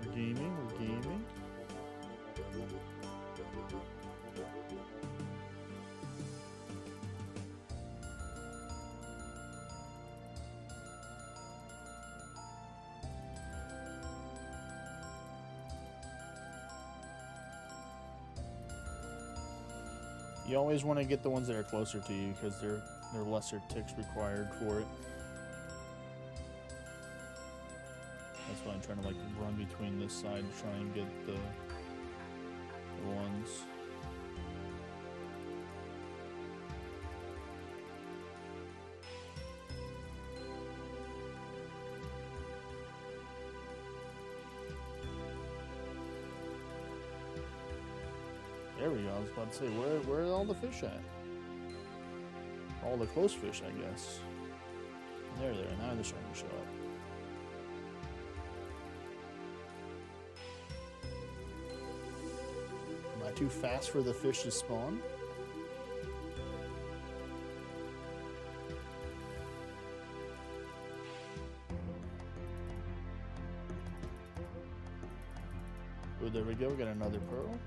We're gaming. You always want to get the ones that are closer to you because they're lesser ticks required for it. That's why I'm trying to like run between this side and try and get the ones. There we go. I was about to say, where are all the fish at? All the close fish, I guess. There. Now they're starting to show up. Am I too fast for the fish to spawn? Oh, there we go. We got another pearl.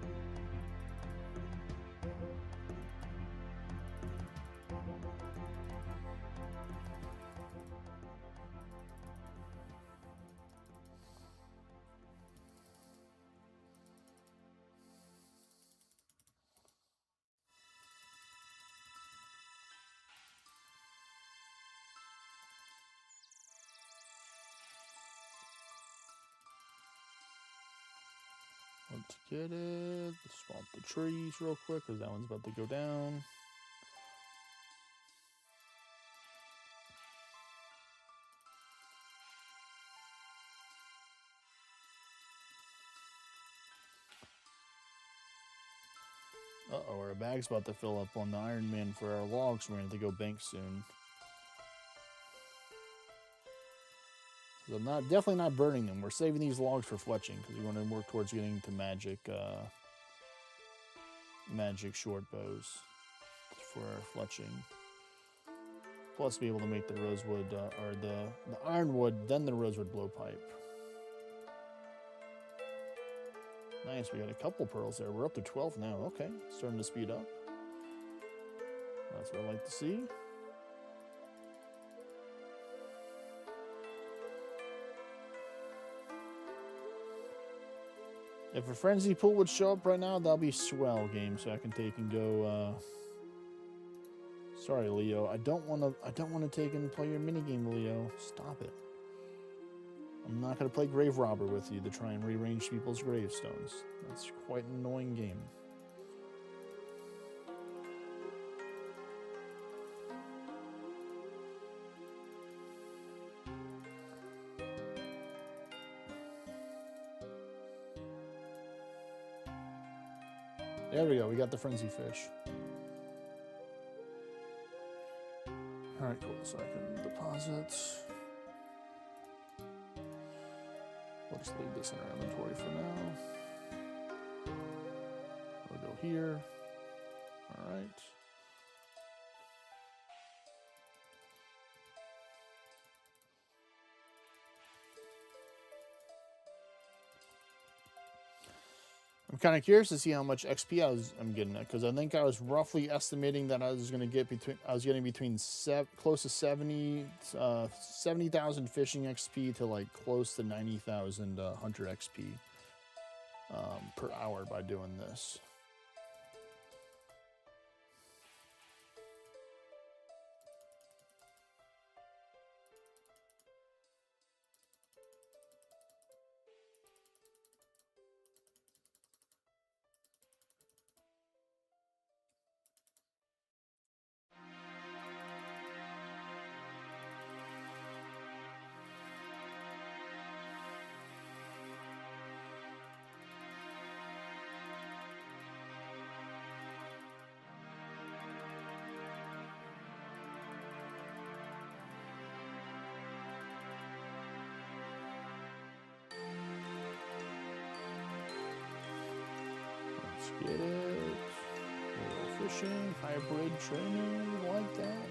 Let's get it. Let's swap the trees real quick because that one's about to go down. Uh-oh, our bag's about to fill up on the Iron Man for our logs. We're going to have to go bank soon. So I'm definitely not burning them. We're saving these logs for fletching because we want to work towards getting to magic short bows for our fletching. Plus, be able to make the rosewood or the ironwood, then the rosewood blowpipe. Nice, we got a couple pearls there. We're up to 12 now. Okay, starting to speed up. That's what I like to see. If a frenzy pool would show up right now, that'll be swell game, so I can take and go. Sorry, Leo. I don't want to take and play your minigame, Leo. Stop it. I'm not going to play Grave Robber with you to try and rearrange people's gravestones. That's quite an annoying game. There we go. We got the frenzy fish. All right, cool. So I can deposit. We'll just leave this in our inventory for now. We'll go here. All right. I'm kind of curious to see how much XP I'm getting at, because I think I was roughly estimating that I was going to get getting between close to 70,000 fishing XP to like close to 90,000 hunter XP per hour by doing this. Get it. Little fishing, hybrid training, like that.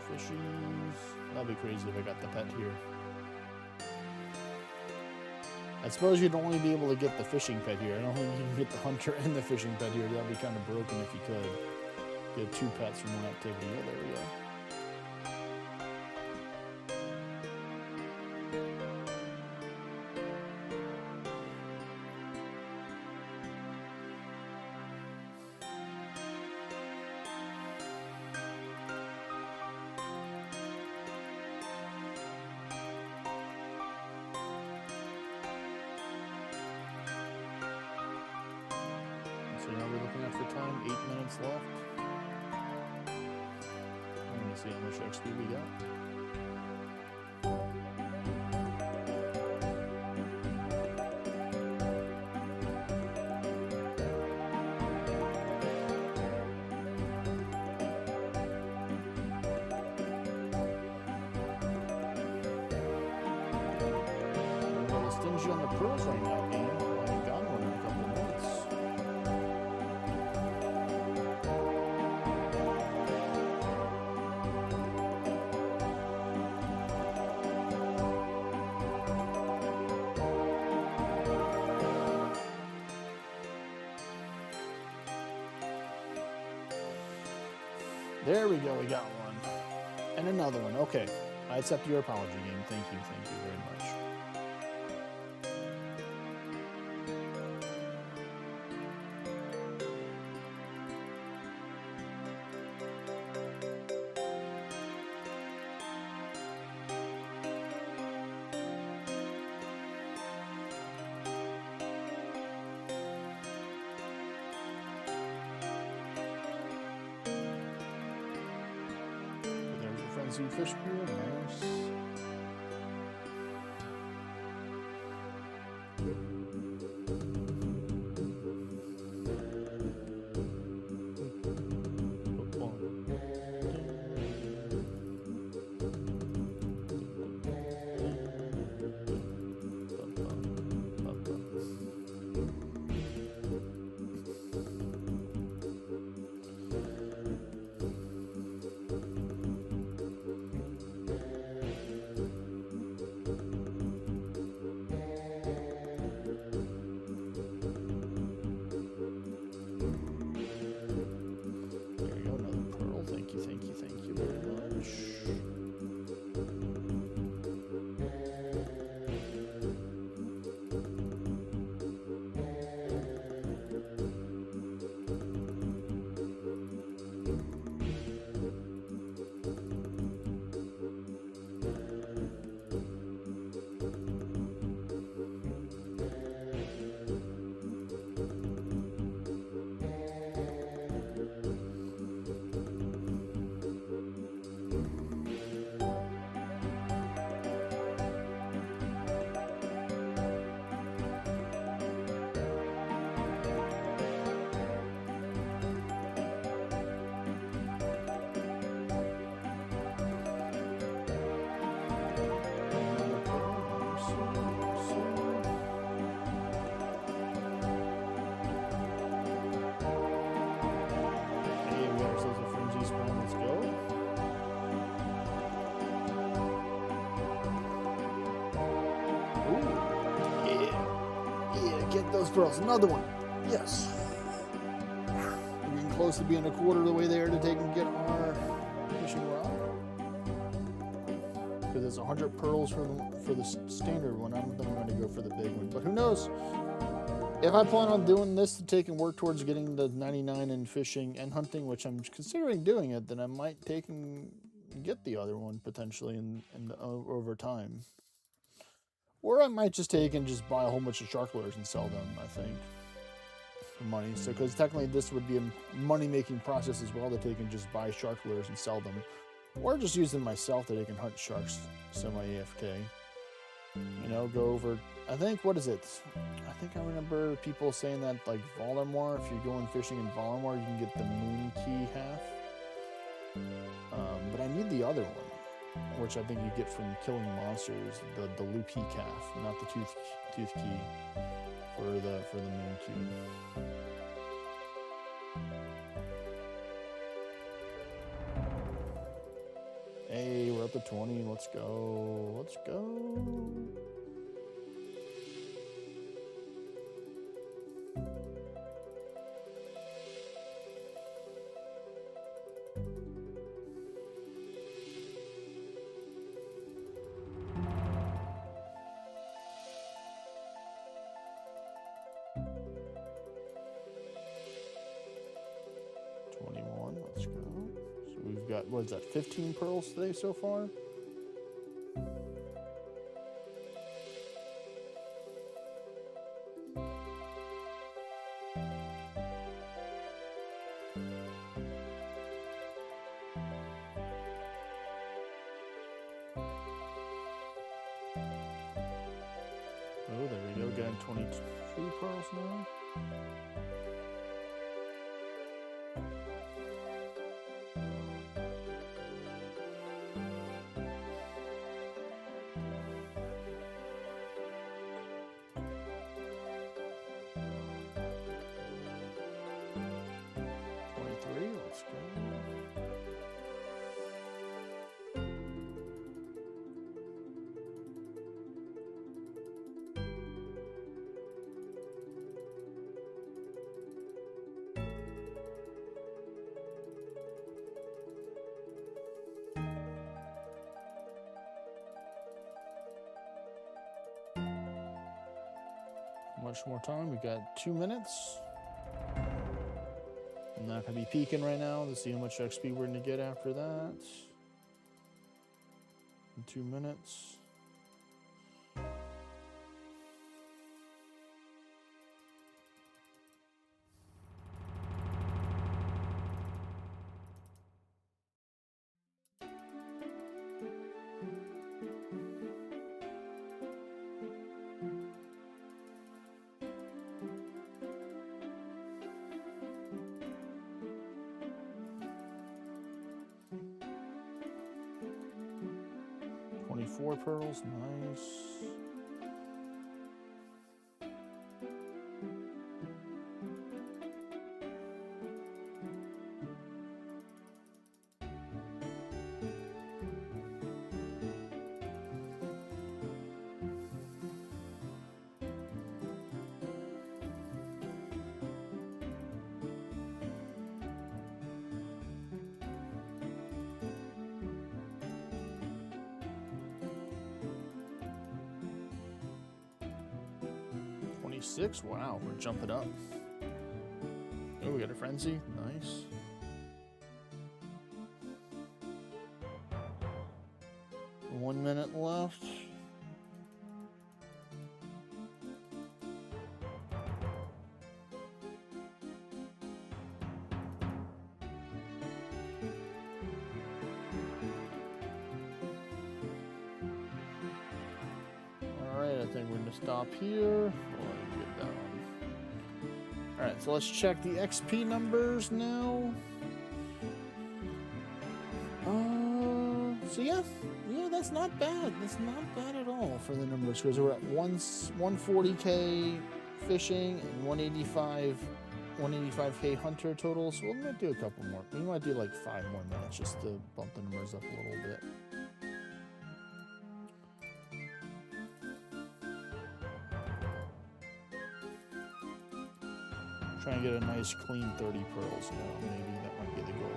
Fishies. That'd be crazy if I got the pet here. I suppose you'd only be able to get the fishing pet here. I don't think you can get the hunter and the fishing pet here. That'd be kind of broken if you could. Get 2 pets from one activity. Oh, there we go. So now we're looking at for time, 8 minutes left. Let me see how much XP we got. I'm a little stingy on the pearls right now, game. I haven't gotten one in a couple of minutes. There we go, we got one. And another one. Okay. I accept your apology, game. Thank you very much. easy fish pool. Nice. Get those pearls. Another one. Yes. We're getting close to being a quarter of the way there to take and get our fishing rod. Because it's 100 pearls for the standard one. I don't think I'm going to go for the big one. But who knows? If I plan on doing this to take and work towards getting the 99 in fishing and hunting, which I'm considering doing it, then I might take and get the other one potentially over time. Or I might just take and just buy a whole bunch of shark lures and sell them, I think, for money. So, because technically this would be a money-making process as well, to take and just buy shark lures and sell them. Or just use them myself that I can hunt sharks semi-AFK. You know, go over, I think, what is it? I think I remember people saying that, like, Valimar, if you're going fishing in Valimar, you can get the moon key half. But I need the other one, which I think you get from killing monsters, the loopy calf, not the tooth key for the moon key. Hey, we're up to 20. Let's go. Let's go. Let's go. So we've got, what is that, 15 pearls today so far? Oh, there we go, getting 22 pearls now. Let's go. Much more time. We got 2 minutes. I'm not going to be peeking right now to see how much XP we're going to get after that. In 2 minutes. 24 pearls, nice. Six. Wow, we're jumping up. Oh, we got a frenzy. Nice. One minute left. All right, I think we're gonna stop here. Alright, so let's check the XP numbers now. So yeah, that's not bad. That's not bad at all for the numbers, because we're at 140k fishing and 185k hunter total. So we might do a couple more. We might do like 5 more minutes just to bump the numbers up a little bit. Try and get a nice clean 30 pearls, maybe that might be the goal.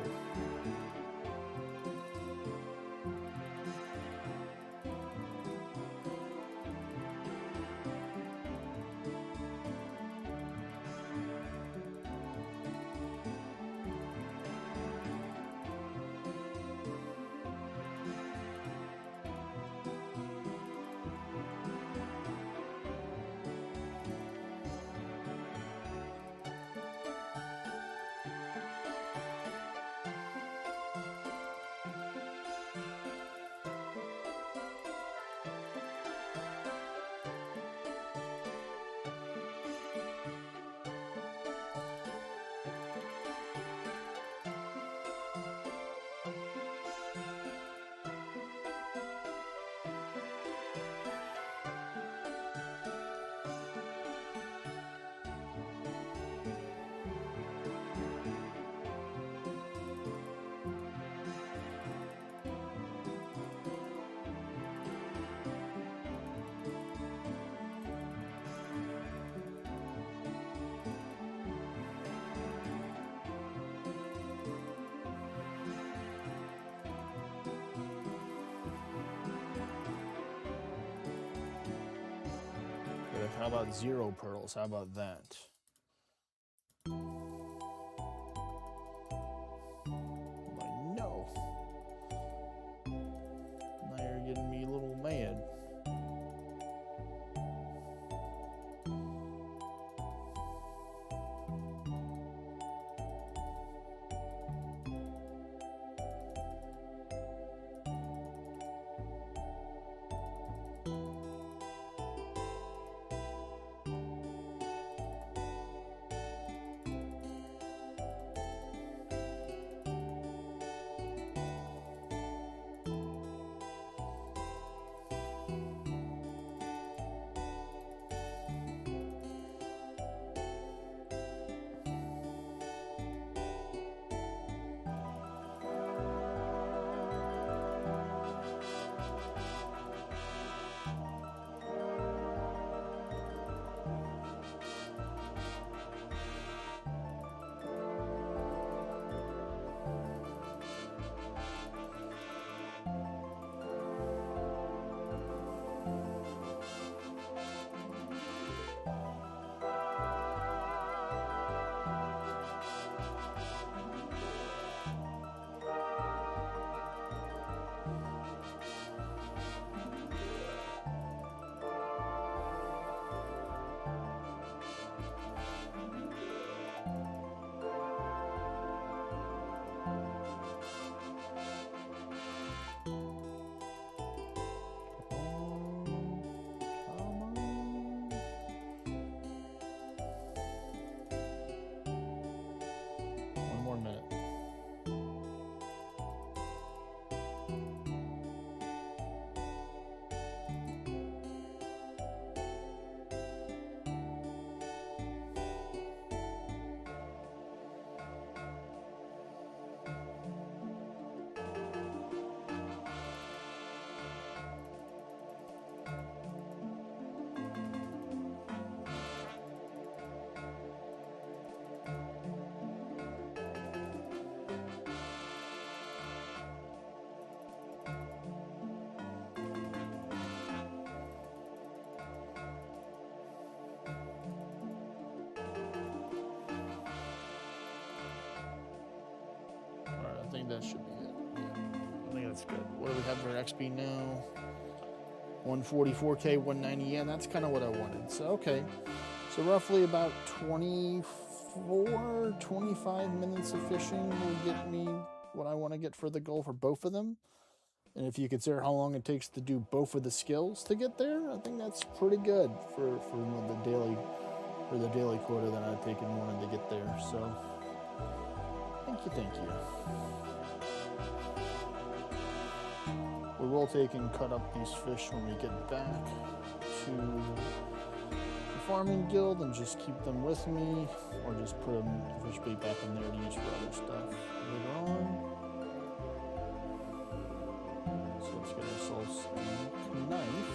How about 0 pearls? How about that? I know. Now you're getting me a little mad. think that should be it. Yeah, I think that's good. What do we have for XP now? 144k, 190. Yeah, that's kind of what I wanted. So, okay. So, roughly about 24, 25 minutes of fishing will get me what I want to get for the goal for both of them. And if you consider how long it takes to do both of the skills to get there, I think that's pretty good for the daily quota that I've taken wanted to get there. So, thank you. We will take and cut up these fish when we get back to the farming guild and just keep them with me, or just put them fish bait back in there to use for other stuff later on. So let's get ourselves a knife.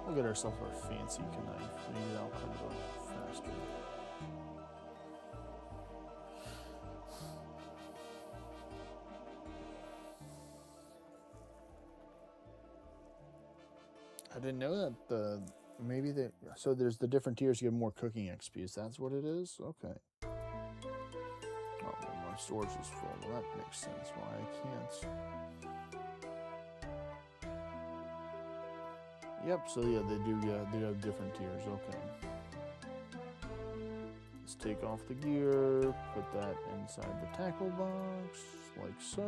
We'll get ourselves our fancy knife. Maybe that'll come up faster. I didn't know that so there's the different tiers you get more cooking XPs. That's what it is? Okay. Oh, well, my storage is full. Well, that makes sense why I can't. Yep, so yeah, they do have different tiers. Okay. Let's take off the gear, put that inside the tackle box, like so.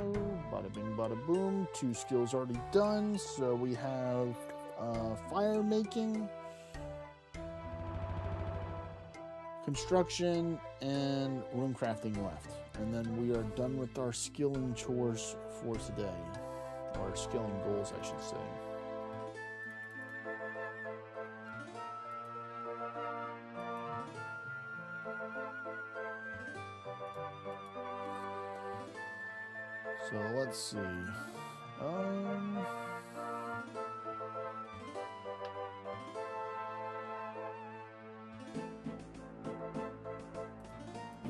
Bada bing, bada boom. 2 skills already done, so we have fire making, construction, and room crafting left. And then we are done with our skilling chores for today. Or skilling goals, I should say. So let's see.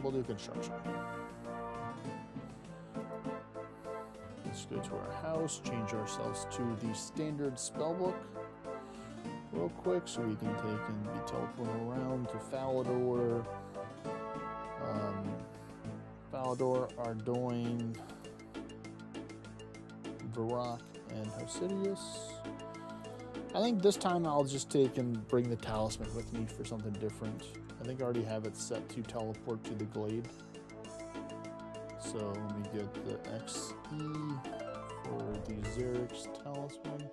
We'll do construction. Let's go to our house, change ourselves to the standard spellbook real quick so we can take and be teleporting around to Falador. Falador, Ardoin, Varrock, and Hosidius. I think this time I'll just take and bring the talisman with me for something different. I think I already have it set to teleport to the glade. So let me get the XE for the Xerix talisman.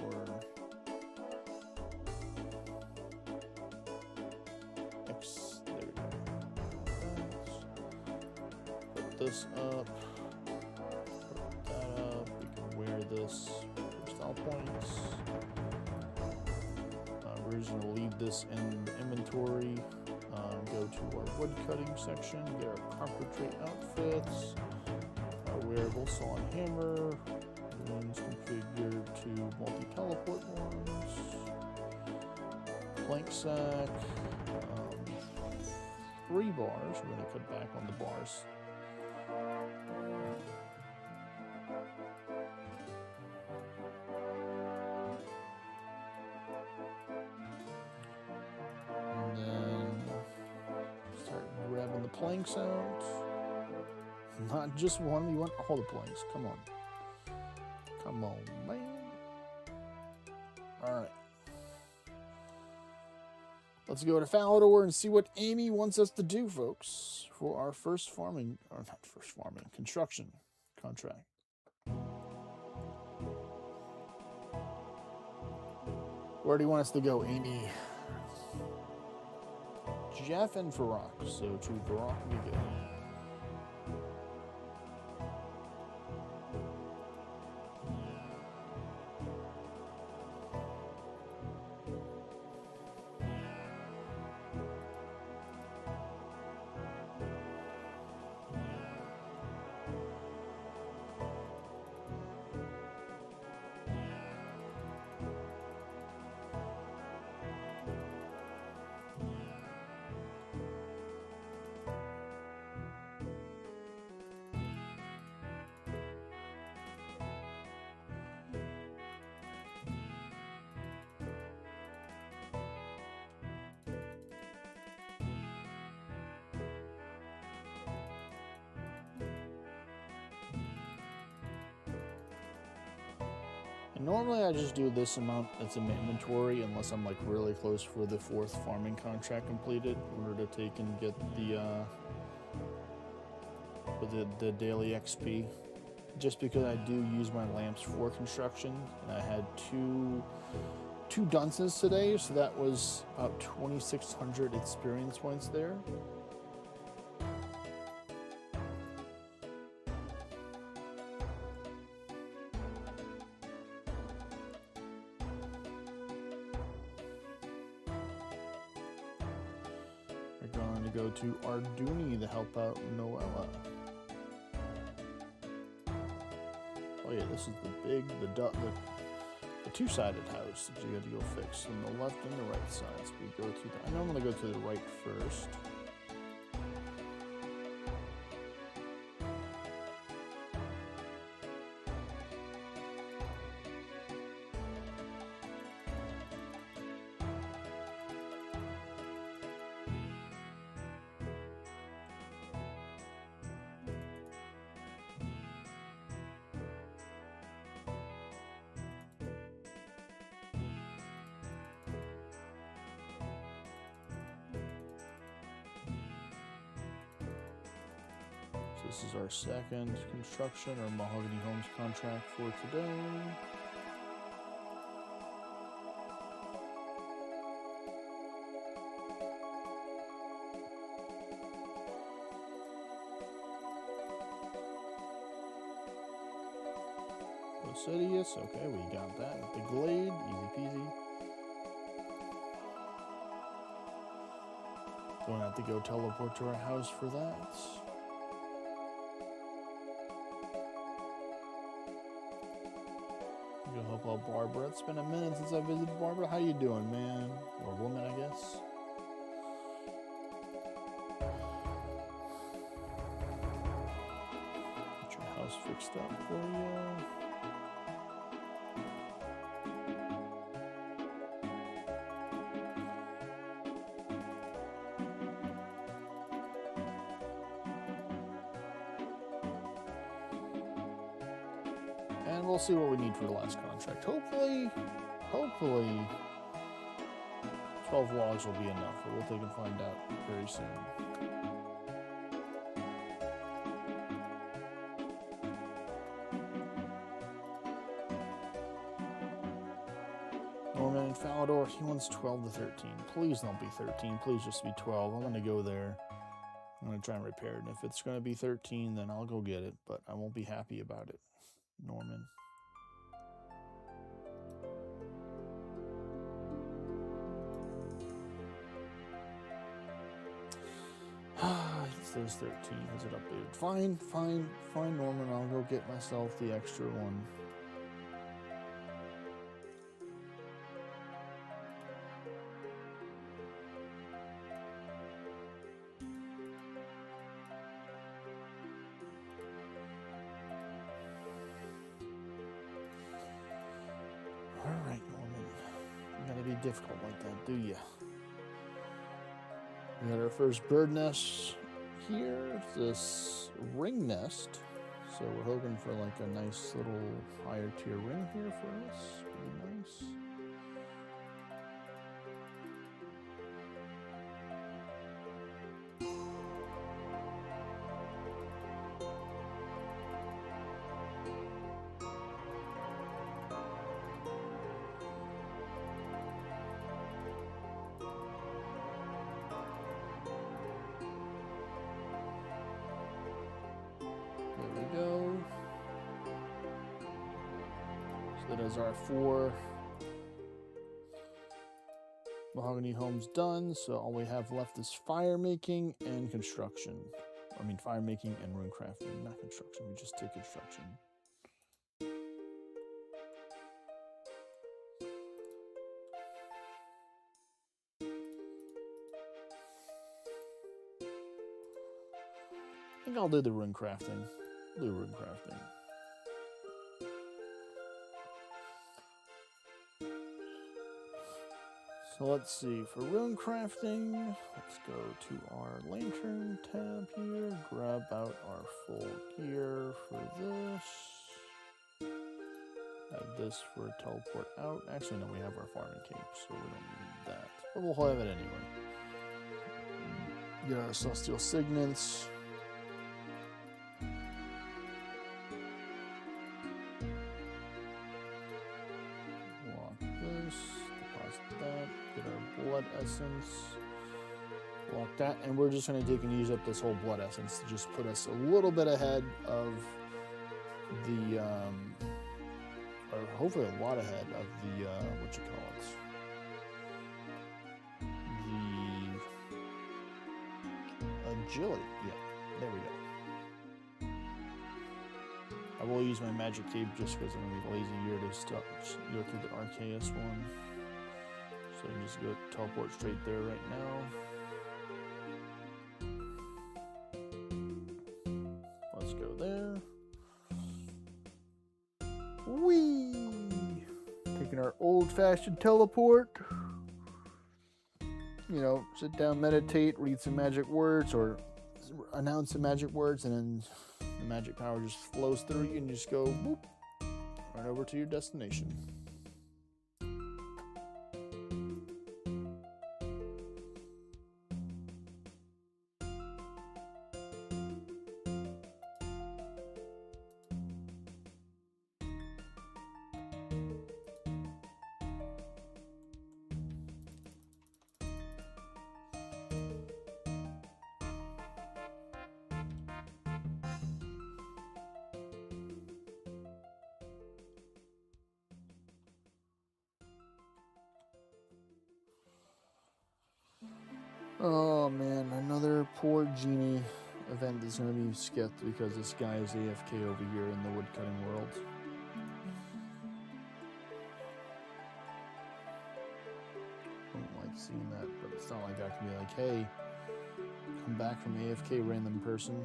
Or X, there we go. Put this up. Put that up. We can wear this for style points. We're just going to leave this in the inventory, go to our wood cutting section, get our carpet trait outfits, our wearable saw and hammer, ones configured to multi-teleport ones, plank sack, 3 bars, we're going to cut back on the bars. Planks out. Not just one, we want all the planks. Come on. Come on, man. Alright. Let's go to Falador and see what Amy wants us to do, folks, for our first farming, or not first farming, construction contract. Where do you want us to go, Amy? Jeff and Varrock. So to Varrock we go. And normally I just do this amount that's in my inventory unless I'm like really close for the 4th farming contract completed in order to take and get the daily XP. Just because I do use my lamps for construction, and I had two dunces today, so that was about 2,600 experience points there. We're going to go to Arduni to help out Noella. Oh yeah, this is the two-sided house that you got to go fix on the left and the right sides. We go to the. I know I'm gonna go to the right first. This is our second construction or Mahogany Homes contract for today. Osidious, okay, we got that with the Glade, easy peasy. Don't have to go teleport to our house for that. Go help out Barbara. It's been a minute since I visited Barbara. How you doing, man? Or woman, I guess. Get your house fixed up for you. And we'll see what we need for the last contract. Hopefully 12 logs will be enough, but we'll take and find out very soon. Norman and Falador, he wants 12 to 13. Please don't be 13. Please just be 12. I'm going to go there. I'm going to try and repair it. And if it's going to be 13, then I'll go get it, but I won't be happy about it. Norman. It says 13. Has it updated? Fine, Norman. I'll go get myself the extra one. Alright, Norman. You gotta be difficult like that, do you? We got our first bird nest here. This ring nest. So we're hoping for like a nice little higher tier ring here for us. Pretty nice. Go. So that is our 4 mahogany homes done. So all we have left is fire making and construction. I mean fire making and rune crafting, not construction. We just did construction. I think I'll do the rune crafting. Do rune crafting. So let's see, for rune crafting, let's go to our lantern tab here, grab out our full gear for this. Have this for teleport out. Actually, no, we have our farming cape, so we don't need that. But we'll have it anyway. Get our celestial signets. Lock this. Deposit that. Get our blood essence. Lock that, and we're just going to take and use up this whole blood essence to just put us a little bit ahead of the, or hopefully a lot ahead of the, what you call it, the agility. Yeah, there we go. I will use my magic cape just because I'm going to be lazy here to go through the Arceus one. So I can just go teleport straight there right now. Let's go there. Whee! Taking our old-fashioned teleport. You know, sit down, meditate, read some magic words, or announce some magic words, and then the magic power just flows through you, and you just go boop, right over to your destination. Oh man, another poor genie event is going to be skipped because this guy is AFK over here in the woodcutting world. I don't like seeing that, but it's not like I can be like, hey, come back from AFK, random person.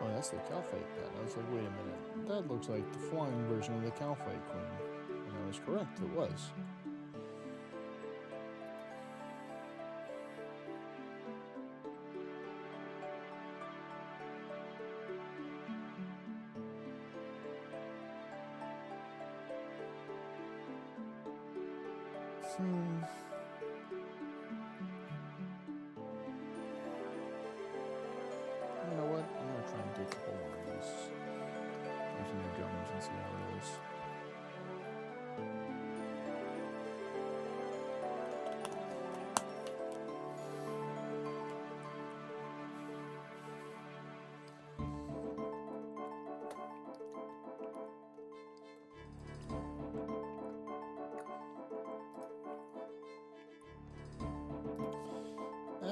Oh, that's the Calphite pet. I was like, wait a minute. That looks like the flying version of the Calphite Queen. And I was correct, it was. You know what? I'm gonna try and take a couple more of these. Using the gums and see how it is.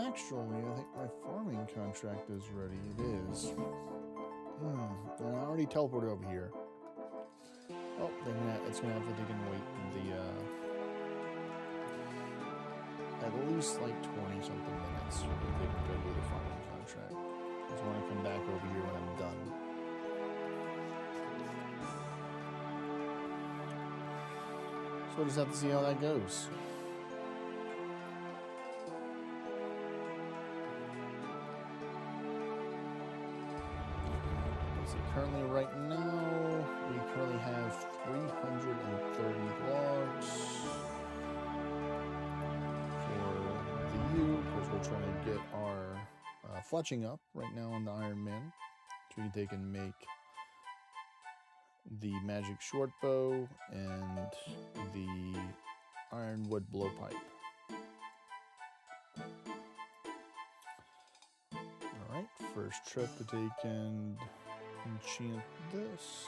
Actually, I think my farming contract is ready. It is. And I already teleported over here. Oh, it's gonna have to they can wait the at least like 20 something minutes so they can go do the farming contract. I just want to come back over here when I'm done. So we'll just have to see how that goes. Currently, right now, we currently have 330 logs for the U, because we're trying to get our fletching up right now on the Iron Man, so we can take and make the magic short bow and the ironwood blowpipe. Alright, first trip to take and enchant this.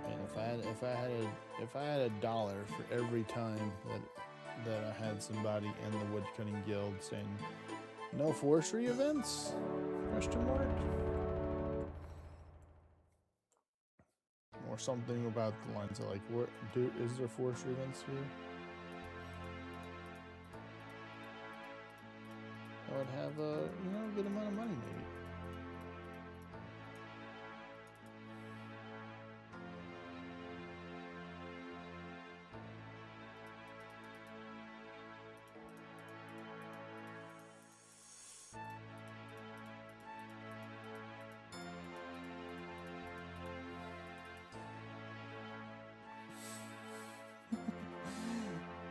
And if I had a dollar for every time that I had somebody in the woodcutting guild saying no forestry events? Question mark. or something about the lines of like, is there forestry events here? I would have a good amount of money maybe.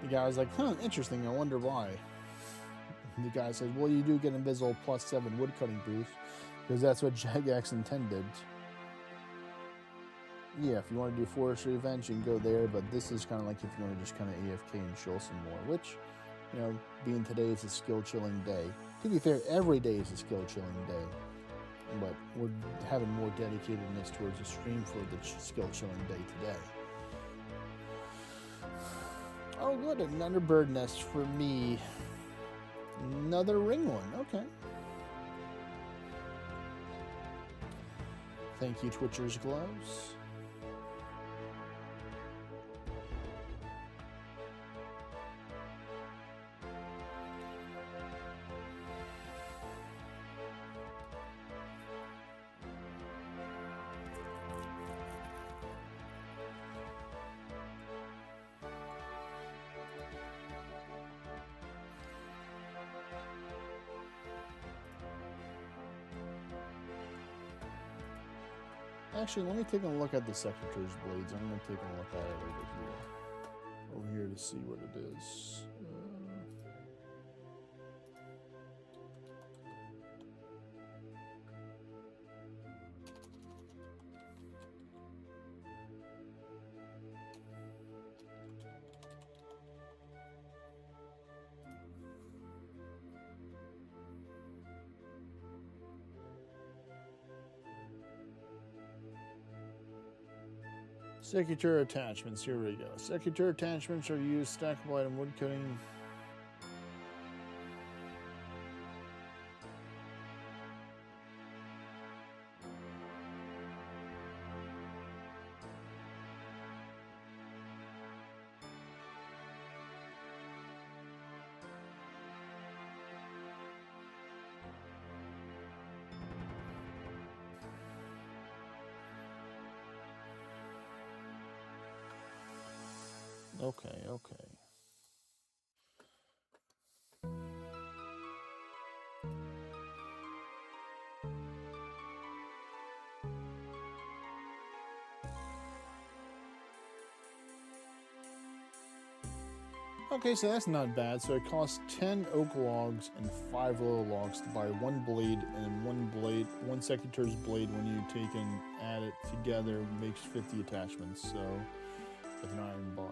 The guy was like, huh, interesting, I wonder why. The guy said, well, you do get invisible +7 woodcutting boost, because that's what Jagex intended. Yeah, if you want to do forestry events, you can go there, but this is kind of like if you want to just kind of AFK and chill some more, which, being today is a skill chilling day. To be fair, every day is a skill chilling day, but we're having more dedicatedness towards the stream for the skill chilling day today. Oh, good, another bird nest for me. Another ring one, okay. Thank you, Twitcher's Gloves. Actually, let me take a look at the Secretary's Blades. I'm going to take a look at it over here to see what it is. Secretary attachments, here we go. Secretary attachments are used stackable item woodcutting. Okay. Okay, so that's not bad. So it costs 10 oak logs and 5 little logs to buy one blade, and one Secretary's blade when you take and add it together makes 50 attachments, so with an iron bar.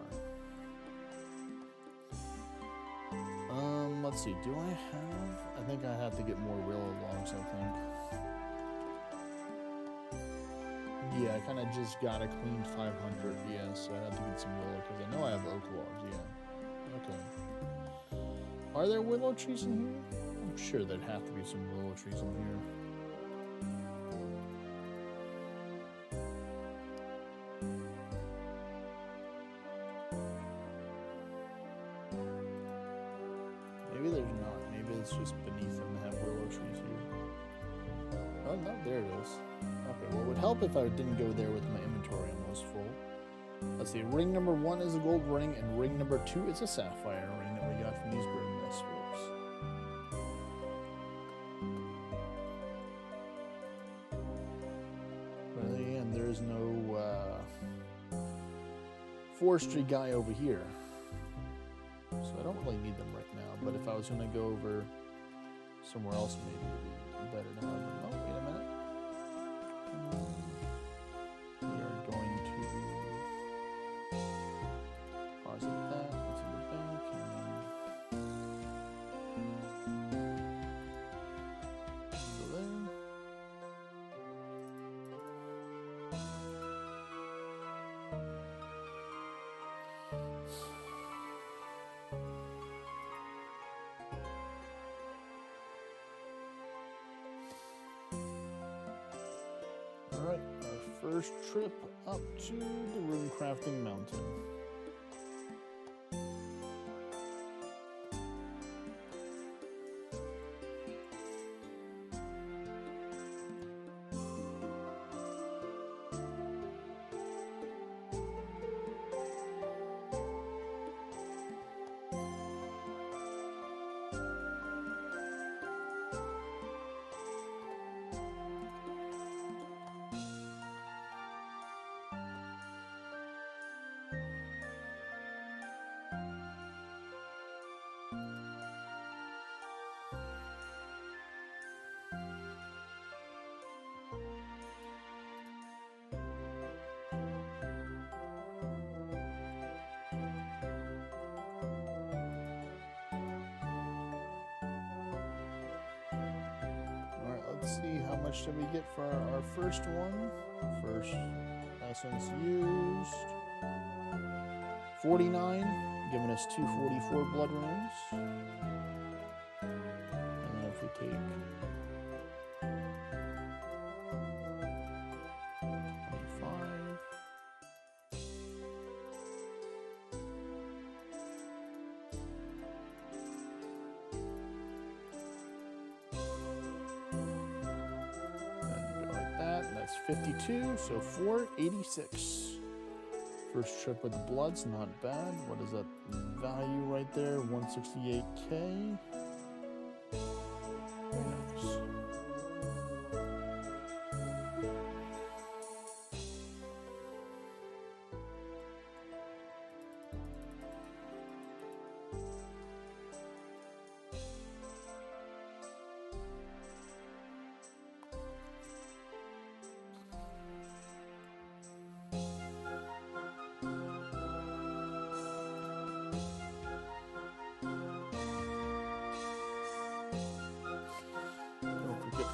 Let's see, do I think I have to get more willow logs, I think. Yeah, I kind of just got a clean 500, yeah, so I have to get some willow, because I know I have oak logs, yeah. Okay. Are there willow trees in here? I'm sure there'd have to be some willow trees in here. Maybe there's not. Maybe it's just beneath them to have willow trees here. Oh, no, there it is. Okay, well, it would help if I didn't go there with my inventory almost full. Let's see, ring number 1 is a gold ring, and ring number 2 is a sapphire ring that we got from these bird nest swarms. But again, there is no forestry guy over here. So I don't really need them right now, but if I was going to go over somewhere else, maybe it'd be better to have them. Oh, wait a minute. We are going to deposit that into the bank, and then go there. first trip up to the rune crafting mountain. Let's see, how much did we get for our first one? First essence used. 49, giving us 244 blood runes. And then if we take 25. That's 52, so 486. First trip with the bloods, not bad. What is that value right there? 168k. Very nice.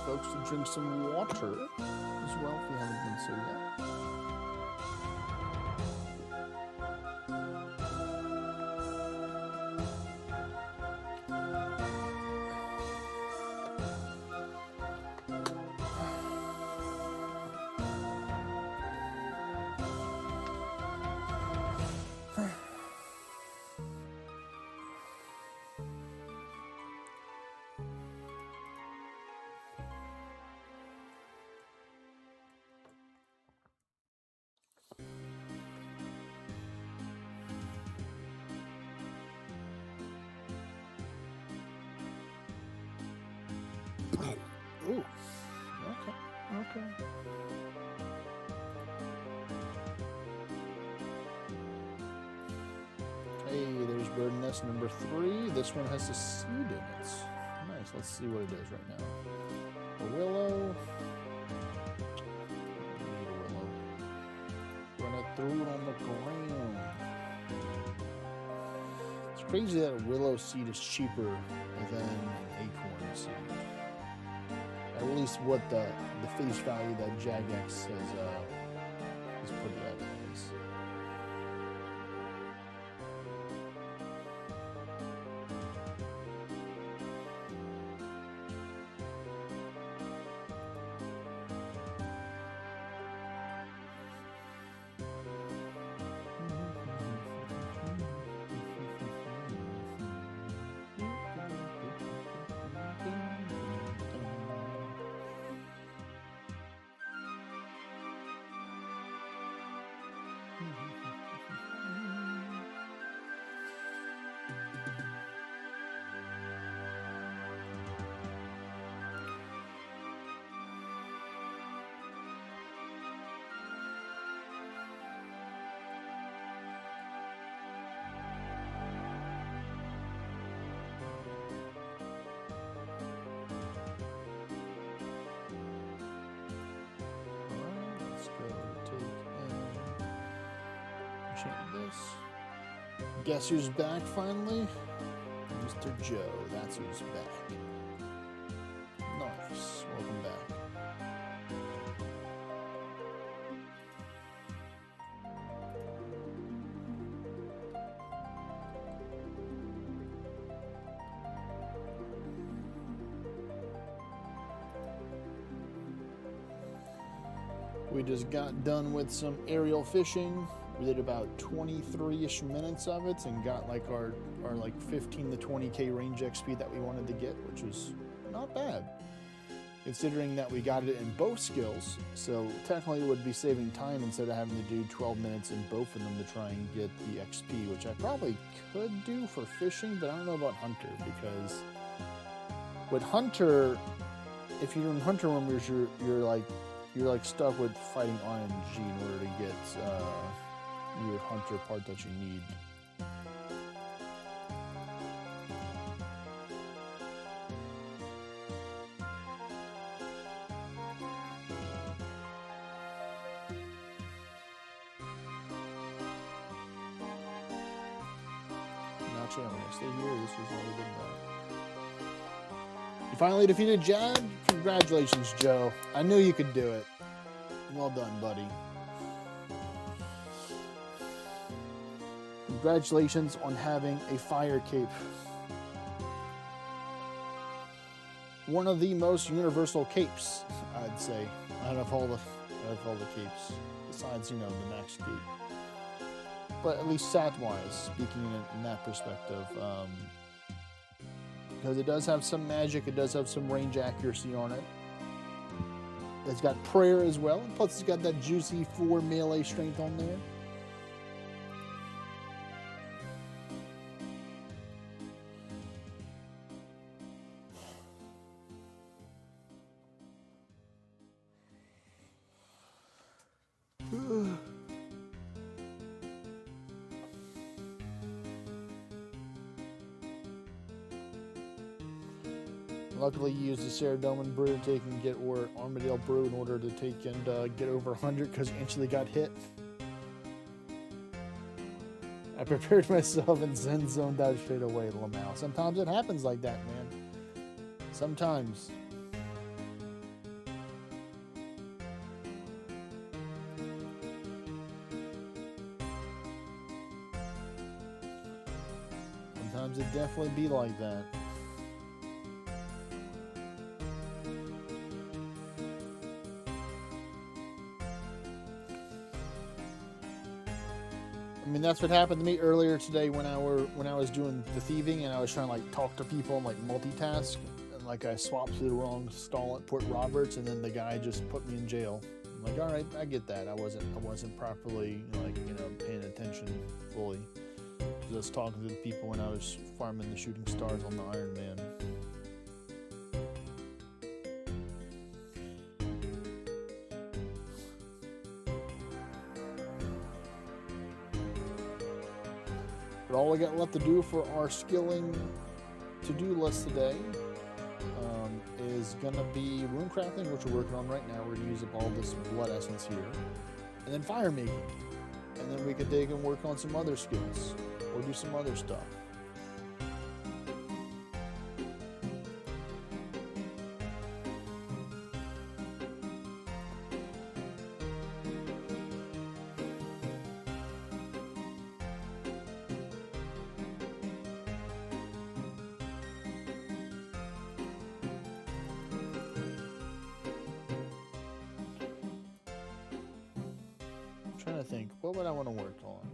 Folks, to drink some water as well if you haven't been so yet. Ooh, okay. Hey, there's bird nest number 3. This one has a seed in it. Nice, let's see what it is right now. A willow. Need a willow. Run it through it on the ground. It's crazy that a willow seed is cheaper than an acorn seed. At least what the face value that Jagex has put it at is. This. Guess who's back finally? Mr. Joe. That's who's back. Nice. Welcome back. we just got done with some aerial fishing. We did about 23-ish minutes of it and got like our like 15 to 20k range XP that we wanted to get, which was not bad, considering that we got it in both skills. So technically it would be saving time instead of having to do 12 minutes in both of them to try and get the XP, which I probably could do for fishing, but I don't know about Hunter, because with Hunter, if you're in Hunter rumors, you're like stuck with fighting RNG in order to get your Hunter part that you need. Actually, I'm gonna stay here. This was not a good bet. You finally defeated Jad? Congratulations, Joe. I knew you could do it. Well done, buddy. Congratulations on having a fire cape. One of the most universal capes, I'd say, out of all the capes. Besides, you know, the max cape. But at least stat-wise, speaking in that perspective, because it does have some magic, it does have some range accuracy on it. It's got prayer as well, and plus it's got that juicy 4 melee strength on there. Luckily, you used the Saradomin brew to take and get or Armadale brew in order to take and get over 100 because instantly got hit. I prepared myself and Zen zoned out straight away, Lamau. Sometimes it happens like that, man. Sometimes. Sometimes it definitely be like that. I mean, that's what happened to me earlier today when I was doing the thieving and I was trying to like talk to people and like multitask, and like I swapped to the wrong stall at Port Roberts, and then the guy just put me in jail. I'm like, all right, I get that. I wasn't properly paying attention fully. I was talking to the people when I was farming the shooting stars on the Iron Man. But all we got left to do for our skilling to-do list today is going to be rune crafting, which we're working on right now. We're going to use up all this blood essence here. And then fire making. And then we could dig and work on some other skills. Or do some other stuff. Trying to think, what would I want to work on?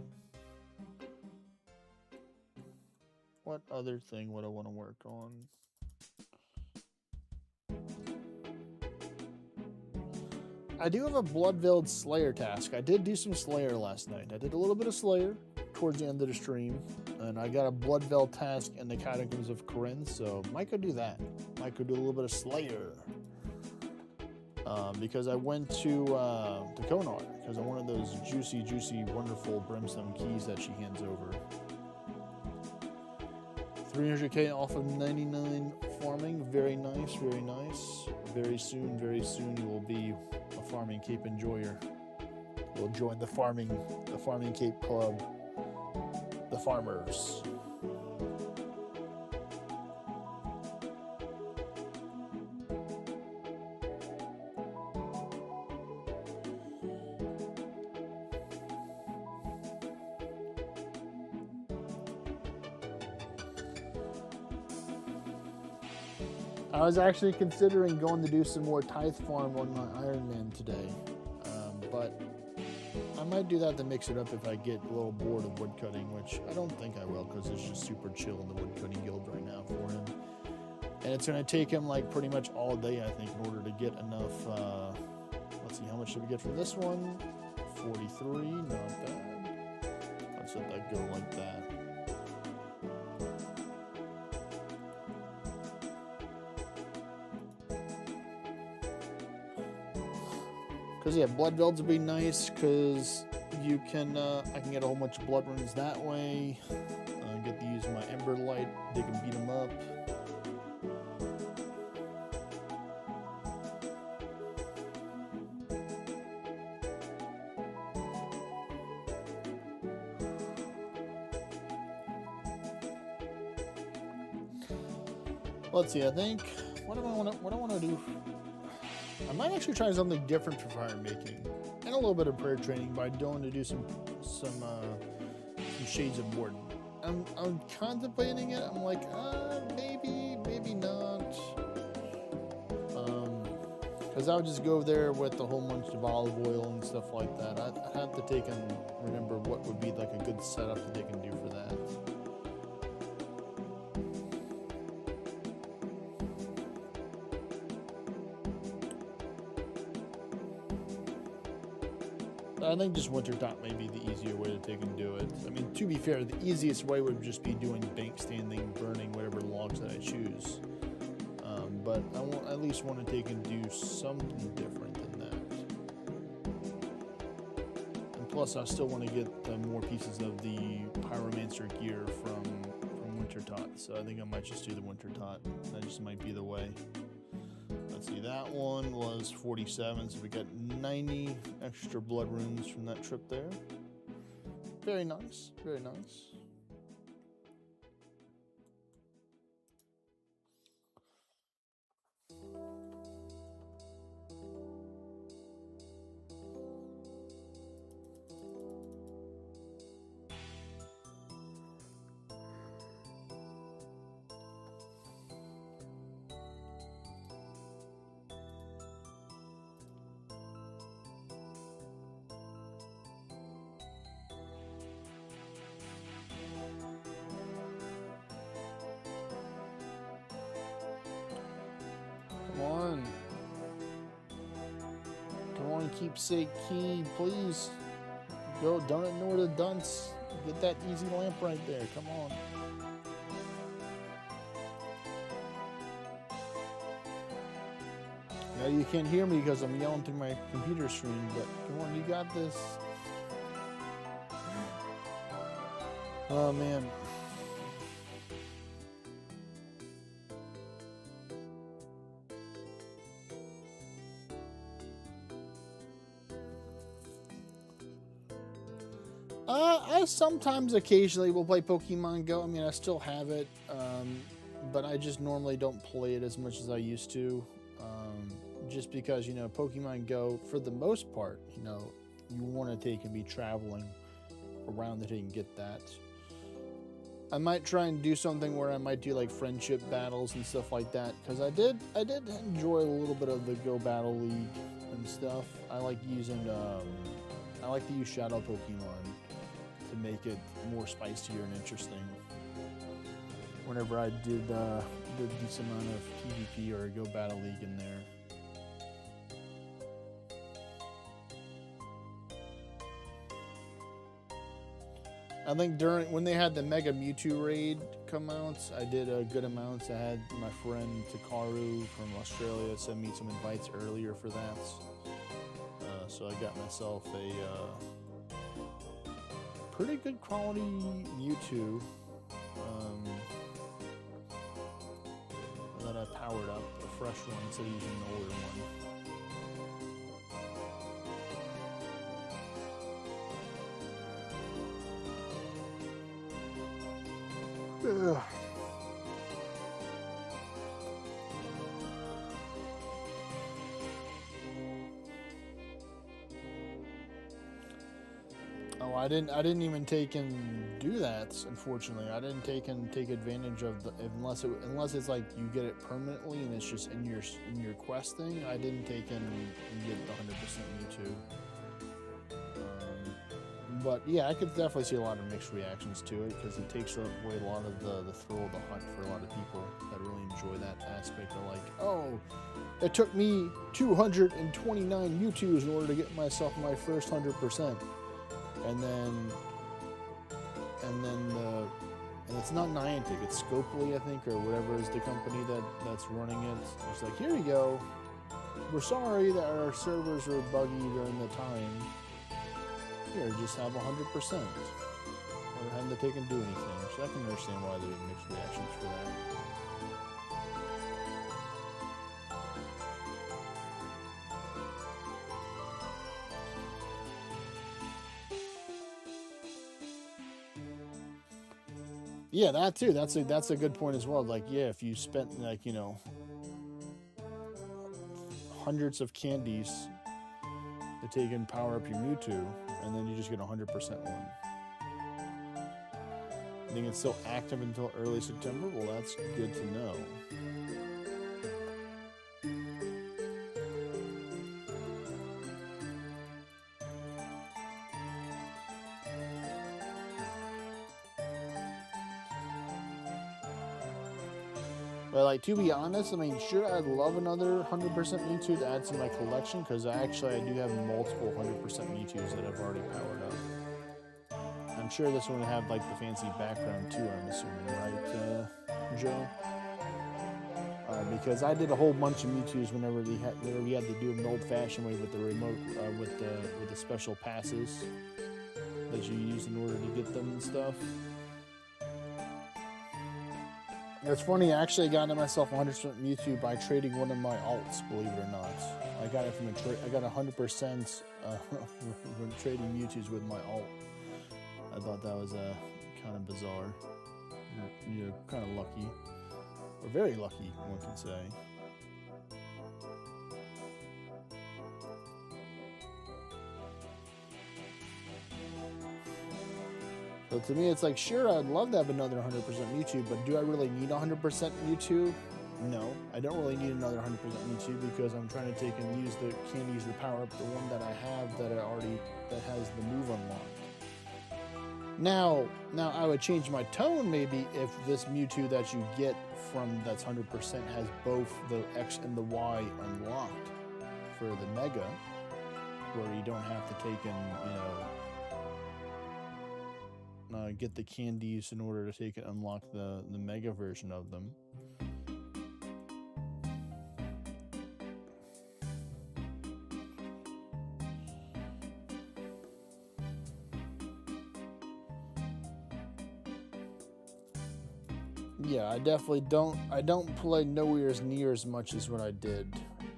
What other thing would I want to work on? I do have a Blood-Veiled Slayer task. I did do some Slayer last night. I did a little bit of Slayer towards the end of the stream, and I got a Blood-Veiled task in the Catacombs of Corinth, so might go do that. Might go do a little bit of Slayer. Because I went to Konar, because I wanted those juicy, wonderful brimstone keys that she hands over. 300k off of 99 farming. Very nice, very nice. Very soon you will be a farming cape enjoyer. You'll join the farming cape club. The farmers. I was actually considering going to do some more tithe farm on my Iron Man today, but I might do that to mix it up if I get a little bored of woodcutting, which I don't think I will, because it's just super chill in the woodcutting guild right now for him. And it's going to take him like pretty much all day, I think, in order to get enough. Let's see, how much did we get from this one? 43, not bad. Let's let that go like that. Because yeah, blood velds would be nice, because you can, I can get a whole bunch of blood runes that way. Get to use my ember light, they can beat them up. Let's see, I think, what do I want to do? I might actually try something different for fire making, and a little bit of prayer training by going to do some shades of warden. I'm contemplating it. I'm like, maybe not. Because I would just go there with a whole bunch of olive oil and stuff like that. I'd have to take and remember what would be like a good setup that they can do for that. I think just winter top may be the easier way to take and do it. I mean, to be fair, the easiest way would just be doing bank standing, burning whatever logs that I choose. But I at least want to take and do something different than that. And plus, I still want to get more pieces of the pyromancer gear from winter tot. So I think I might just do the winter tot. That just might be the way. Let's see, that one was 47, so we got 90 extra blood runes from that trip there. Very nice, very nice. Come on, keepsake key, please. Go, don't ignore the dunce. Get that easy lamp right there. Come on. Now you can't hear me because I'm yelling through my computer screen, but come on, you got this. Oh man. I sometimes occasionally will play Pokemon Go. I mean, I still have it, but I just normally don't play it as much as I used to. Just because, you know, Pokemon Go, for the most part, you know, you want to take and be traveling around the day and get that. I might try and do something where I might do like friendship battles and stuff like that, because I did enjoy a little bit of the Go Battle League and stuff. I like using I like to use Shadow Pokemon to make it more spicier and interesting. Whenever I did a decent amount of PvP or Go Battle League in there. I think when they had the Mega Mewtwo raid come out, I did a good amount. I had my friend Takaru from Australia send me some invites earlier for that. So I got myself a pretty good quality Mewtwo that I powered up, a fresh one instead of using an older one. Ugh. Oh, I didn't even take and do that. Unfortunately, I didn't take advantage of the unless it's like you get it permanently and it's just in your quest thing. I didn't take and get the 100% Mewtwo. But yeah, I could definitely see a lot of mixed reactions to it because it takes away a lot of the thrill of the hunt for a lot of people that really enjoy that aspect of like, oh, it took me 229 Mewtwo's in order to get myself my first 100%. And then and it's not Niantic, it's Scopely, I think, or whatever is the company that's running it. It's like, here you go. We're sorry that our servers were buggy during the time. Here, just have 100%. Or having to take and do anything. So I can understand why there are mixed reactions for that. Yeah, that too. That's a good point as well. Like, yeah, if you spent like, you know, hundreds of candies to take and power up your Mewtwo, and then you just get 100% one. I think it's still active until early September. Well, that's good to know. But like, to be honest, I mean, sure, I'd love another 100% Mewtwo to add to my collection because I do have multiple 100% Mewtwo's that I've already powered up. I'm sure this one would have like the fancy background too, I'm assuming, right, Joe? Because I did a whole bunch of Mewtwo's whenever we had to do them the old-fashioned way with the remote, with the special passes that you use in order to get them and stuff. It's funny, I actually got myself 100% Mewtwo by trading one of my alts, believe it or not. I got it from I got 100% from trading Mewtwo's with my alt. I thought that was kind of bizarre. You're kind of lucky. Or very lucky, one could say. So to me, it's like, sure, I'd love to have another 100% Mewtwo, but do I really need 100% Mewtwo? No, I don't really need another 100% Mewtwo because I'm trying to take and use the candies to power up the one that I have that has the move unlocked. Now I would change my tone maybe if this Mewtwo that you get from that's 100% has both the X and the Y unlocked for the Mega, where you don't have to take and, you know, get the candies in order to take and unlock the Mega version of them. Yeah, I definitely don't play nowhere near as much as what I did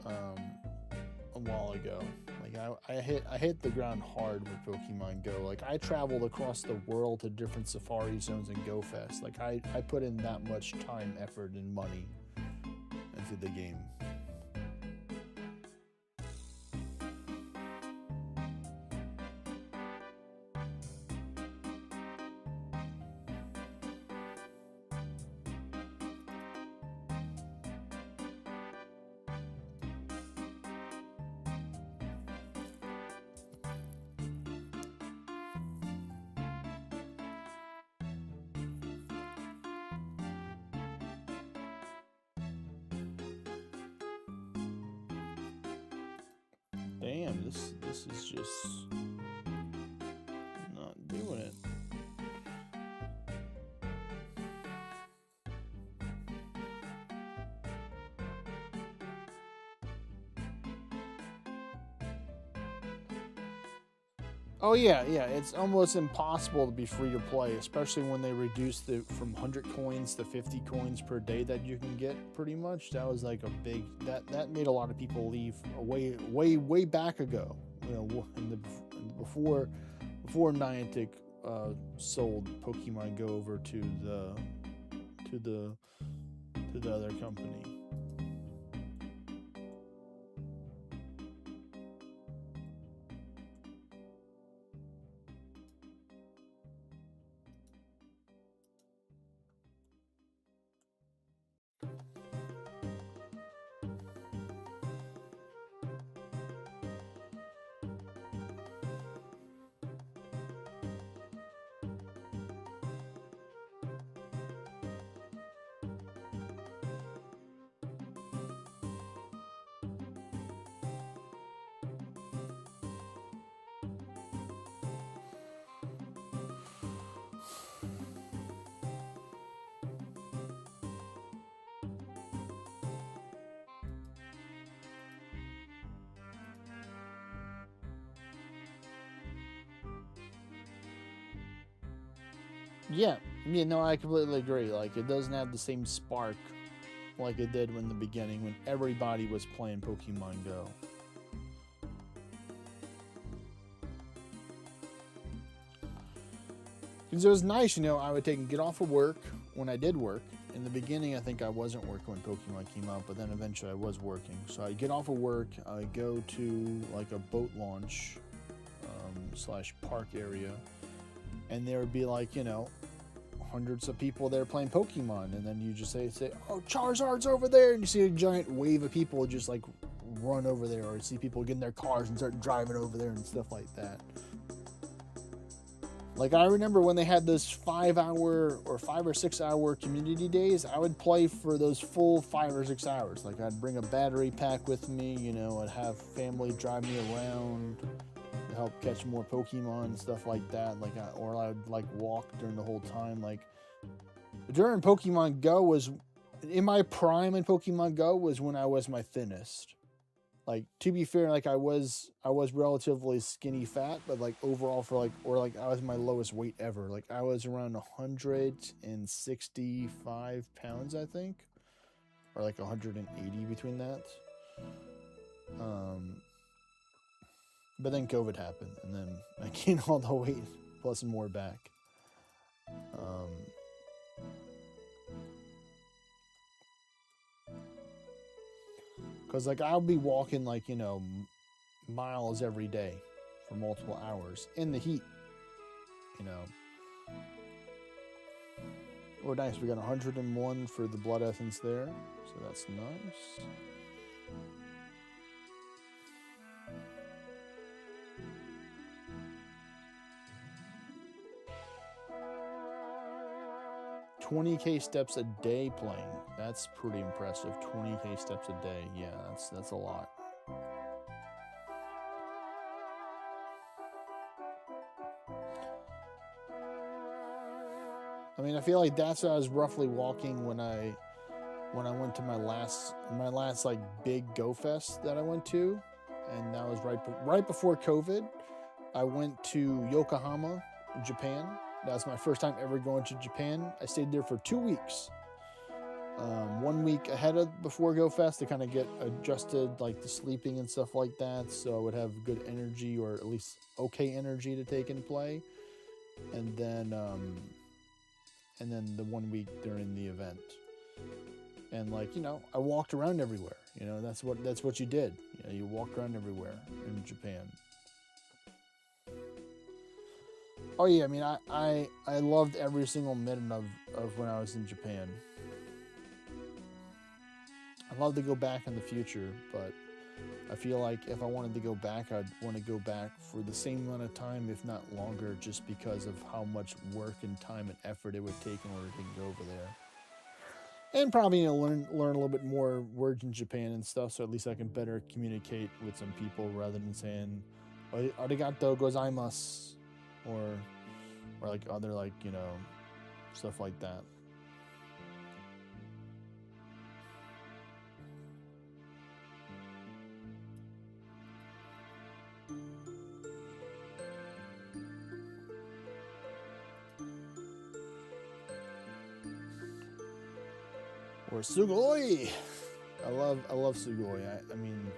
a while ago. Like I hit the ground hard with Pokemon Go. Like I traveled across the world to different safari zones and Go Fest. Like I put in that much time, effort, and money into the game. Damn, this is just not doing it. Oh yeah, it's almost impossible to be free to play, especially when they reduced it from 100 coins to 50 coins per day that you can get. Pretty much, that was like a big that made a lot of people leave way back ago. You know, before Niantic sold Pokemon Go over to the other company. Yeah, no, I completely agree. Like, it doesn't have the same spark like it did in the beginning when everybody was playing Pokemon Go. Because it was nice, I would take and get off of work when I did work. In the beginning, I think I wasn't working when Pokemon came out, but then eventually I was working. So I'd get off of work, I'd go to like a boat launch / park area, and there would be like, hundreds of people there playing Pokemon, and then you just say, oh, Charizard's over there, and you see a giant wave of people just like run over there, or you see people get in their cars and start driving over there and stuff like that. Like, I remember when they had those 5 or 6 hour community days, I would play for those full 5 or 6 hours. Like, I'd bring a battery pack with me, I'd have family drive me around to help catch more Pokemon and stuff like that. Like, or I'd like walk during the whole time. Like, during Pokemon Go was, in my prime in Pokemon Go was when I was my thinnest. Like, to be fair, like I was relatively skinny fat, but like overall I was my lowest weight ever. Like, I was around 165 pounds, I think, or like 180 between that. But then COVID happened, and then I gained all the weight plus more back. Because, like, I'll be walking, like, miles every day for multiple hours in the heat, Oh, nice. We got 101 for the blood essence there. So that's nice. $20K steps a day playing. That's pretty impressive. 20K steps a day. Yeah, that's a lot. I mean, I feel like that's what I was roughly walking when I went to my last like big Go Fest that I went to, and that was right before COVID. I went to Yokohama, Japan. That was my first time ever going to Japan. I stayed there for 2 weeks. 1 week ahead of before Go Fest to kind of get adjusted, like the sleeping and stuff like that, so I would have good energy, or at least okay energy to take and play. And then the 1 week during the event. And like, I walked around everywhere. That's what you did. You walked around everywhere in Japan. Oh yeah, I mean, I loved every single minute of when I was in Japan. I'd love to go back in the future, but I feel like if I wanted to go back, I'd want to go back for the same amount of time, if not longer, just because of how much work and time and effort it would take in order to go over there. And probably learn a little bit more words in Japan and stuff, so at least I can better communicate with some people rather than saying arigato gozaimasu or like other, like, stuff like that. Or sugoi. I love sugoi. I mean,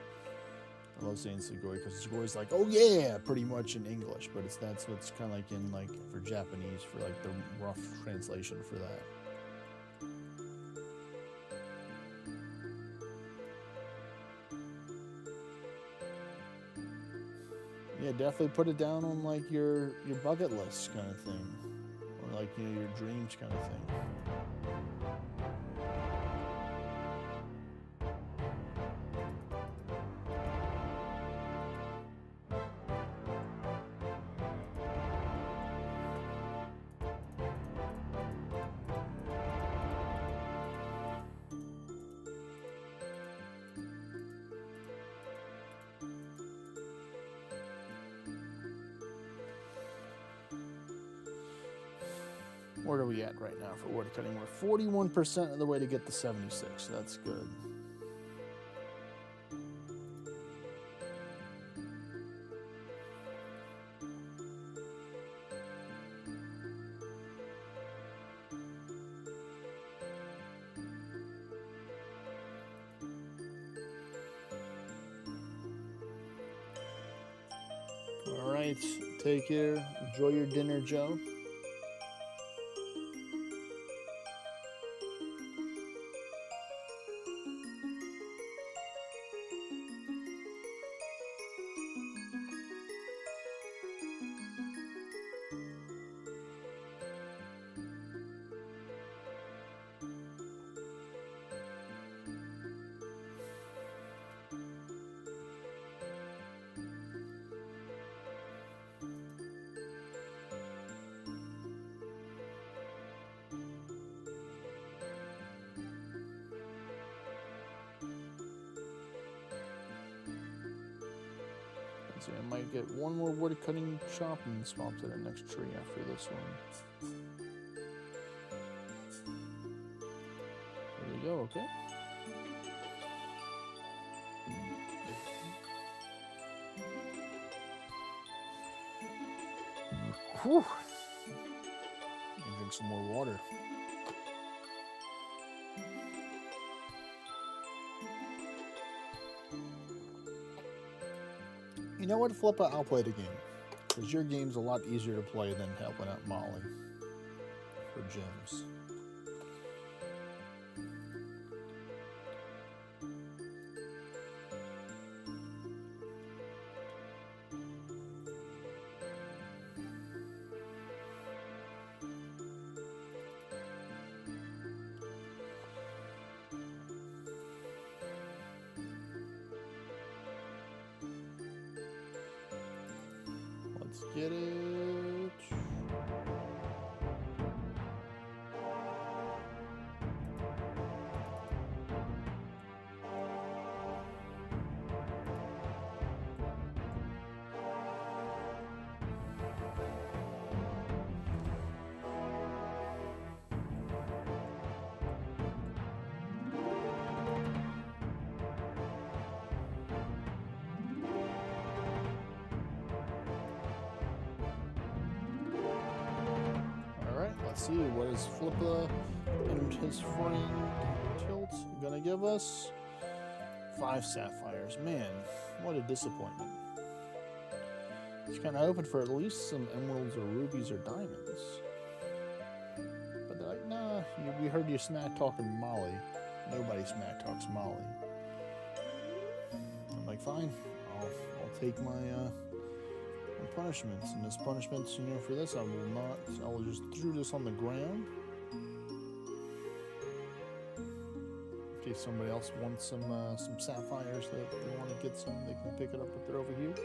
I love saying sugoi because sugoi's like, oh yeah, pretty much in English, but that's what's kind of like in, like, for Japanese, for like the rough translation for that. Yeah, definitely put it down on like your bucket list kind of thing, or like, your dreams kind of thing. Where are we at right now for woodcutting? We're 41% of the way to get to 76. So that's good. right. Take care. Enjoy your dinner, Joe. See, I might get one more wood cutting chop and swap to the next tree after this one. There we go, okay. Whew. Drink some more water. You know what, Flippa? I'll play the game. Because your game's a lot easier to play than helping out Molly for gems. Let's get it. Let's see, what is Flippa and his friend Tilt gonna give us? 5 sapphires. Man, what a disappointment. He's kind of hoping for at least some emeralds or rubies or diamonds. But they're like, nah, we heard you smack talking Molly. Nobody smack talks Molly. I'm like, fine, I'll take my punishments, and as punishments, you know, for this, I will just throw this on the ground in case somebody else wants some sapphires that they want to get some, they can pick it up if they're over here.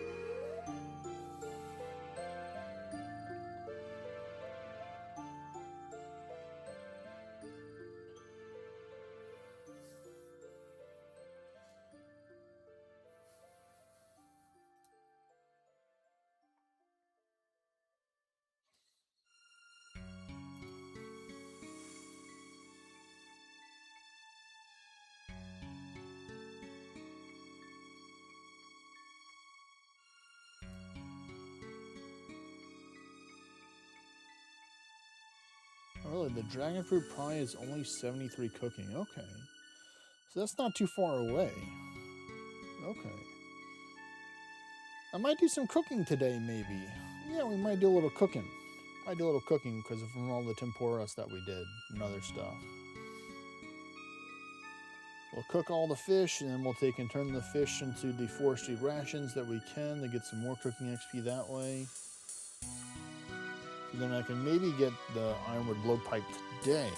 Really, the dragon fruit pie is only 73 cooking. Okay. So that's not too far away. Okay. I might do some cooking today, maybe. Yeah, we might do a little cooking. I do a little cooking because of from all the tempuras that we did and other stuff. We'll cook all the fish, and then we'll take and turn the fish into the forestry rations that we can to get some more cooking XP that way. And then I can maybe get the ironwood blowpipe today.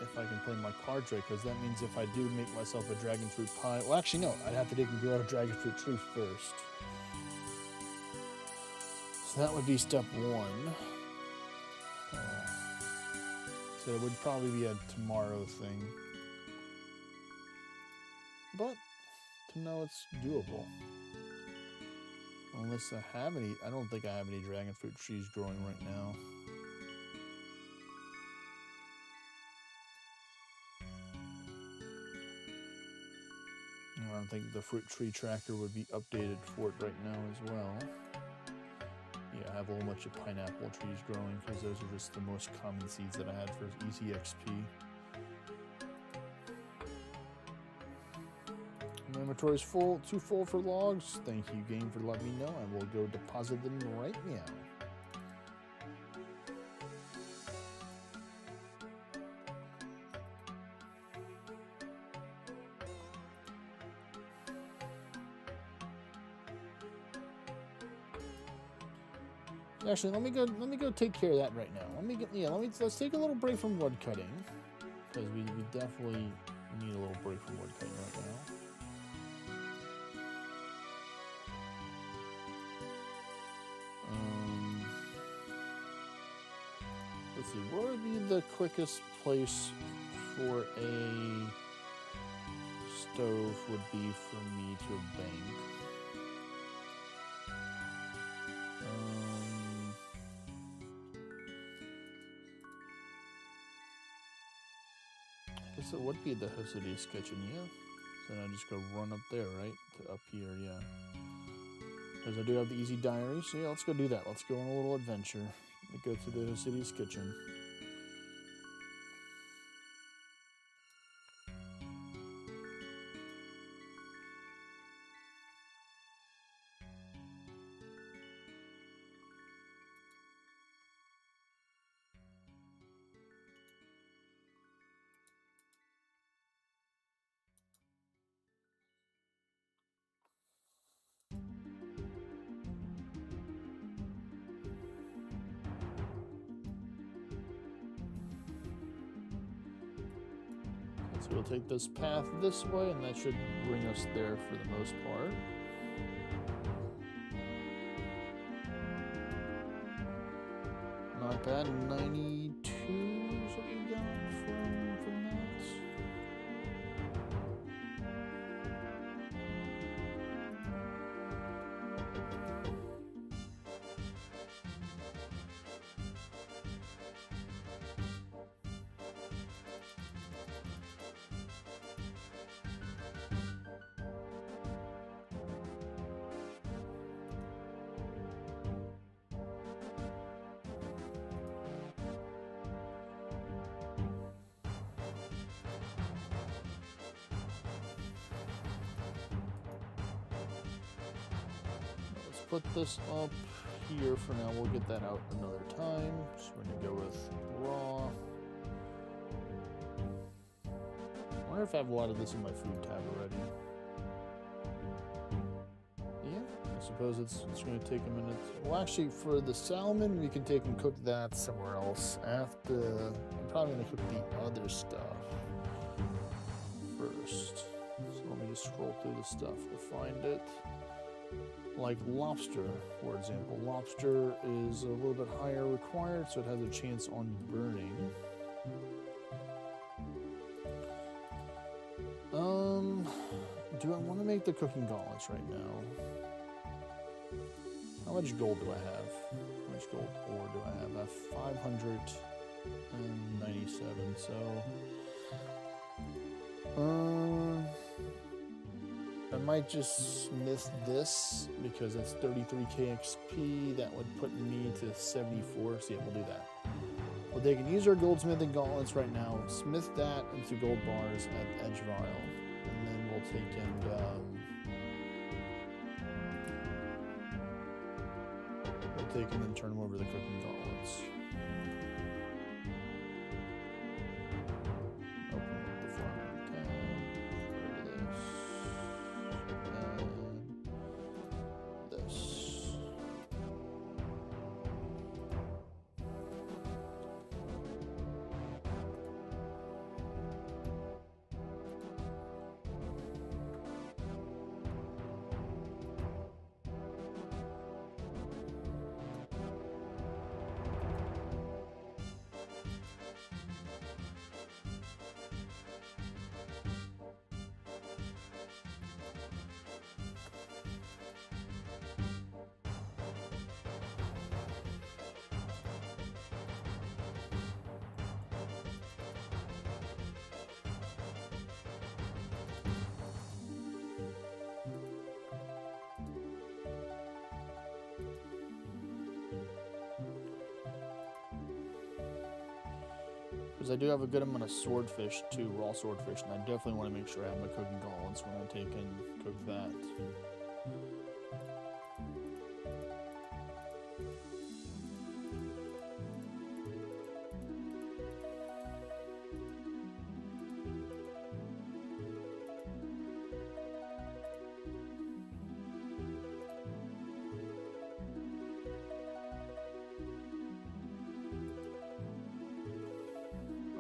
If I can play my cards right, because that means if I do make myself a dragon fruit pie... Well, actually, no. I'd have to take and grow a dragon fruit tree first. So that would be step 1. So it would probably be a tomorrow thing. But to know it's doable. Unless I have any, I don't think I have any dragon fruit trees growing right now. I don't think the fruit tree tracker would be updated for it right now as well. Yeah, I have a whole bunch of pineapple trees growing because those are just the most common seeds that I had for easy XP. And then inventory's full, too full for logs. Thank you, game, for letting me know. I will go deposit them right now. Actually, let me go take care of that right now. Let's take a little break from wood cutting, because we definitely need a little break from wood cutting right now. Let's see, where would be the quickest place for a stove would be for me to a bank. I guess it would be the Hosidious kitchen, yeah. So then I just go run up there, right? To up here, yeah. Because I do have the easy diary, so yeah, let's go do that. Let's go on a little adventure. Go to the Hosidious kitchen. So we'll take this path this way, and that should bring us there for the most part. Not bad. 92 is what we got from that. Put this up here for now. We'll get that out another time. So we're gonna go with raw. I wonder if I have a lot of this in my food tab already. Yeah, I suppose it's gonna take a minute. Well, actually, for the salmon, we can take and cook that somewhere else. After, I'm probably gonna cook the other stuff first. So let me just scroll through the stuff to find it. Like lobster, for example. Lobster is a little bit higher required, so it has a chance on burning. Do I want to make the cooking gauntlets right now? How much gold do I have? How much gold ore do I have? I have 597, so... I might just smith this because it's 33k XP. That would put me to 74. So yeah, we'll do that. Well, they can use our goldsmithing gauntlets right now. Smith that into gold bars at Edge Vial, and then we'll take and then turn them over to the cooking gauntlets. Because I do have a good amount of swordfish too, raw swordfish, and I definitely want to make sure I have my cooking gauntlets when I take and cook that.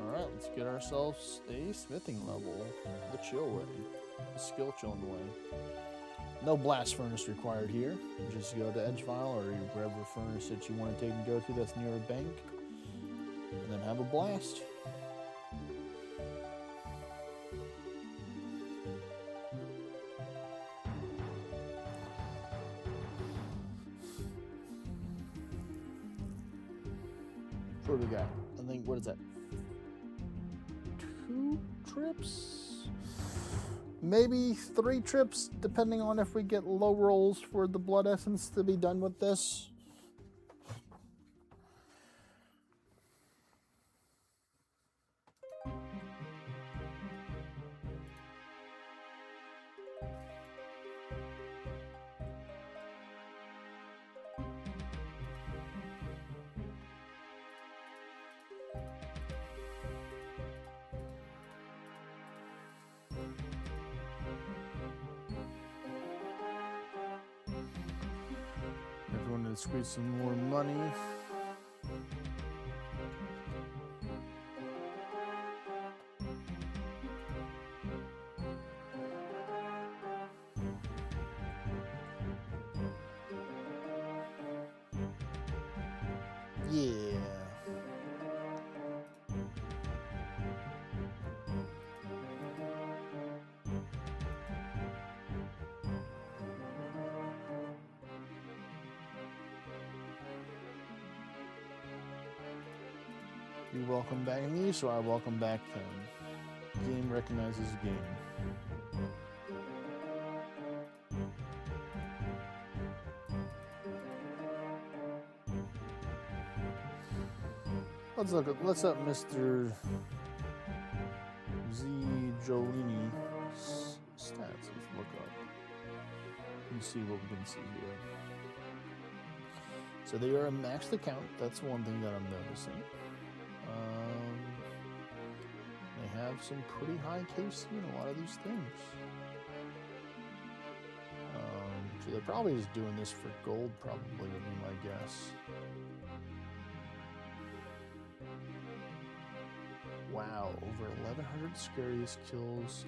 Alright, let's get ourselves a smithing level the chill way, the skill chilling way. No blast furnace required here. You just go to Edgefile or wherever furnace that you want to take and go to that's near a bank, and then have a blast. What do we got? I think, what is that? 2 trips? Maybe 3 trips, depending on if we get low rolls for the blood essence to be done with this. Everyone to squeeze some more money. Yeah. You welcome back me, so I welcome back them. Game recognizes game. Let's look at Mr. Z Jolini stats. Let's look up and see what we can see here. So they are a maxed account. That's one thing that I'm noticing. They have some pretty high KC in a lot of these things. So they're probably just doing this for gold, probably would be my guess. Wow, over 1,100 scariest kills,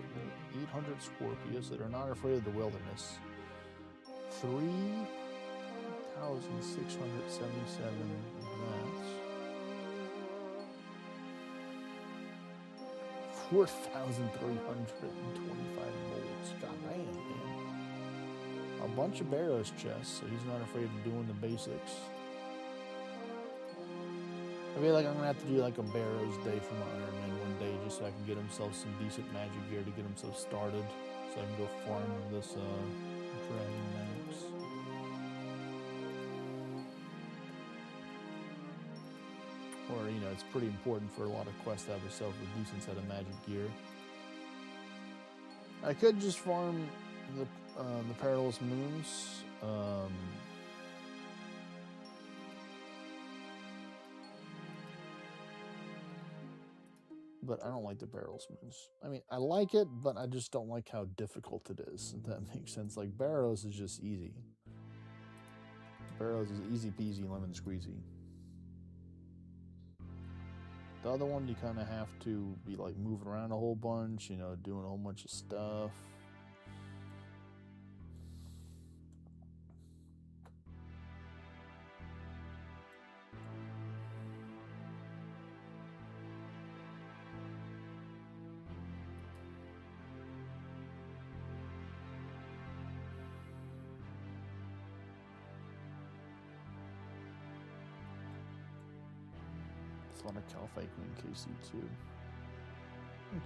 800 Scorpius that are not afraid of the wilderness. 3,677 rats. 4,325 molds. God damn, man. A bunch of Barrows chests, so he's not afraid of doing the basics. I feel like I'm gonna have to do like a Barrows day for my Iron Man one day just so I can get himself some decent magic gear to get himself started. So I can go farm this Dragon Max. Or, you know, it's pretty important for a lot of quests to have yourself a decent set of magic gear. I could just farm the Perilous Moons. But I don't like the Perilous Moons. I mean, I like it, but I just don't like how difficult it is, if that makes sense. Like, Barrows is just easy. Barrows is easy peasy, lemon squeezy. The other one, you kind of have to be like moving around a whole bunch, you know, doing a whole bunch of stuff. A lot of Calfake in KC too.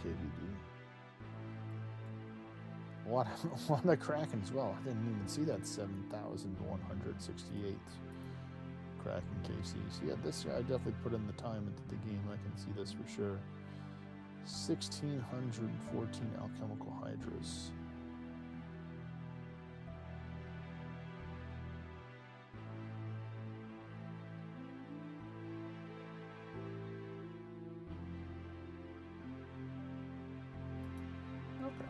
KVD. A lot of Kraken as well. I didn't even see that 7,168 cracking KCs. Yeah, this guy definitely put in the time into the game. I can see this for sure. 1,614 alchemical hydras. Okay.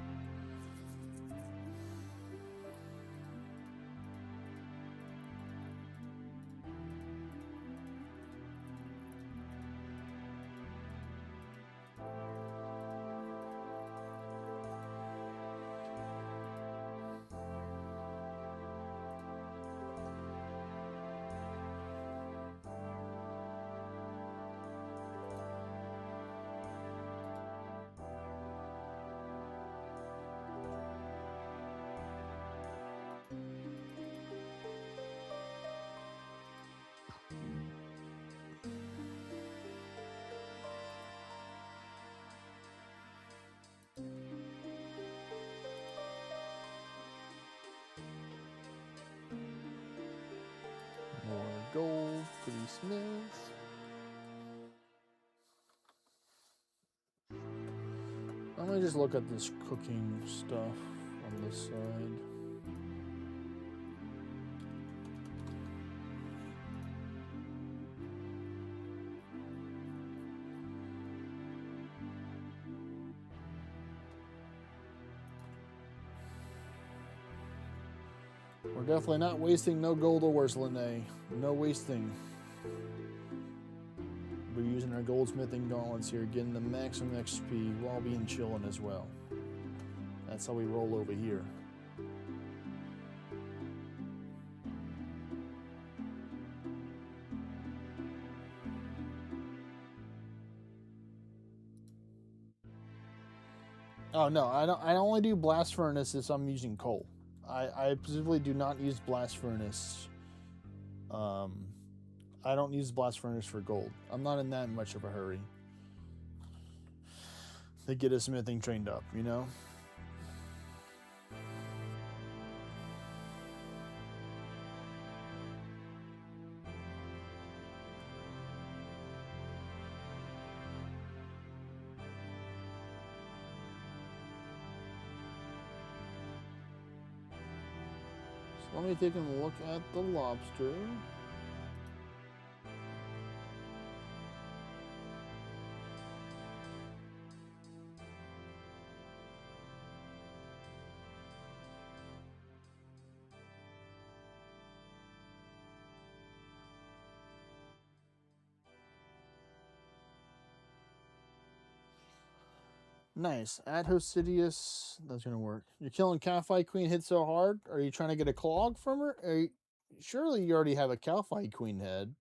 More gold to be smiths. I'm gonna just look at this cooking stuff on this side. We're definitely not wasting no gold ores, Lene. No wasting. We're using our goldsmithing gauntlets here, getting the maximum XP while being chilling as well. That's how we roll over here. Oh no, I don't. I only do blast furnaces. I'm using coal. I specifically do not use blast furnace. I don't use blast furnace for gold. I'm not in that much of a hurry to get a smithing trained up, you know? So let me take a look at the lobster. Nice. At Hosidius, that's gonna work. You're killing Calphite Queen hit so hard? Are you trying to get a clog from her? Surely you already have a Calphite Queen head.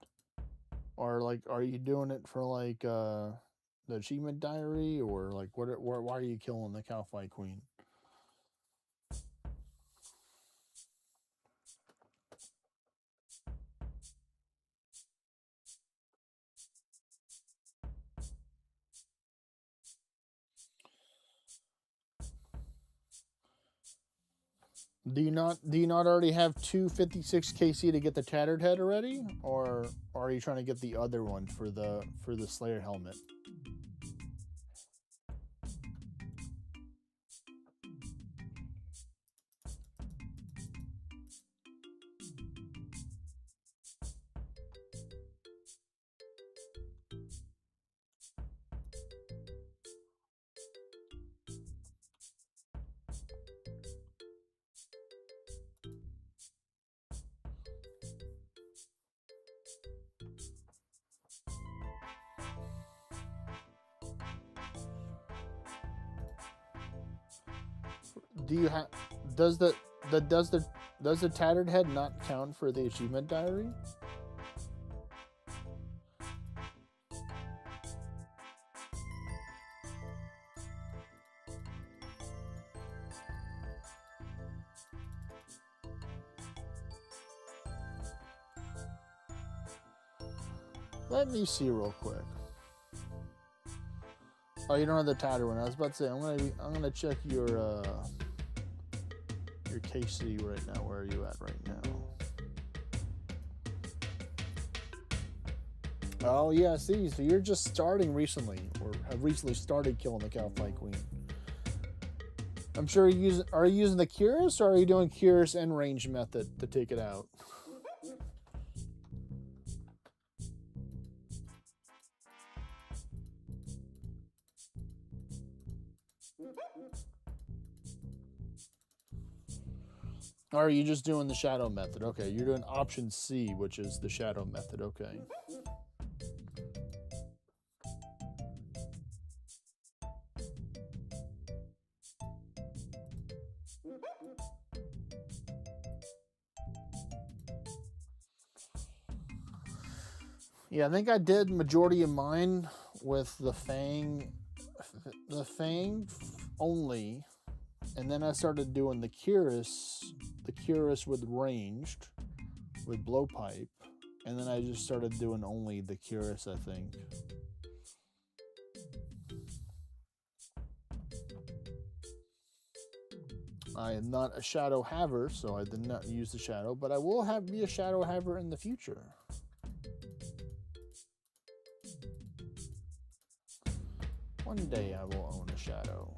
Or like, are you doing it for like the achievement diary, or like why are you killing the Calphite Queen? Do you not already have 256 KC to get the tattered head already, or are you trying to get the other one for the Slayer helmet? Do you have does the tattered head not count for the achievement diary? Let me see real quick. Oh, you don't have the tattered one. I was about to say I'm gonna check your KC right now. Where are you at right now? Oh yeah, see, so you're just starting recently, or have recently started killing the Cowfight Queen. I'm sure are you using the Curious, or are you doing Curious and range method to take it out? Or are you just doing the shadow method? Okay, you're doing option C, which is the shadow method. Okay. Yeah, I think I did majority of mine with the Fang only, and then I started doing the Curious with ranged, with blowpipe, and then I just started doing only the Curious, I think. I am not a shadow haver, so I did not use the shadow, but I will be a shadow haver in the future. One day I will own a shadow.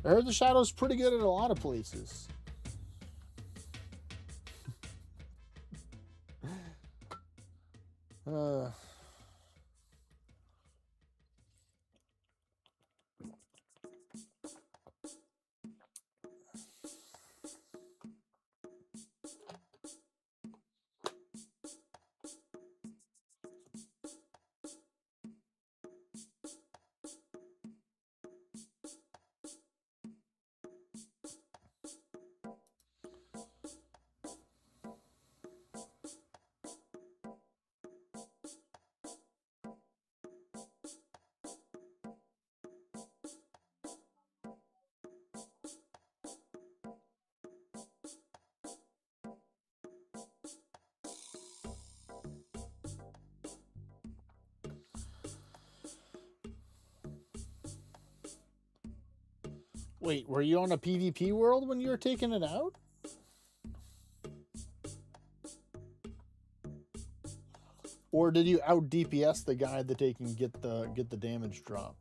I heard the shadow's pretty good at a lot of places. Wait, were you on a PvP world when you were taking it out? Or did you out DPS the guy that they can get the damage drop?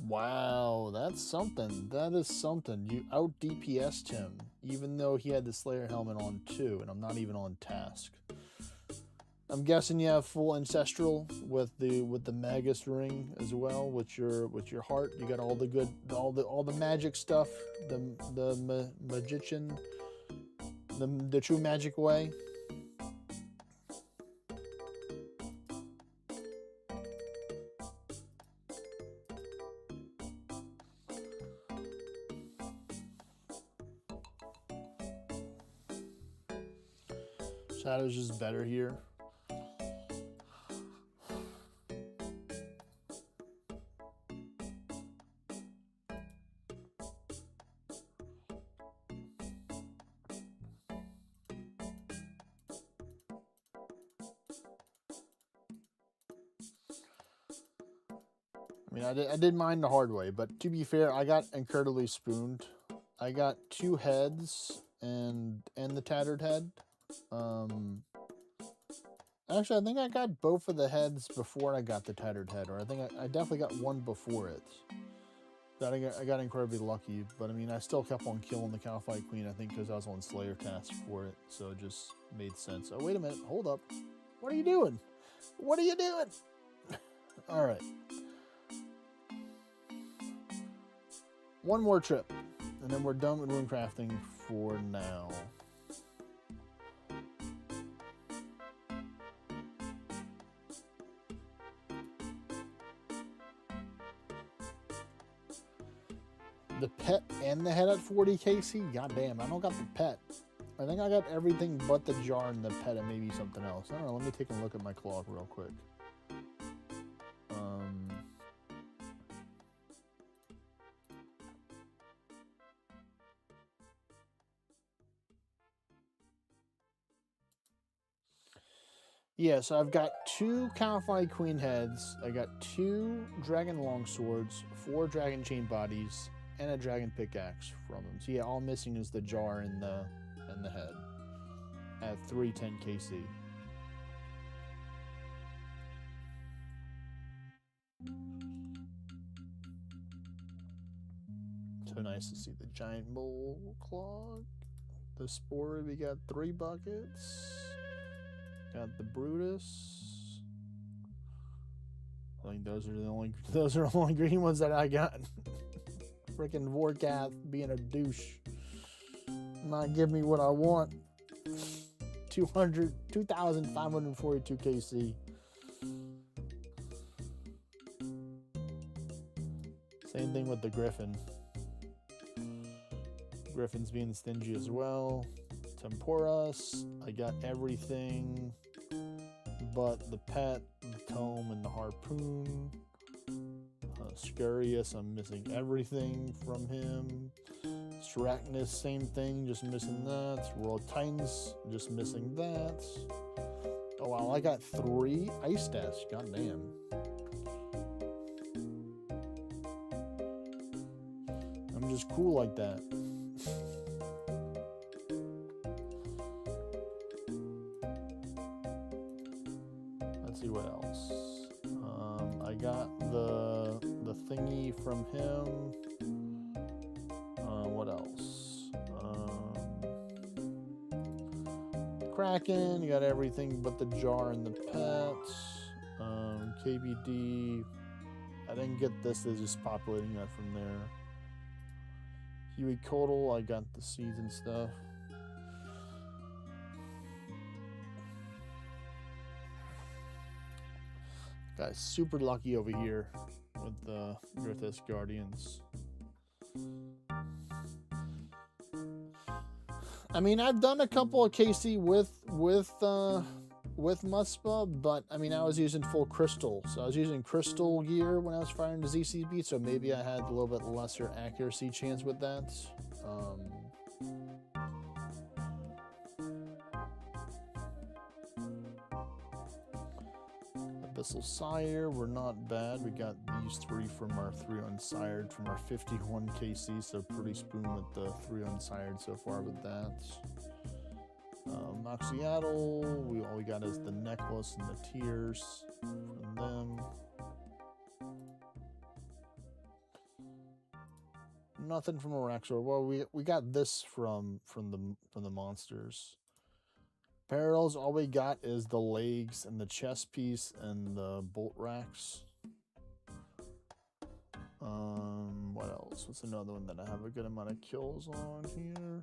Wow, that's something. That is something. You out DPS'd him, even though he had the Slayer helmet on too, and I'm not even on task. I'm guessing you have full ancestral with the Magus ring as well, with your heart. You got all the good, all the magic stuff, the magician, the true magic way. Shadow's just better here. I mean, I did mine the hard way, but to be fair, I got incredibly spooned. I got 2 heads and the tattered head. Actually, I think I got both of the heads before I got the tattered head, or I think I definitely got one before it. That I got incredibly lucky, but I mean, I still kept on killing the Cowfight Queen, I think, because I was on Slayer task for it, so it just made sense. Oh, wait a minute, hold up. What are you doing? What are you doing? All right. One more trip, and then we're done with rune crafting for now. The pet and the head at 40 KC? God damn, I don't got the pet. I think I got everything but the jar and the pet and maybe something else. I don't know. Let me take a look at my clock real quick. Yeah, so I've got 2 Caliphate Queen heads. I got 2 Dragon Longswords, 4 Dragon Chain Bodies, and a Dragon Pickaxe from them. So yeah, all missing is the jar and the head at 310 KC. So nice to see the giant bull clog. The spore, we got 3 buckets. Got the Brutus. I think those are the only green ones that I got. Freaking Vorkath being a douche. Not giving me what I want. 2,542 KC. Same thing with the Griffin. Griffin's being stingy as well. Temporas, I got everything but the pet, the tome, and the harpoon. Scurious, I'm missing everything from him. Strachnus, same thing, just missing that. World Titans, just missing that. Oh wow, I got 3 ice stats, god damn. I'm just cool like that. Let's see what else. I got the thingy from him. What else? Kraken, you got everything but the jar and the pets. KBD, I didn't get this, they're just populating that from there. Huey Codal, I got the seeds and stuff. Got super lucky over here with the Grithus Guardians. I mean, I've done a couple of KC with Muspa, but I mean, I was using full crystal, so I was using crystal gear when I was firing the ZCB, so maybe I had a little bit lesser accuracy chance with that. Abyssal Sire, we're not bad. We got these 3 from our 3 unsired from our 51 KC, so pretty spoon with the 3 unsired so far with that. Moxiatal, all we got is the necklace and the tears from them. Nothing from Araxor. Well, we got this from the monsters. Parallels, all we got is the legs and the chest piece and the bolt racks. What else? What's another one that I have a good amount of kills on here?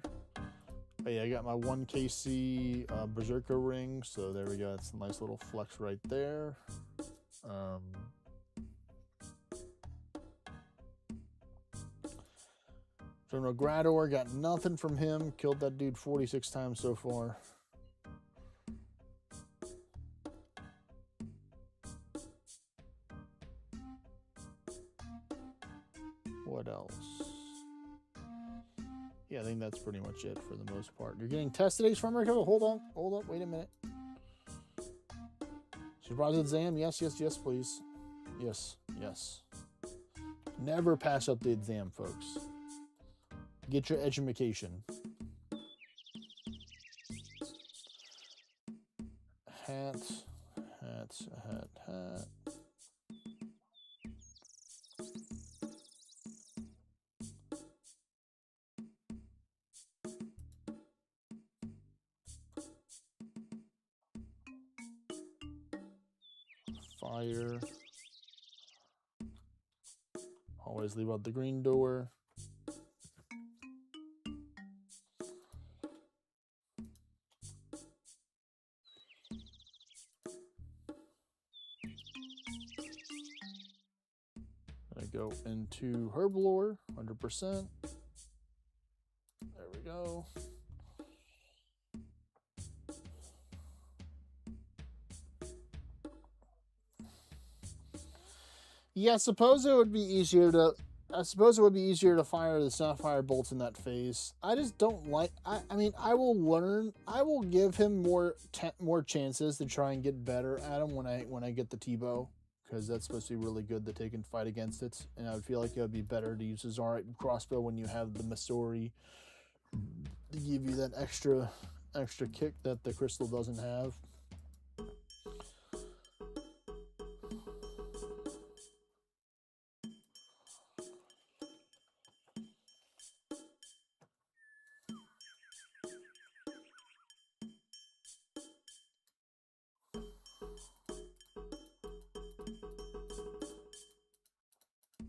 Oh yeah, I got my 1 KC Berserker ring, so there we go. It's a nice little flex right there. General Grador, got nothing from him. Killed that dude 46 times so far. What else? Yeah, I think that's pretty much it for the most part. You're getting test today's from Rico. Hold on, wait a minute. Surprise exam? Yes, please. Yes. Never pass up the exam, folks. Get your education. Hat. Fire. Always leave out the green door. go into Herblore, 100%. There we go. Yeah, I suppose it would be easier to fire the Sapphire bolts in that phase. I just don't like. I mean, I will learn. I will give him more chances to try and get better at him when I get the Tbow, because that's supposed to be really good that they can fight against it. And I would feel like it would be better to use his Zarite crossbow when you have the Masori to give you that extra kick that the crystal doesn't have.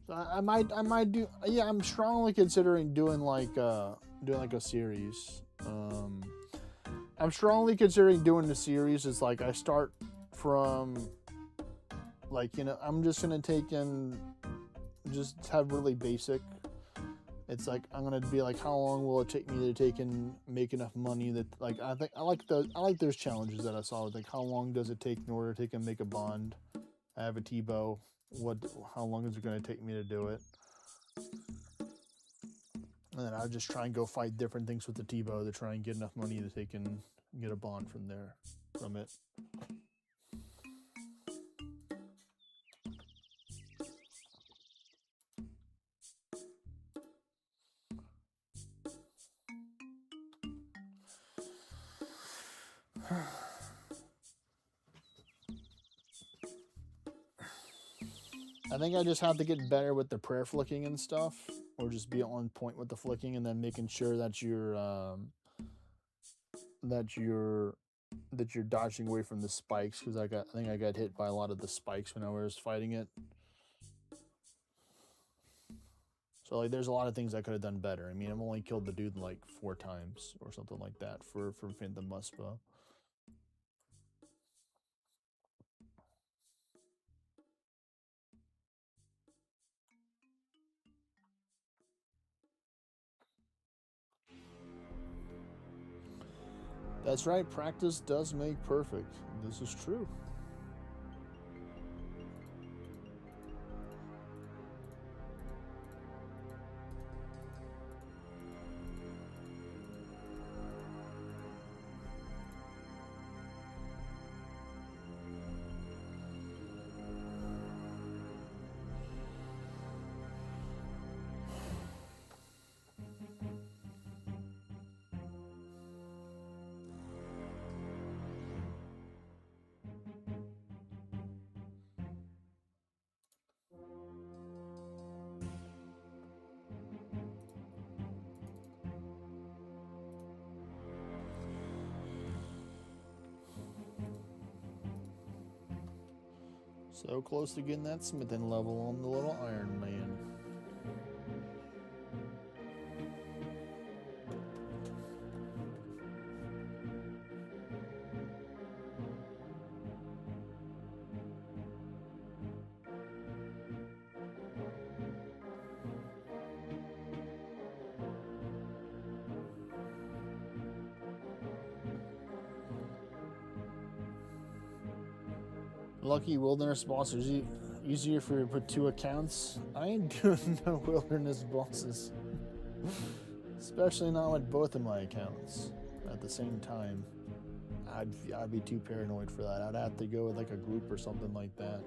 So I might do. Yeah, I'm strongly considering doing like a series. I'm strongly considering doing the series. It's like I start from, like, you know, I'm just gonna take in, just have really basic. It's like I'm gonna be like, how long will it take me to make enough money that, like, I like those challenges that I saw. Like, how long does it take in order to take and make a bond? I have a Tbow. How long is it going to take me to do it? And then I'll just try and go fight different things with the Tbow to try and get enough money to take and get a bond from it. I think I just have to get better with the prayer flicking and stuff, or just be on point with the flicking, and then making sure that you're dodging away from the spikes, because I think I got hit by a lot of the spikes when I was fighting it. So, like, there's a lot of things I could have done better. I mean, I've only killed the dude like 4 times or something like that for Phantom Muspa. That's right, practice does make perfect. This is true. So close to getting that smithing level on the little Iron Man. Lucky wilderness boss is easier for you to put 2 accounts. I ain't doing no wilderness bosses. Especially not with both of my accounts at the same time. I'd be too paranoid for that. I'd have to go with like a group or something like that.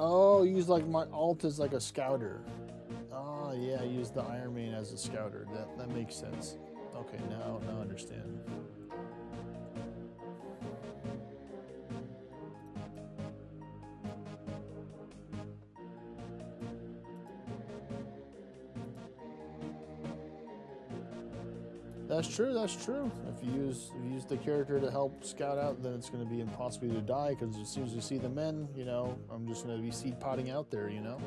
Oh, use like my alt as like a scouter. Oh yeah, use the Iron Man as a scouter. That makes sense. Okay, now I understand. That's true. That's true. If you use the character to help scout out, then it's going to be impossible to die because as soon as you see the men, you know, I'm just going to be seed potting out there, you know.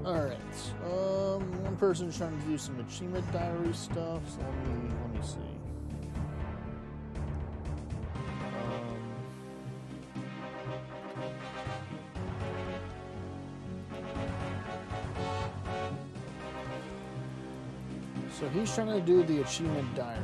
All right. One person's trying to do some achievement diary stuff. So let me see. So he's trying to do the achievement diary.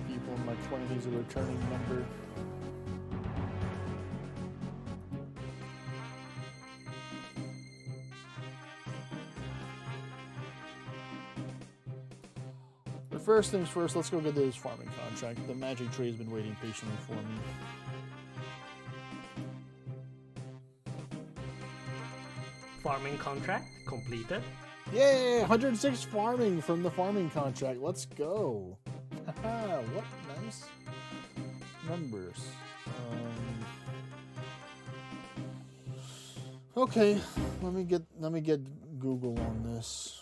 People in my 20s, a returning member. But first things first, let's go get this farming contract. The magic tree has been waiting patiently for me. Farming contract completed. Yay! 106 farming from the farming contract. Let's go. Haha, what nice numbers. Okay, let me get Google on this.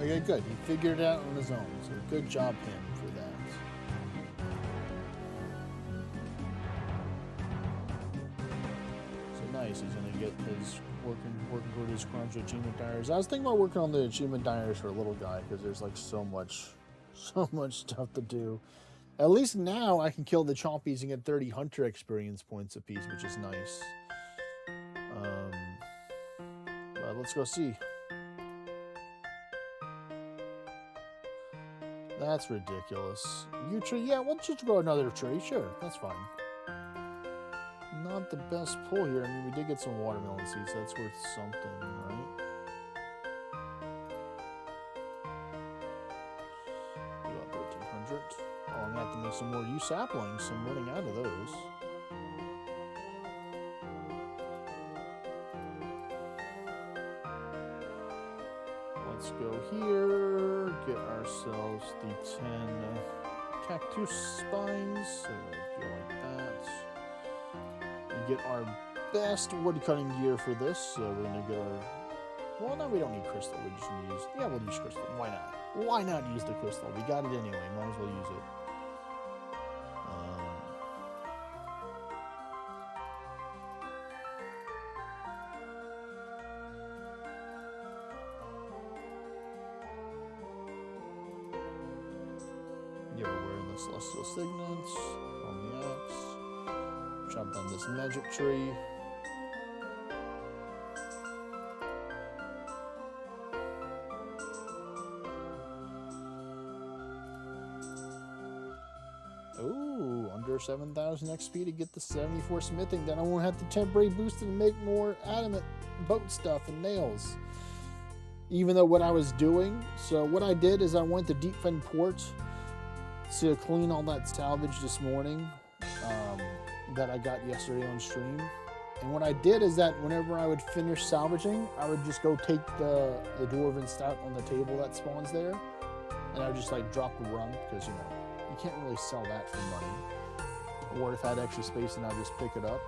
Okay, good. He figured it out on his own. So good job him for that. So nice. He's gonna get his working toward his crunch achievement diaries. I was thinking about working on the achievement diaries for a little guy because there's like so much stuff to do. At least now I can kill the chompies and get 30 hunter experience points apiece, which is nice. But let's go see. That's ridiculous. You tree? Yeah, we'll just grow another tree. Sure, that's fine. Not the best pull here. I mean, we did get some watermelon seeds. So that's worth something, right? We got 1,300. Oh, I'm gonna have to make some more yew saplings. I'm running out of those. Let's go here. Get ourselves the 10 cactus spines. So we'll do like that. And get our best woodcutting gear for this. So we're gonna get our. Well, no, we don't need crystal. We just need to use. Yeah, we'll use crystal. Why not? Why not use the crystal? We got it anyway. Might as well use it. Yeah, we're wearing the celestial signets on the axe. Chop down this magic tree. Ooh, under 7,000 XP to get the 74 smithing. Then I won't have to temporary boost it and make more adamant boat stuff and nails. Even though what I was doing, so what I did is I went to Deep Fen Port to clean all that salvage this morning that I got yesterday on stream. And what I did is that whenever I would finish salvaging, I would just go take the dwarven stout on the table that spawns there, and I would just like drop the rum, because you know you can't really sell that for money. Or if I had extra space, then I'd just pick it up.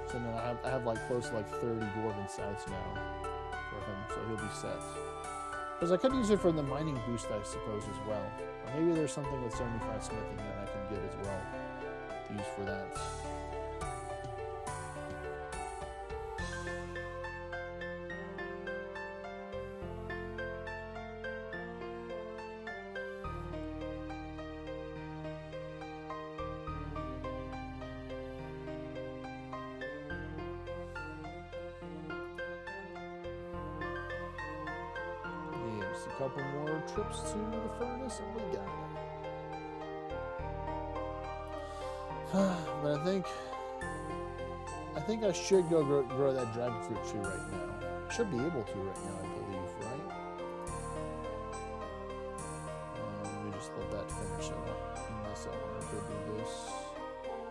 So then I have like close to like 30 dwarven stouts now for him, so he'll be set. Because I could use it for the mining boost, I suppose, as well. Or maybe there's something with 75 smithing that I can get as well to use for that. Just a couple more trips to the furnace and we got it. But I think I should go grow that dragon fruit tree right now. I should be able to right now, I believe, right? Let me just let that finish up. Unless I want to go do this.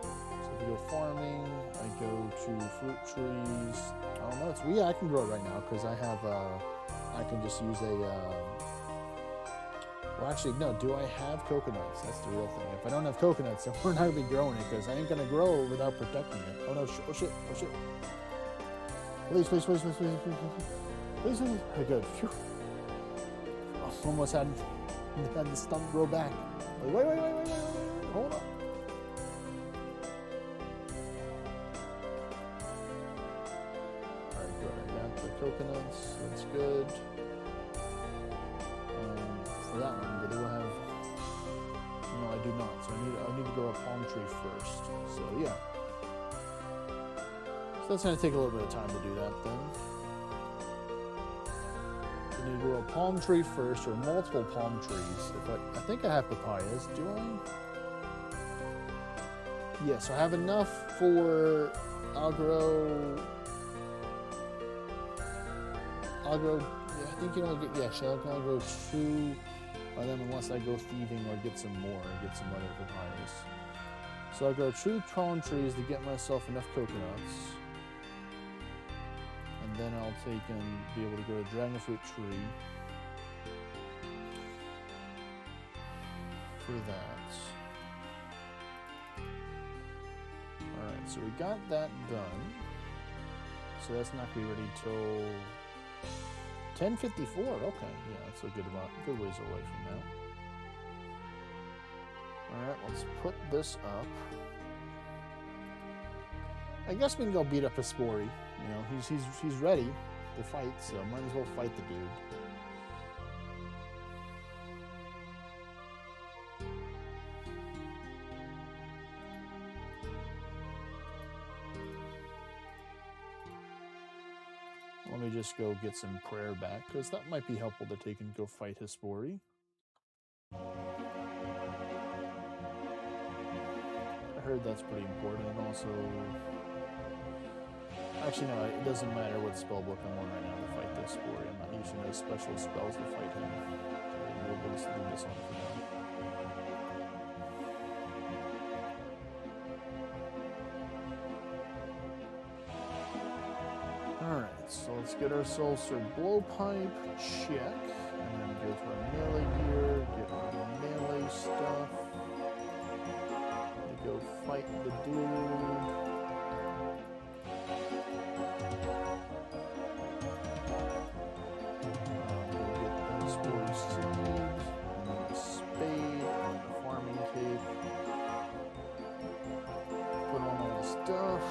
So if we go farming, I go to fruit trees. I don't know. Yeah, I can grow it right now because I have. I can just use a. Well, actually, no. Do I have coconuts? That's the real thing. If I don't have coconuts, then we're not gonna be growing it because I ain't gonna grow without protecting it. Oh no! Oh shit! Oh shit! Please! Please! Please! Please! Please! Please! Please! Please! Okay, good. Phew. Almost had the stump grow back. Wait! Hold up. All right, good. I got the coconuts. That's good. For that one, but do I have? No, I do not. So I need to grow a palm tree first. So yeah. So that's gonna take a little bit of time to do that then. I need to grow a palm tree first, or multiple palm trees. I think I have papayas. Do I? Yes, I have enough for. I'll grow. Yeah, I think you only get. Yeah, so I can only grow 2. By then, unless I go thieving or get some more, or get some other papayas. So I'll grow 2 palm trees to get myself enough coconuts. And then I'll take and be able to grow a dragon fruit tree. For that. Alright, so we got that done. So that's not going to be ready till 10:54. Okay, yeah, that's a good ways away from now. All right, let's put this up. I guess we can go beat up a Spory. You know, he's ready to fight, so might as well fight the dude. me just go get some prayer back, because that might be helpful to take and go fight Hispori. I heard that's pretty important, and also... Actually, no, it doesn't matter what spellbook I'm on right now to fight this Hispori. I'm not using those special spells to fight him. So we'll just leave this on for now. Alright, so let's get ourselves our blowpipe, check, and then go to our melee gear, get our melee stuff, and go fight the dude. Go get the Spore Seed, and then a spade, and then a farming cape. Put on all the stuff.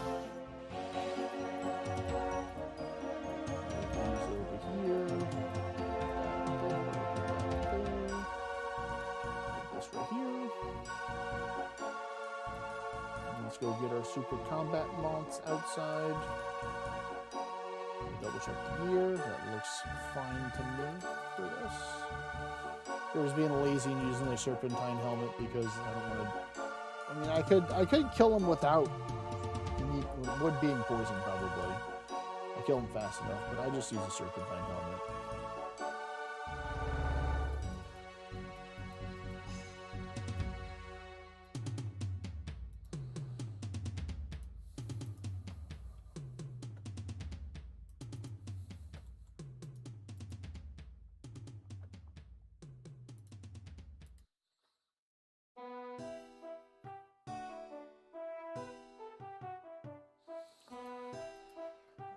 Let's go get our super combat mounts outside. Double check the gear. That looks fine to me for this. There's being lazy and using the serpentine helmet because I don't want to. I mean, I could kill him without wood being poisoned probably. I kill him fast enough, but I just use a serpentine helmet.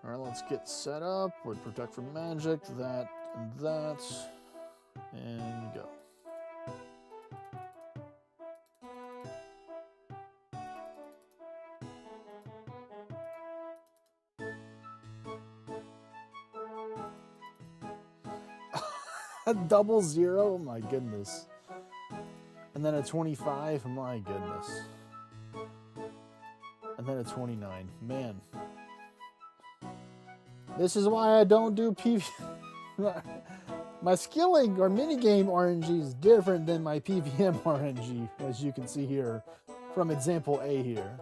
Alright, let's get set up with Protect from Magic, that, and go. A double 0? My goodness. And then a 25? My goodness. And then a 29. Man. This is why I don't do PV. My skilling or minigame RNG is different than my PVM RNG, as you can see here from example A here.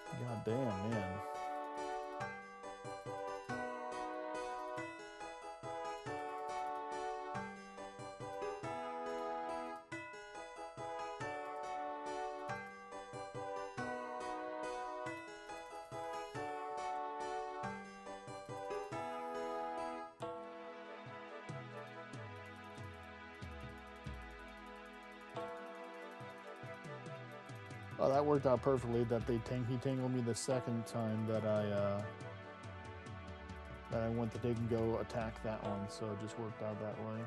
God damn, man. Oh, that worked out perfectly. That he tangled me the second time that I went to take and go attack that one, so it just worked out that way.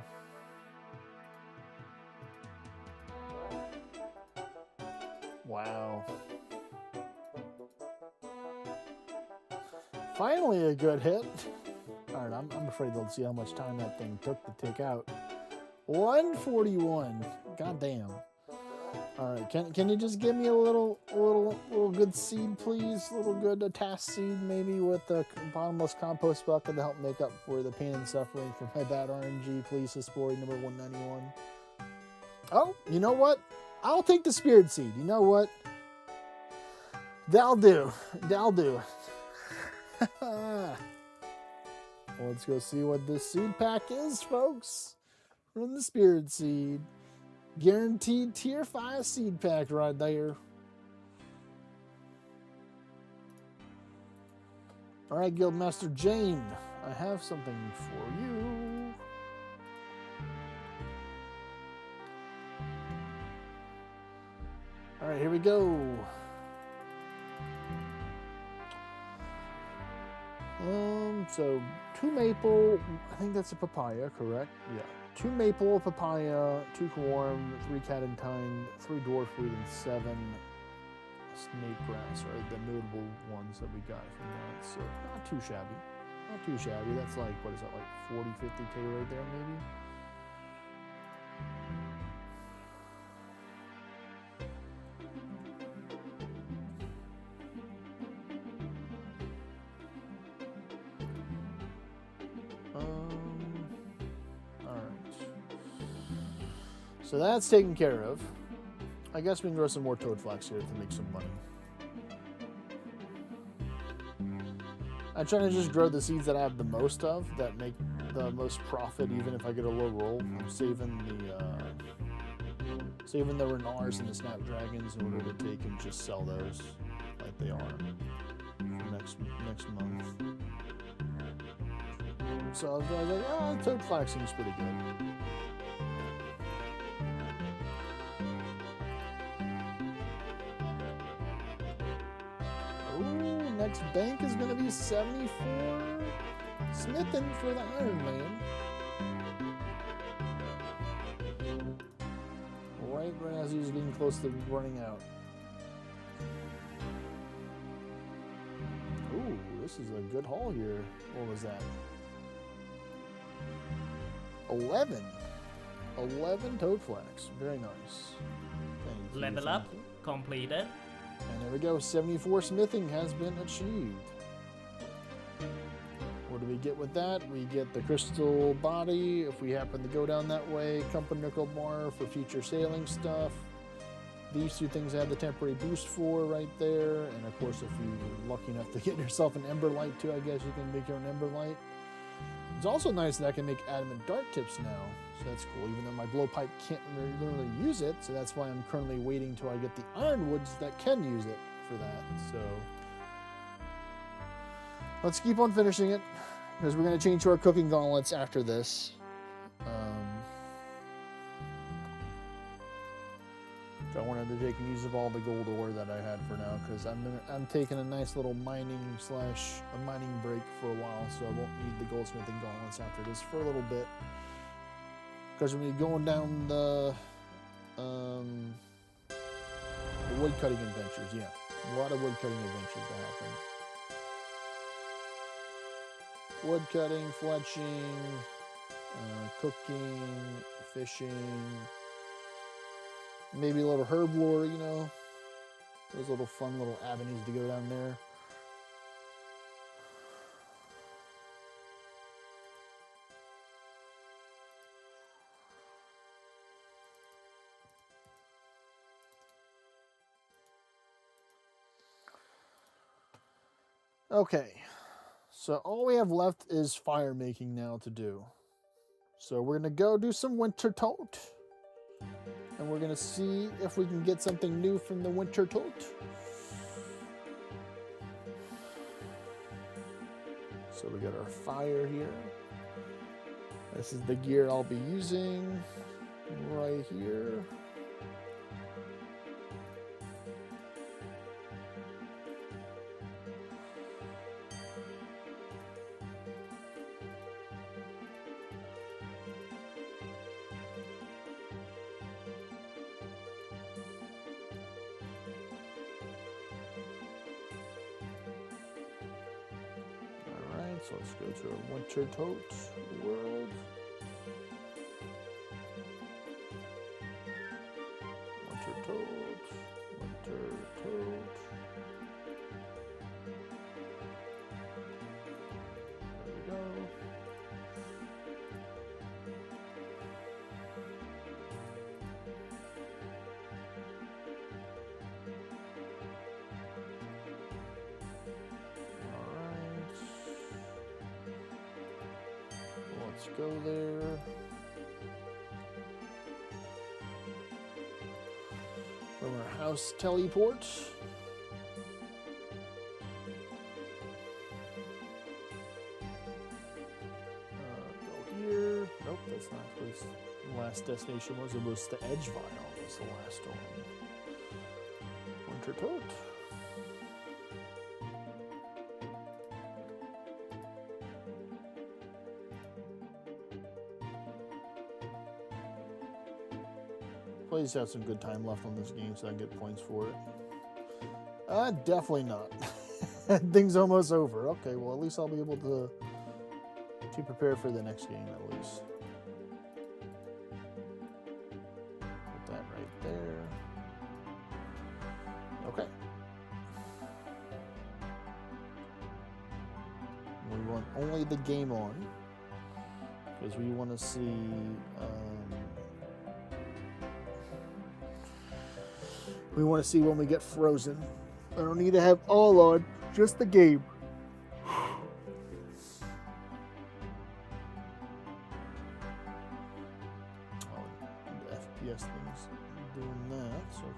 Wow. Finally a good hit. All right, I'm afraid they'll see how much time that thing took to take out. 141. God damn. All right, can you just give me a little good seed, please? A little good task seed, maybe with the bottomless compost bucket to help make up for the pain and suffering for my bad RNG, please. Hispori number 191. Oh, you know what? I'll take the spirit seed. You know what? That'll do. That'll do. Well, let's go see what this seed pack is, folks. From the spirit seed. Guaranteed tier 5 seed pack right there. All right, Guildmaster Jane, I have something for you. All right, here we go. So 2 maple, I think that's a papaya, correct? Yeah. 2 maple, papaya, 2 corn, 3 catentine, 3 dwarfweed, and 7 snake grass are the notable ones that we got from that. So not too shabby. Not too shabby. That's like, what is that, like 40, 50K right there, maybe? Alright. So that's taken care of. I guess we can grow some more toad flax here to make some money. I'm trying to just grow the seeds that I have the most of, that make the most profit, even if I get a low roll. I'm saving the Renars and the Snapdragons in order to take and just sell those like they are for next month. So I was like, oh, toad flax seems pretty good. Ooh, next bank is going to be 74 smithing for the Iron Man. Right as he's getting close to running out. Ooh, this is a good haul here. What was that? 11. 11 toad flax. Very nice. Thank you, Level thank up you. completed. And there we go. 74 smithing has been achieved. What do we get with that? We get the crystal body if we happen to go down that way. Nickel bar for future sailing stuff. These two things I had the temporary boost for right there. And of course, if you're lucky enough to get yourself an ember light too, I guess you can make your own ember light. It's also nice that I can make adamant dart tips now. So that's cool, even though my blowpipe can't literally use it. So that's why I'm currently waiting till I get the ironwoods that can use it for that. So let's keep on finishing it, because we're going to change to our cooking gauntlets after this. So I wanted to take and use up all the gold ore that I had for now, because I'm taking a nice little mining break for a while, so I won't need the goldsmithing gauntlets after this for a little bit. Because we're going down the wood cutting adventures, yeah. A lot of wood cutting adventures that happen. Wood cutting, fletching, cooking, fishing, maybe a little herb lore, you know. Those little fun little avenues to go down there. Okay, so all we have left is fire making now to do. So we're gonna go do some winter tote, and we're gonna see if we can get something new from the winter tote. So we got our fire here. This is the gear I'll be using right here. So let's go to a winter tote world. Winter tote, winter tote. There we go. Let's go there. From our house teleport. Go here. Nope, that's not what the last destination was. It was the Edgevile was the last one. Winter tote. Please have some good time left on this game so I can get points for it. Definitely not. Thing's almost over. Okay, well at least I'll be able to to prepare for the next game at least. Put that right there. Okay. We want only the game on because we want to see. We want to see when we get frozen. I don't need to have all on, just the game. Oh, the FPS thing's doing that, so okay.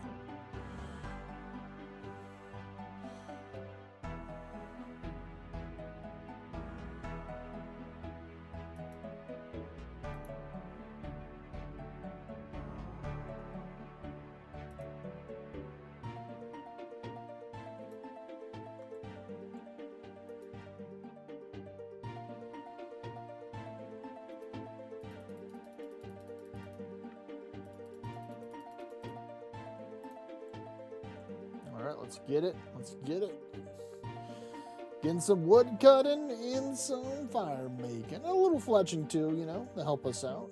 All right, let's get it. Let's get it. Getting some wood cutting and some fire making. A little fletching too, you know, to help us out.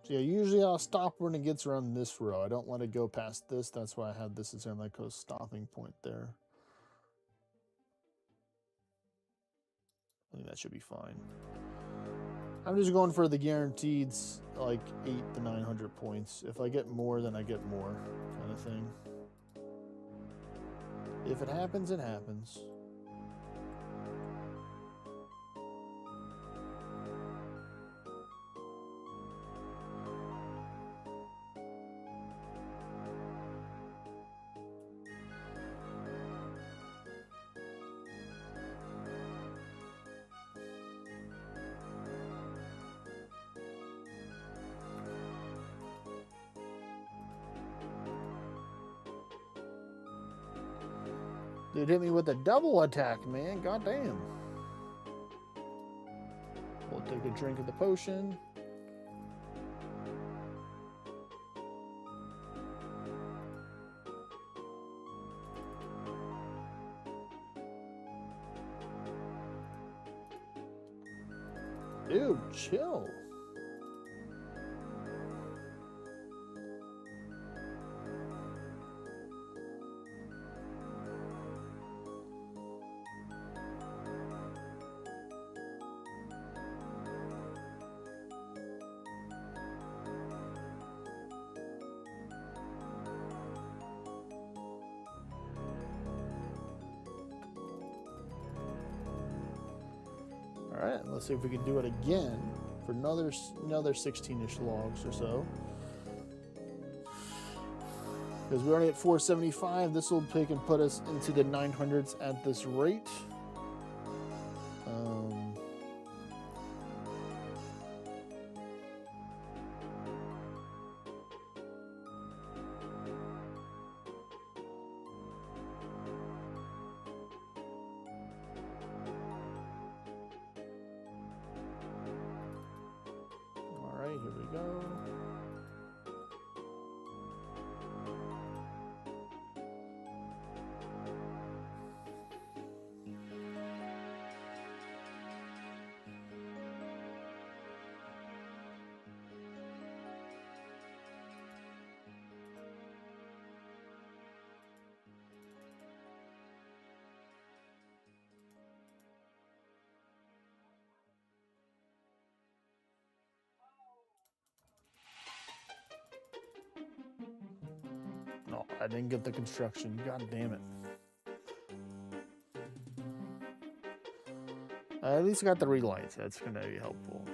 So yeah, usually I'll stop when it gets around this row. I don't let it go past this. That's why I have this as like a stopping point there. I think that should be fine. I'm just going for the guaranteed like 800 to 900 points. If I get more, then I get more, kind of thing. If it happens, it happens. Dude hit me with a double attack, man. Goddamn. We'll take a drink of the potion. Dude, chill. All right, let's see if we can do it again for another 16-ish logs or so. Because we're already at 475, this will pick and put us into the 900s at this rate. All right, here we go. No, I didn't get the construction. God damn it. I at least got the relights. That's going to be helpful.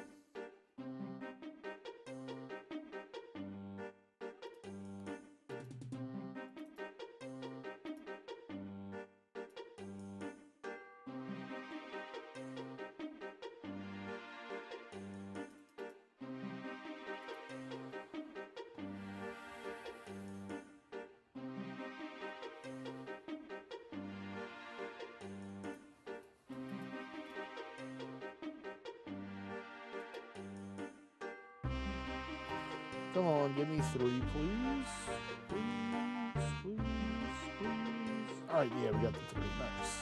Come on, give me 3, please. Please, please, please. Alright, yeah, we got the 3. Nice.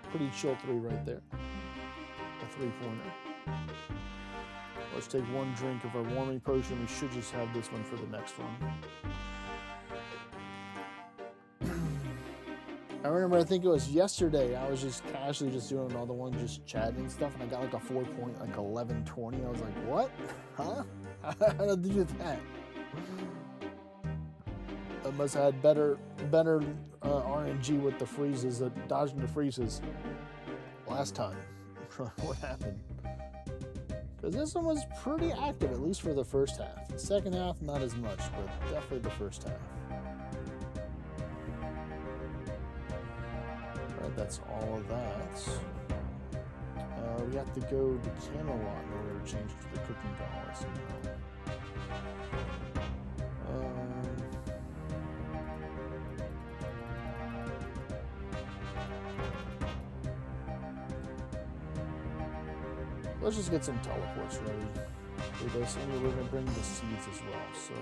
Pretty chill 3 right there. A 3-pointer. Let's take 1 drink of our warming potion. We should just have this one for the next one. I remember, I think it was yesterday, I was just casually just doing another one, just chatting and stuff, and I got like a 4-point, like 11-20. I was like, what? Huh? How did you do that? I must have had better RNG with the freezes, dodging the freezes last time. What happened? Because this one was pretty active, at least for the first half. The second half, not as much, but definitely the first half. Alright, that's all of that. We have to go to Camelot in order to change to the cooking gauntlet somehow. Let's just get some teleports ready for this, and we're going to bring the seeds as well. So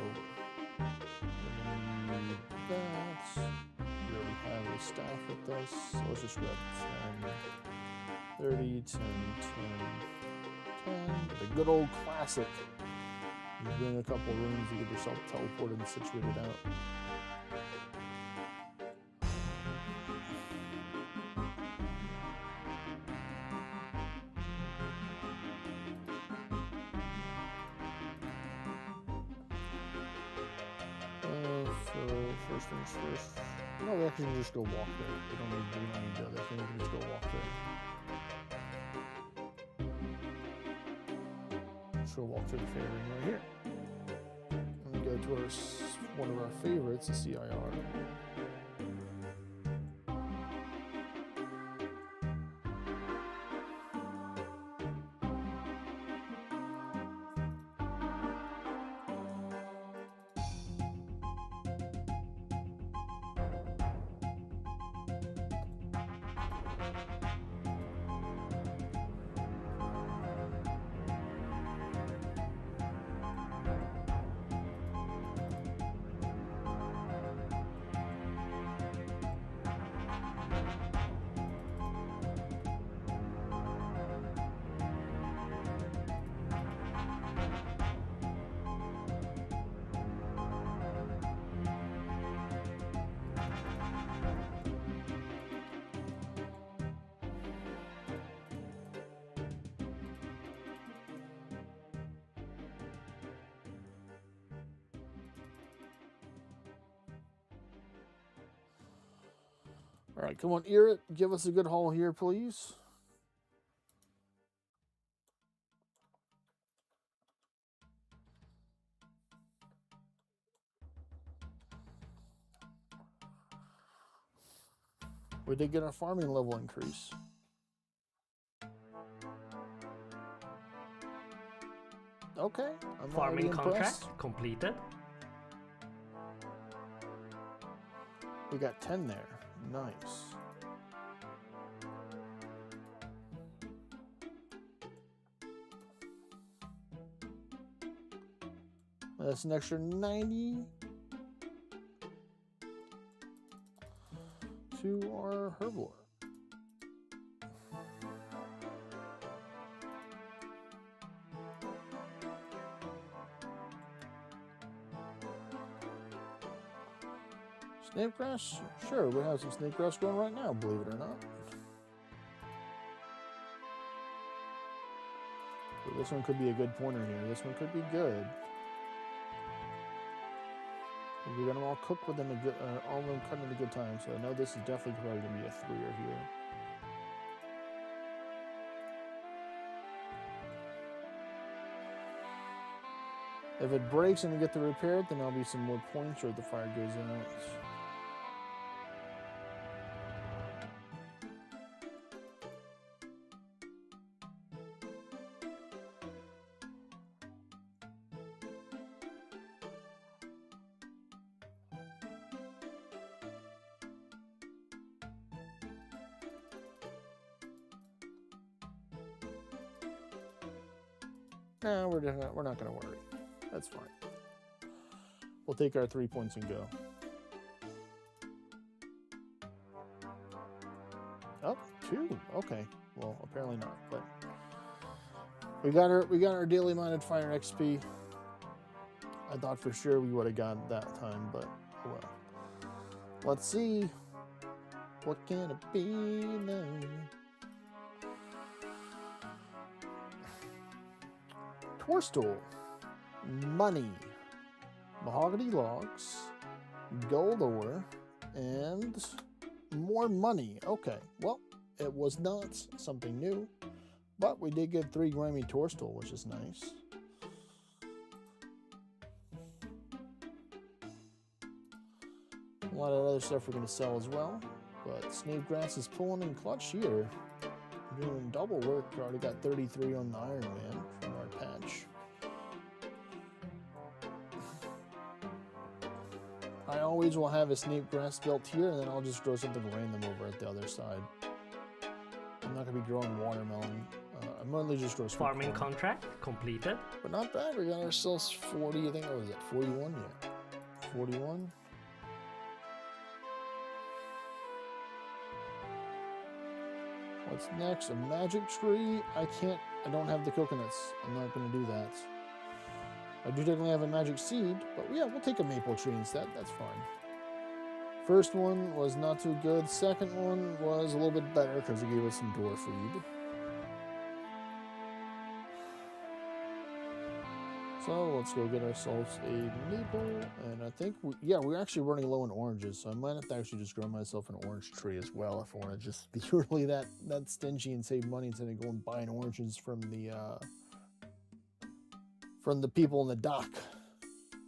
we're going to need that. We already have the staff with us, so let's just grab 10, 30, 10, 10, 10. The good old classic. You bring a couple rooms, you get yourself teleported and situated out. First things first. No, we actually can just go walk there. We don't need the other thing. We can just go walk there. So we'll walk through the fair ring right here. And we go to one of our favorites, the CIR. All right, come on, Erit, give us a good haul here, please. We did get our farming level increase. Okay, I'm Farming already contract impressed. completed. We got 10 there. Nice. That's an extra 90 to our herbivore. Snake grass? Sure, we have some snake grass growing right now, believe it or not. But this one could be a good pointer here. This one could be good. We got them all cooked within a good, all of them cut in a good time. So I know this is definitely probably going to be a 3-er here. If it breaks and we get to repair it, then there'll be some more points, or if the fire goes out. No, we're not going to worry. That's fine. We'll take our 3 points and go. Oh, 2. Okay. Well, apparently not, but we got our daily mounted fire XP. I thought for sure we would have got that time, but oh well. Let's see. What can it be now? Tourstool. Money. Mahogany logs. Gold ore. And more money. Okay. Well, it was not something new. But we did get 3 grimy tourstool, which is nice. A lot of other stuff we're going to sell as well. But Snake Grass is pulling in clutch here. We're doing double work. Already got 33 on the Iron Man from our patch. I always will have a Snake Grass built here, and then I'll just grow something random over at the other side. I'm not going to be growing watermelon. I'm only just growing Farming corn. contract completed. But not bad. We got ourselves 40. I think, what was it? 41? Yeah. 41. What's next? A magic tree? I don't have the coconuts. I'm not going to do that. I do technically have a magic seed, but yeah, we'll take a maple tree instead. That's fine. First one was not too good. Second one was a little bit better because it gave us some door feed. So let's go get ourselves a maple, and I think we're actually running low on oranges, so I might have to actually just grow myself an orange tree as well if I want to just be really that stingy and save money instead of going buying oranges from the people in the dock,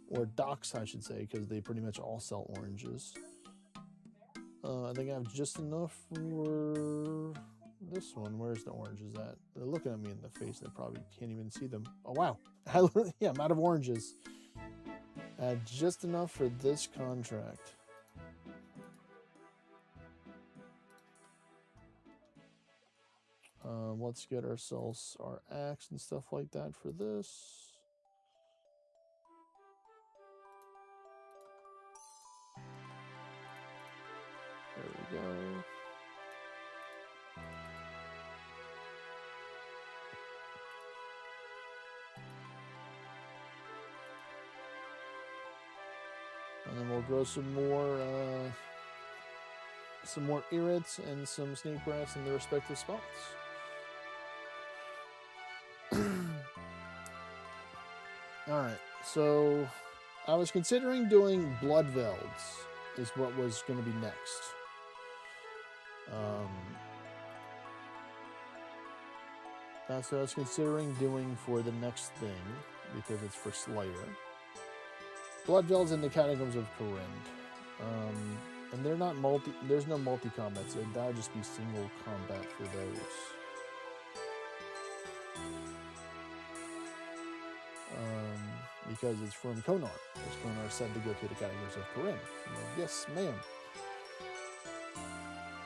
or docks I should say, because they pretty much all sell oranges. I think I have just enough for this one. Where's the oranges at? They're looking at me in the face. They probably can't even see them. Oh, wow. Yeah, I'm out of oranges. I had just enough for this contract. Let's get ourselves our axe and stuff like that for this. There we go. And then we'll grow some more irits and some snake grass in the respective spots. Alright, so I was considering doing blood velds is what was going to be next. That's what I was considering doing for the next thing, because it's for Slayer. Blood velds in the Catacombs of Corinne. And they're not there's no multi-combat, so that would just be single combat for those. Because it's from Konar. Because Konar said to go to the Catacombs of Corinne. I'm like, yes, ma'am.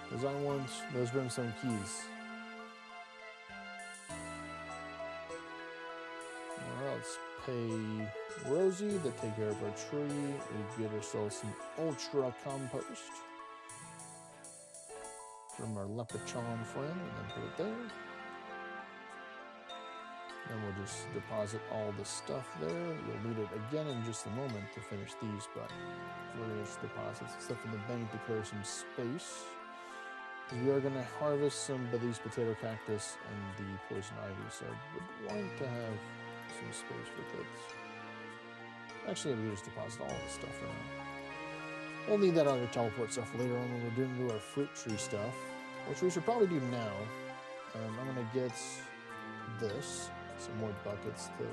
Because I want those brimstone keys. Alright, let's pay Rosie to take care of our tree. We get ourselves some ultra compost from our leprechaun friend, and then put it there. Then we'll just deposit all the stuff there. We'll need it again in just a moment to finish these, but we're going to just deposit some stuff in the bank to clear some space. We are going to harvest some of these potato cactus and the poison ivy, so I would like to have some space for this. Actually, we just deposit all this stuff for now. We'll need that other teleport stuff later on when we're doing our fruit tree stuff, which we should probably do now. I'm going to get this. Some more buckets to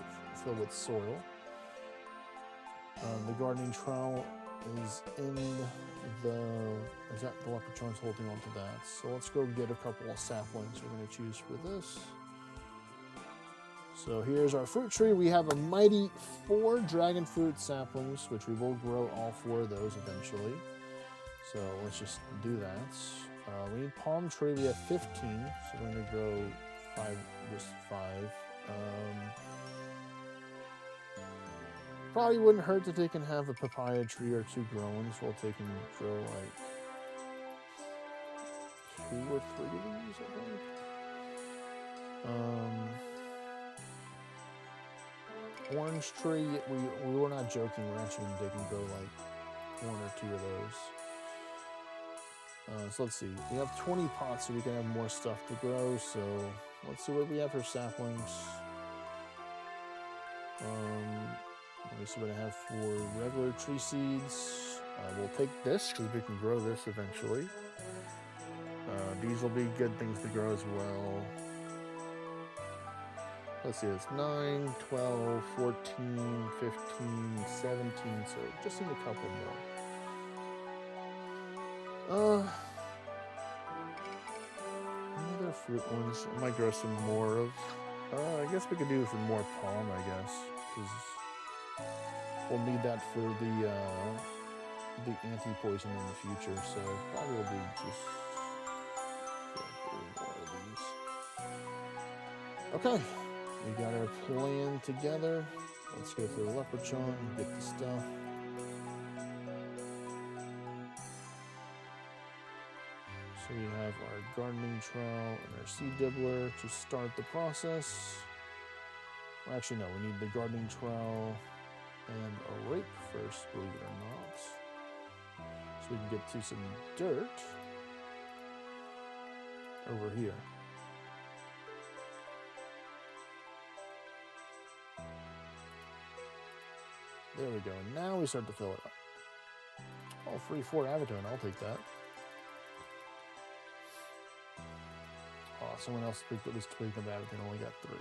fill with soil. The gardening trowel is in is that the leprechaun's holding on to that. So let's go get a couple of saplings we're going to choose for this. So here's our fruit tree. We have a mighty 4 dragon fruit saplings, which we will grow all 4 of those eventually. So let's just do that. We need palm tree. We have 15, so we're going to grow 5, just 5. Probably wouldn't hurt to take and have a papaya tree or 2 growing, so we'll take and grow like 2 or 3 of these, I think. Orange tree, we were not joking, we're actually going to take and grow like 1 or 2 of those. So let's see, we have 20 pots, so we can have more stuff to grow, so let's see what we have for saplings. Let me see what I have for regular tree seeds. We'll take this, because we can grow this eventually. These will be good things to grow as well. Let's see, it's 9, 12, 14, 15, 17, so just need a couple more. Any other fruit ones? I might grow some more of. I guess we could do some more palm, I guess, because we'll need that for the anti-poison in the future, so probably will be just more of these. Okay, we got our plan together. Let's go for the leprechaun and get the stuff. So we have our gardening trowel and our seed dibbler to start the process. Well, actually, no, we need the gardening trowel and a rake first, believe it or not. So we can get to some dirt over here. There we go. And now we start to fill it up. Oh, free 4 Avatone. I'll take that. Oh, someone else was tweeting about it and only got 3.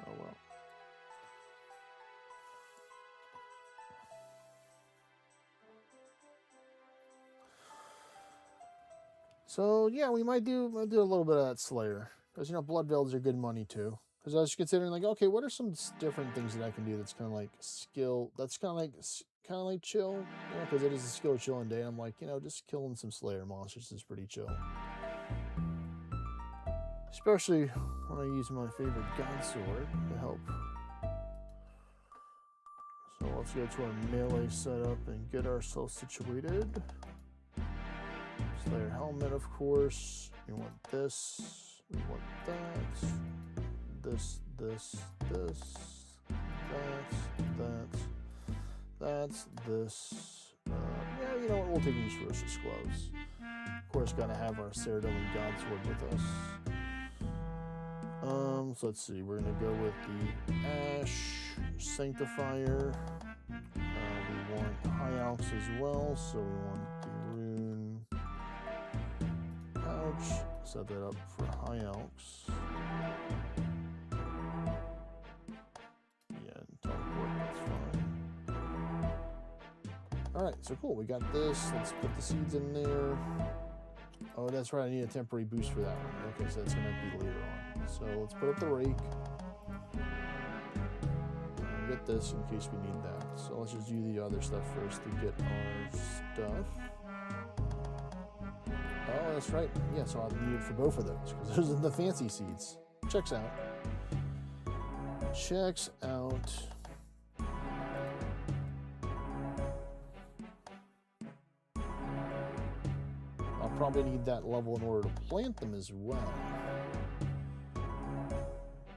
Oh well. So yeah, we might do a little bit of that Slayer, because blood velds are good money too. Because I was considering like, okay, what are some different things that I can do that's kind of like skill, that's kind of like chill, because it is a skill chilling day. I'm like, just killing some Slayer monsters is pretty chill. Especially when I use my favorite God Sword to help. So let's go to our melee setup and get ourselves situated. Slayer helmet, of course. We want this. We want that. This. That's this. Yeah, you know what? We'll take these ferocious gloves. Of course, gotta have our Ceradomin and God Sword with us. So let's see. We're gonna go with the Ash Sanctifier. We want High Alps as well, so we want the Rune Pouch. Set that up for High Alps. Alright, so cool, we got this. Let's put the seeds in there. Oh, that's right, I need a temporary boost for that one. Okay, so that's going to be later on. So let's put up the rake. Get this in case we need that. So let's just do the other stuff first to get our stuff. Oh, that's right. Yeah, so I'll need it for both of those, because those are the fancy seeds. Checks out. Checks out. Probably need that level in order to plant them as well.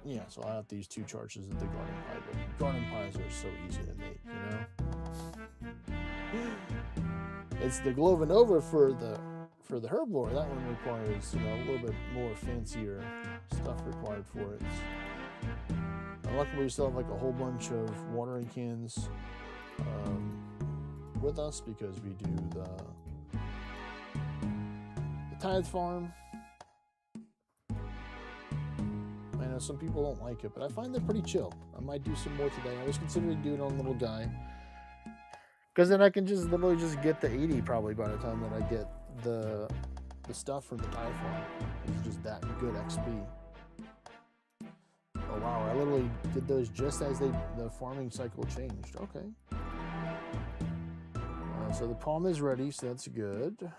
Yeah, so I have to use 2 charges of the garden pie, but garden pies are so easy to make, It's the Glovinova for the Herblore. That one requires, a little bit more fancier stuff required for it. Luckily, we still have like a whole bunch of watering cans with us, because we do the Tithe Farm. I know some people don't like it, but I find it pretty chill. I might do some more today. I was considering doing it on Little Guy, because then I can just literally just get the 80 probably by the time that I get the stuff from the Tithe Farm. It's just that good XP. Oh wow, I literally did those just as the farming cycle changed. Okay. So the palm is ready, so that's good.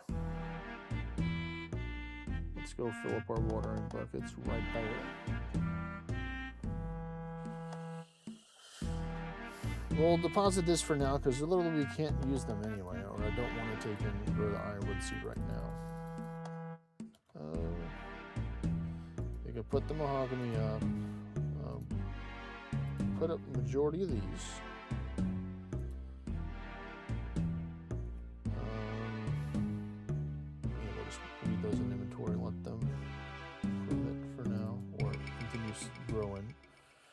let's go fill up our watering buckets right there. We'll deposit this for now because literally we can't use them anyway, or I don't want to take in for the ironwood seed right now. You could put the mahogany up, put up the majority of these. We'll just leave those in inventory and let them for now, or continue growing.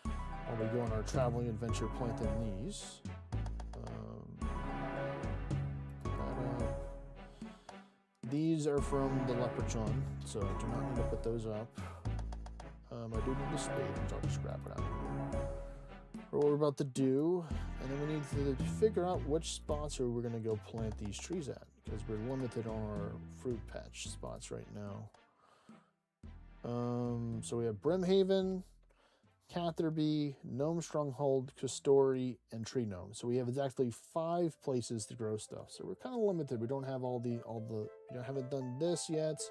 While we go on our traveling adventure planting these. These are from the leprechaun, so I do not need to put those up. I do need the spade, which I'll just scrap it out for what we're about to do. And then we need to figure out which spots are we're going to go plant these trees at, because we're limited on our fruit patch spots right now. So we have Brimhaven, Catherby, Gnome Stronghold, Castory, and Tree Gnome. So we have exactly 5 places to grow stuff. So we're kind of limited. We don't have haven't done this yet.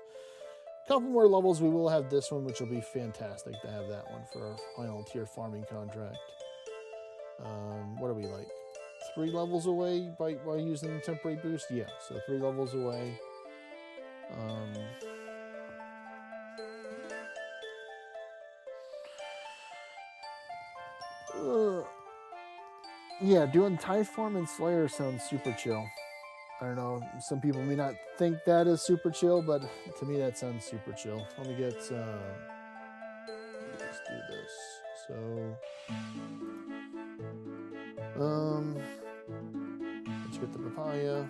A couple more levels, we will have this one, which will be fantastic to have that one for our final tier farming contract. What are we, like 3 levels away by using the temporary boost? Yeah, so 3 levels away. Yeah, doing Tithe Farm and Slayer sounds super chill. I don't know, some people may not think that is super chill, but to me that sounds super chill. Let me get, let's do this. So, let's get the papaya.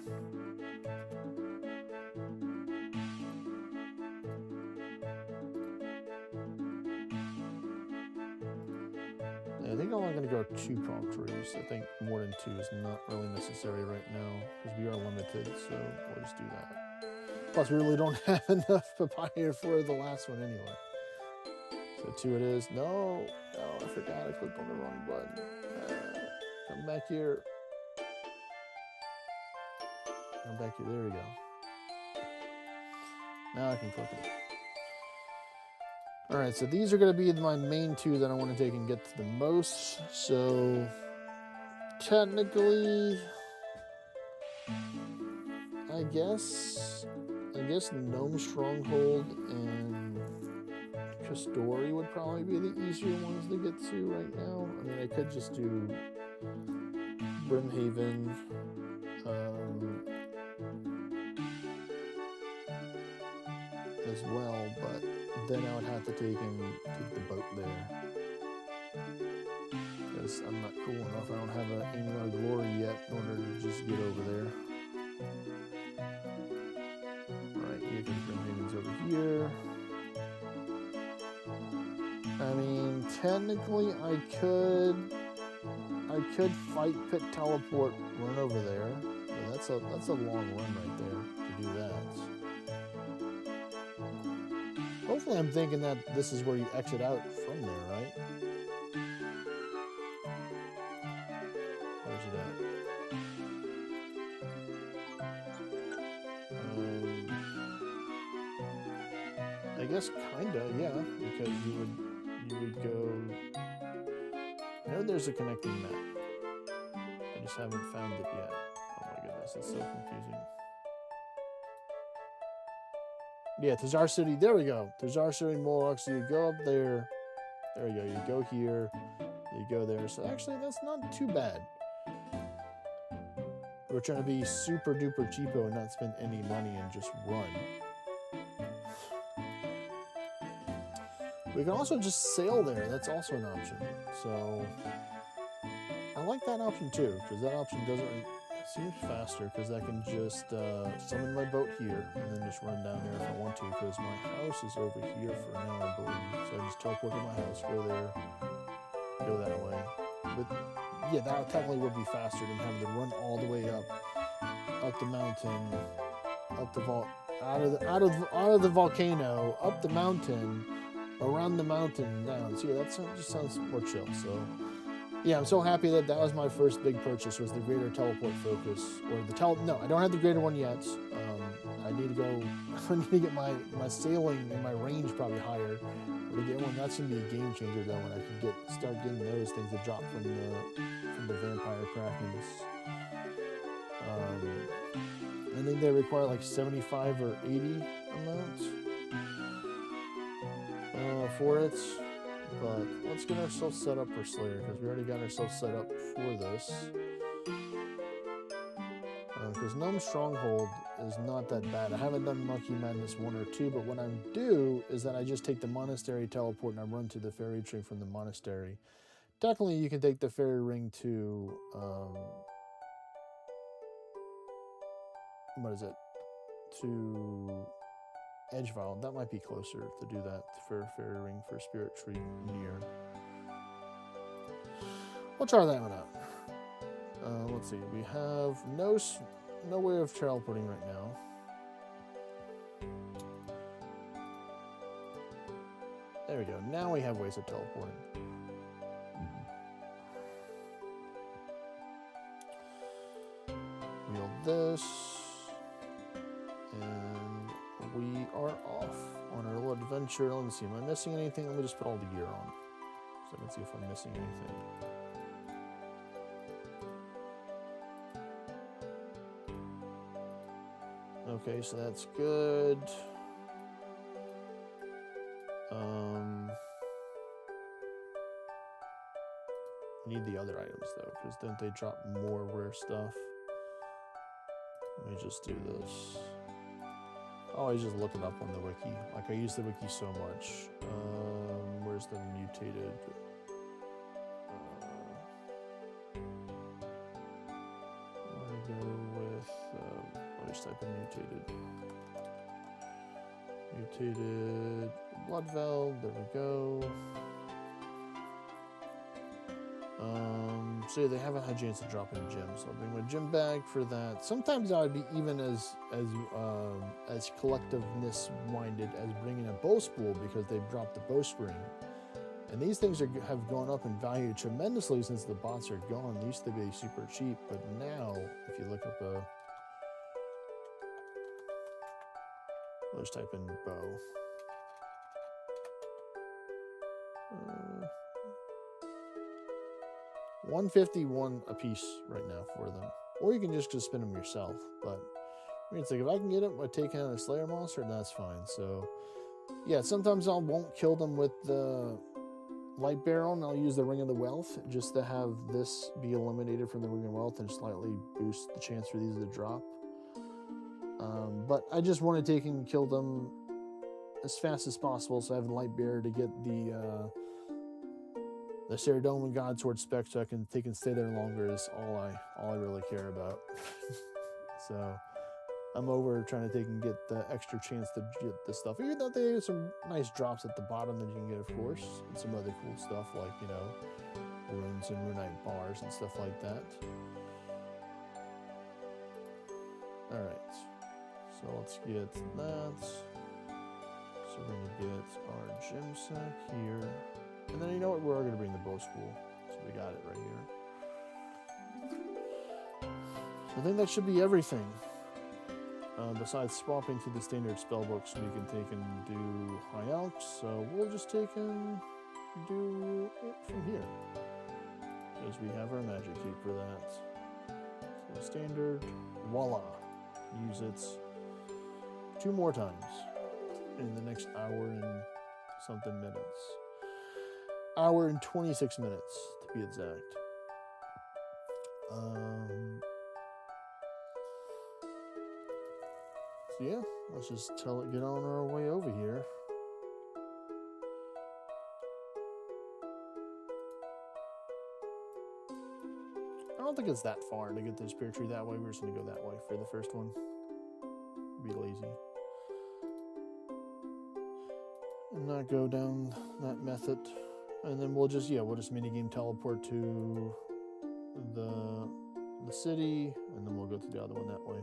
I think I'm not going to go 2 palm trees. I think more than 2 is not really necessary right now because we are limited, so we'll just do that. Plus, we really don't have enough papaya for the last one anyway. So 2 it is. No, I forgot. I clicked on the wrong button. Come back here. Come back here. There we go. Now I can click them. Alright, so these are going to be my main 2 that I want to take and get to the most. So, technically, I guess Gnome Stronghold and Castory would probably be the easier ones to get to right now. I mean, I could just do Brimhaven, as well, but then I would have to take the boat there. Because I'm not cool enough. I don't have an Angular Glory yet in order to just get over there. Right, here comes Brimhaven's over here. I mean, technically I could fight Pit Teleport, run over there. But that's a long run right there to do that. Hopefully I'm thinking that this is where you exit out from there, right? Where's it at? I guess kinda, yeah, because you would go... I know there's a connecting map. I just haven't found it yet. Oh my goodness, it's so confusing. Yeah, Tazar City, there we go. Tazar City, Moloch, so you go up there. There you go, you go here, you go there. So actually, that's not too bad. We're trying to be super duper cheapo and not spend any money and just run. We can also just sail there, that's also an option. So, I like that option too, because that option seems faster, because I can just summon my boat here and then just run down there if I want to, because my house is over here for now, I believe. So I just teleport to my house, go there, go that way. But yeah, that technically would be faster than having to run all the way up the mountain, up the out of the volcano, up the mountain, around the mountain and down. So yeah, that just sounds more chill. So yeah, I'm so happy that was my first big purchase, was the greater teleport focus, or no, I don't have the greater one yet. I need to go. I need to get my sailing and my range probably higher. But to get one, that's gonna be a game changer though. When I can start getting those things that drop from the vampire krakens. I think they require like 75 or 80 amounts for it. But let's get ourselves set up for Slayer because we already got ourselves set up for this. Because Gnome Stronghold is not that bad. I haven't done Monkey Madness 1 or 2, but what I do is that I just take the monastery teleport and I run to the fairy tree from the monastery. Technically, you can take the fairy ring to, what is it? To Edgeville. That might be closer to do that for fairy ring for Spirit Tree near. We'll try that one out. Let's see. We have no way of teleporting right now. There we go. Now we have ways of teleporting. Wheel this. And we are off on our little adventure. Let's see. Am I missing anything? Let me just put all the gear on so I can see if I'm missing anything. Okay, so that's good. I need the other items though, because then they drop more rare stuff. Let me just do this. Oh, I just look it up on the wiki. Like I use the wiki so much. Where's the mutated? I'm gonna go with. I'll just type in mutated blood valve. There we go. So they haven't had a chance to drop in gems, so I'll bring my gem bag for that. Sometimes I would be even as collectiveness minded as bringing a bow spool because they've dropped the bowstring, and these things have gone up in value tremendously since the bots are gone. They used to be super cheap, but now if you look up let's type in bow. 151 a piece right now for them, or you can just spin them yourself. But I mean, it's like if I can get it by taking out a Slayer monster, that's fine. So yeah, sometimes I won't kill them with the light barrel, and I'll use the Ring of the Wealth just to have this be eliminated from the Ring of Wealth and slightly boost the chance for these to drop. But I just want to take and kill them as fast as possible, so I have a light bearer to get the Ceridonian God Sword spec, so I can take and stay there longer. Is all I really care about. So I'm over trying to take and get the extra chance to get this stuff, even though they have some nice drops at the bottom that you can get, of course, and some other cool stuff like, you know, runes and runite bars and stuff like that. All right, so let's get that. So we're gonna get our gem sack here. And then you know what, we're going to bring the bow spool. So we got it right here. So I think that should be everything. Besides swapping to the standard spell books, we can take and do high elks. So we'll just take and do it from here. Because we have our magic key for that. So standard, voila. Use it 2 more times in the next hour and something minutes. Hour and 26 minutes to be exact. So yeah, let's just get on our way over here. I don't think it's that far to get to the Spirit Tree that way. We're just gonna go that way for the first one. Be lazy. And not go down that method. And then we'll just minigame teleport to the city, and then we'll go to the other one that way.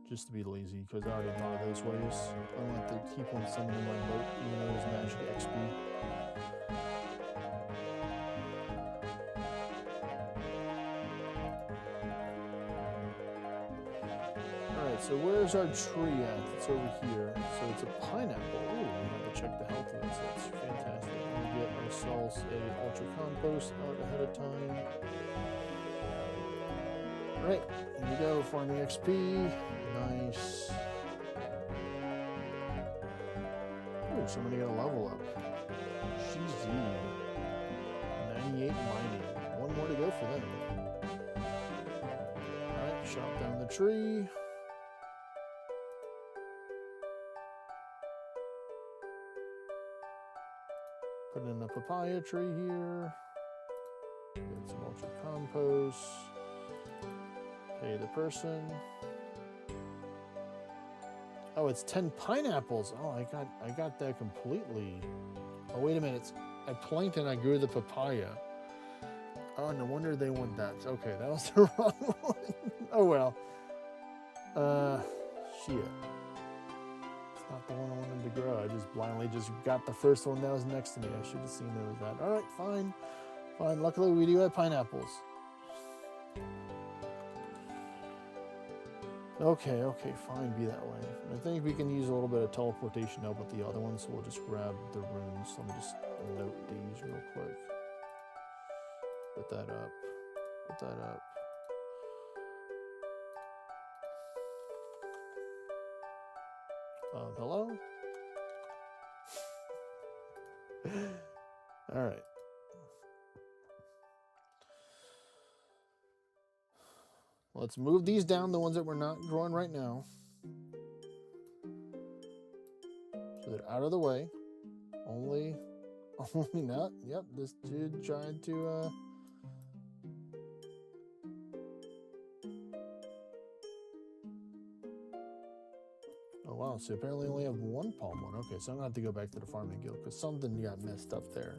Just to be lazy, because I already thought of those ways. I don't want to keep on summoning my boat, even though it's magic XP. Alright, so where's our tree at? It's over here. So it's a pineapple. Oh, we have to check the health of it. So that's fantastic. We'll get ourselves a ultra compost out ahead of time. All right, here we go. Farming XP. Nice. Oh, somebody got a level up. GG. 98 mining. One more to go for them. Alright, chop down the tree. Put in a papaya tree here. Get some ultra compost. Pay the person. Oh, it's 10 pineapples. Oh, I got that completely. Oh, wait a minute. I planked and I grew the papaya. Oh, no wonder they want that. Okay, that was the wrong one. Oh, well. Shit. It's not the one I wanted to grow. I just blindly got the first one that was next to me. I should have seen there was that. All right, fine. Fine. Luckily, we do have pineapples. Okay, fine, be that way. I think we can use a little bit of teleportation to help with the other one, so we'll just grab the runes. Let me just note these real quick. Put that up. Put that up. Hello? All right. Let's move these down, the ones that we're not growing right now. So they're out of the way. Only not. Yep, this dude tried to, Oh, wow. So apparently only have one palm one. Okay, so I'm going to have to go back to the farming guild because something got messed up there.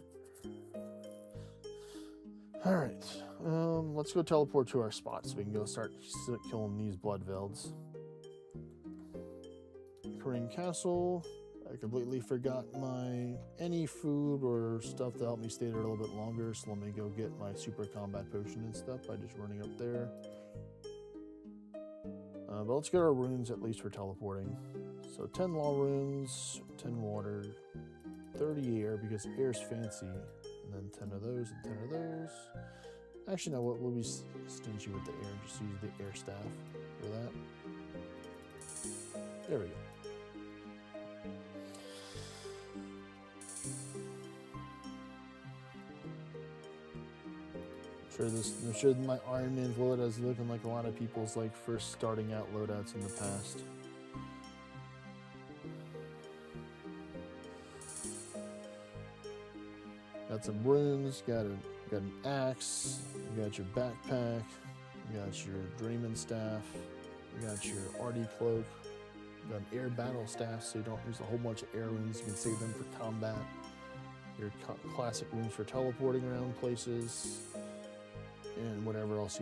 All right. Let's go teleport to our spot so we can go start killing these blood velds. Korean Castle. I completely forgot any food or stuff to help me stay there a little bit longer. So let me go get my super combat potion and stuff by just running up there. But let's get our runes at least for teleporting. So 10 law runes, 10 water, 30 air because air's fancy. And then 10 of those and 10 of those. Actually, no, we'll be stingy with the air. Just use the air staff for that. There we go. I'm sure my Iron Man's loadout is looking like a lot of people's like first starting out loadouts in the past. Got some runes, got an axe, you got your backpack, you got your Dreamin' staff, you got your Artie cloak, you got an air battle staff so you don't use a whole bunch of air runes, you can save them for combat. Your classic runes for teleporting around places, and whatever else you want.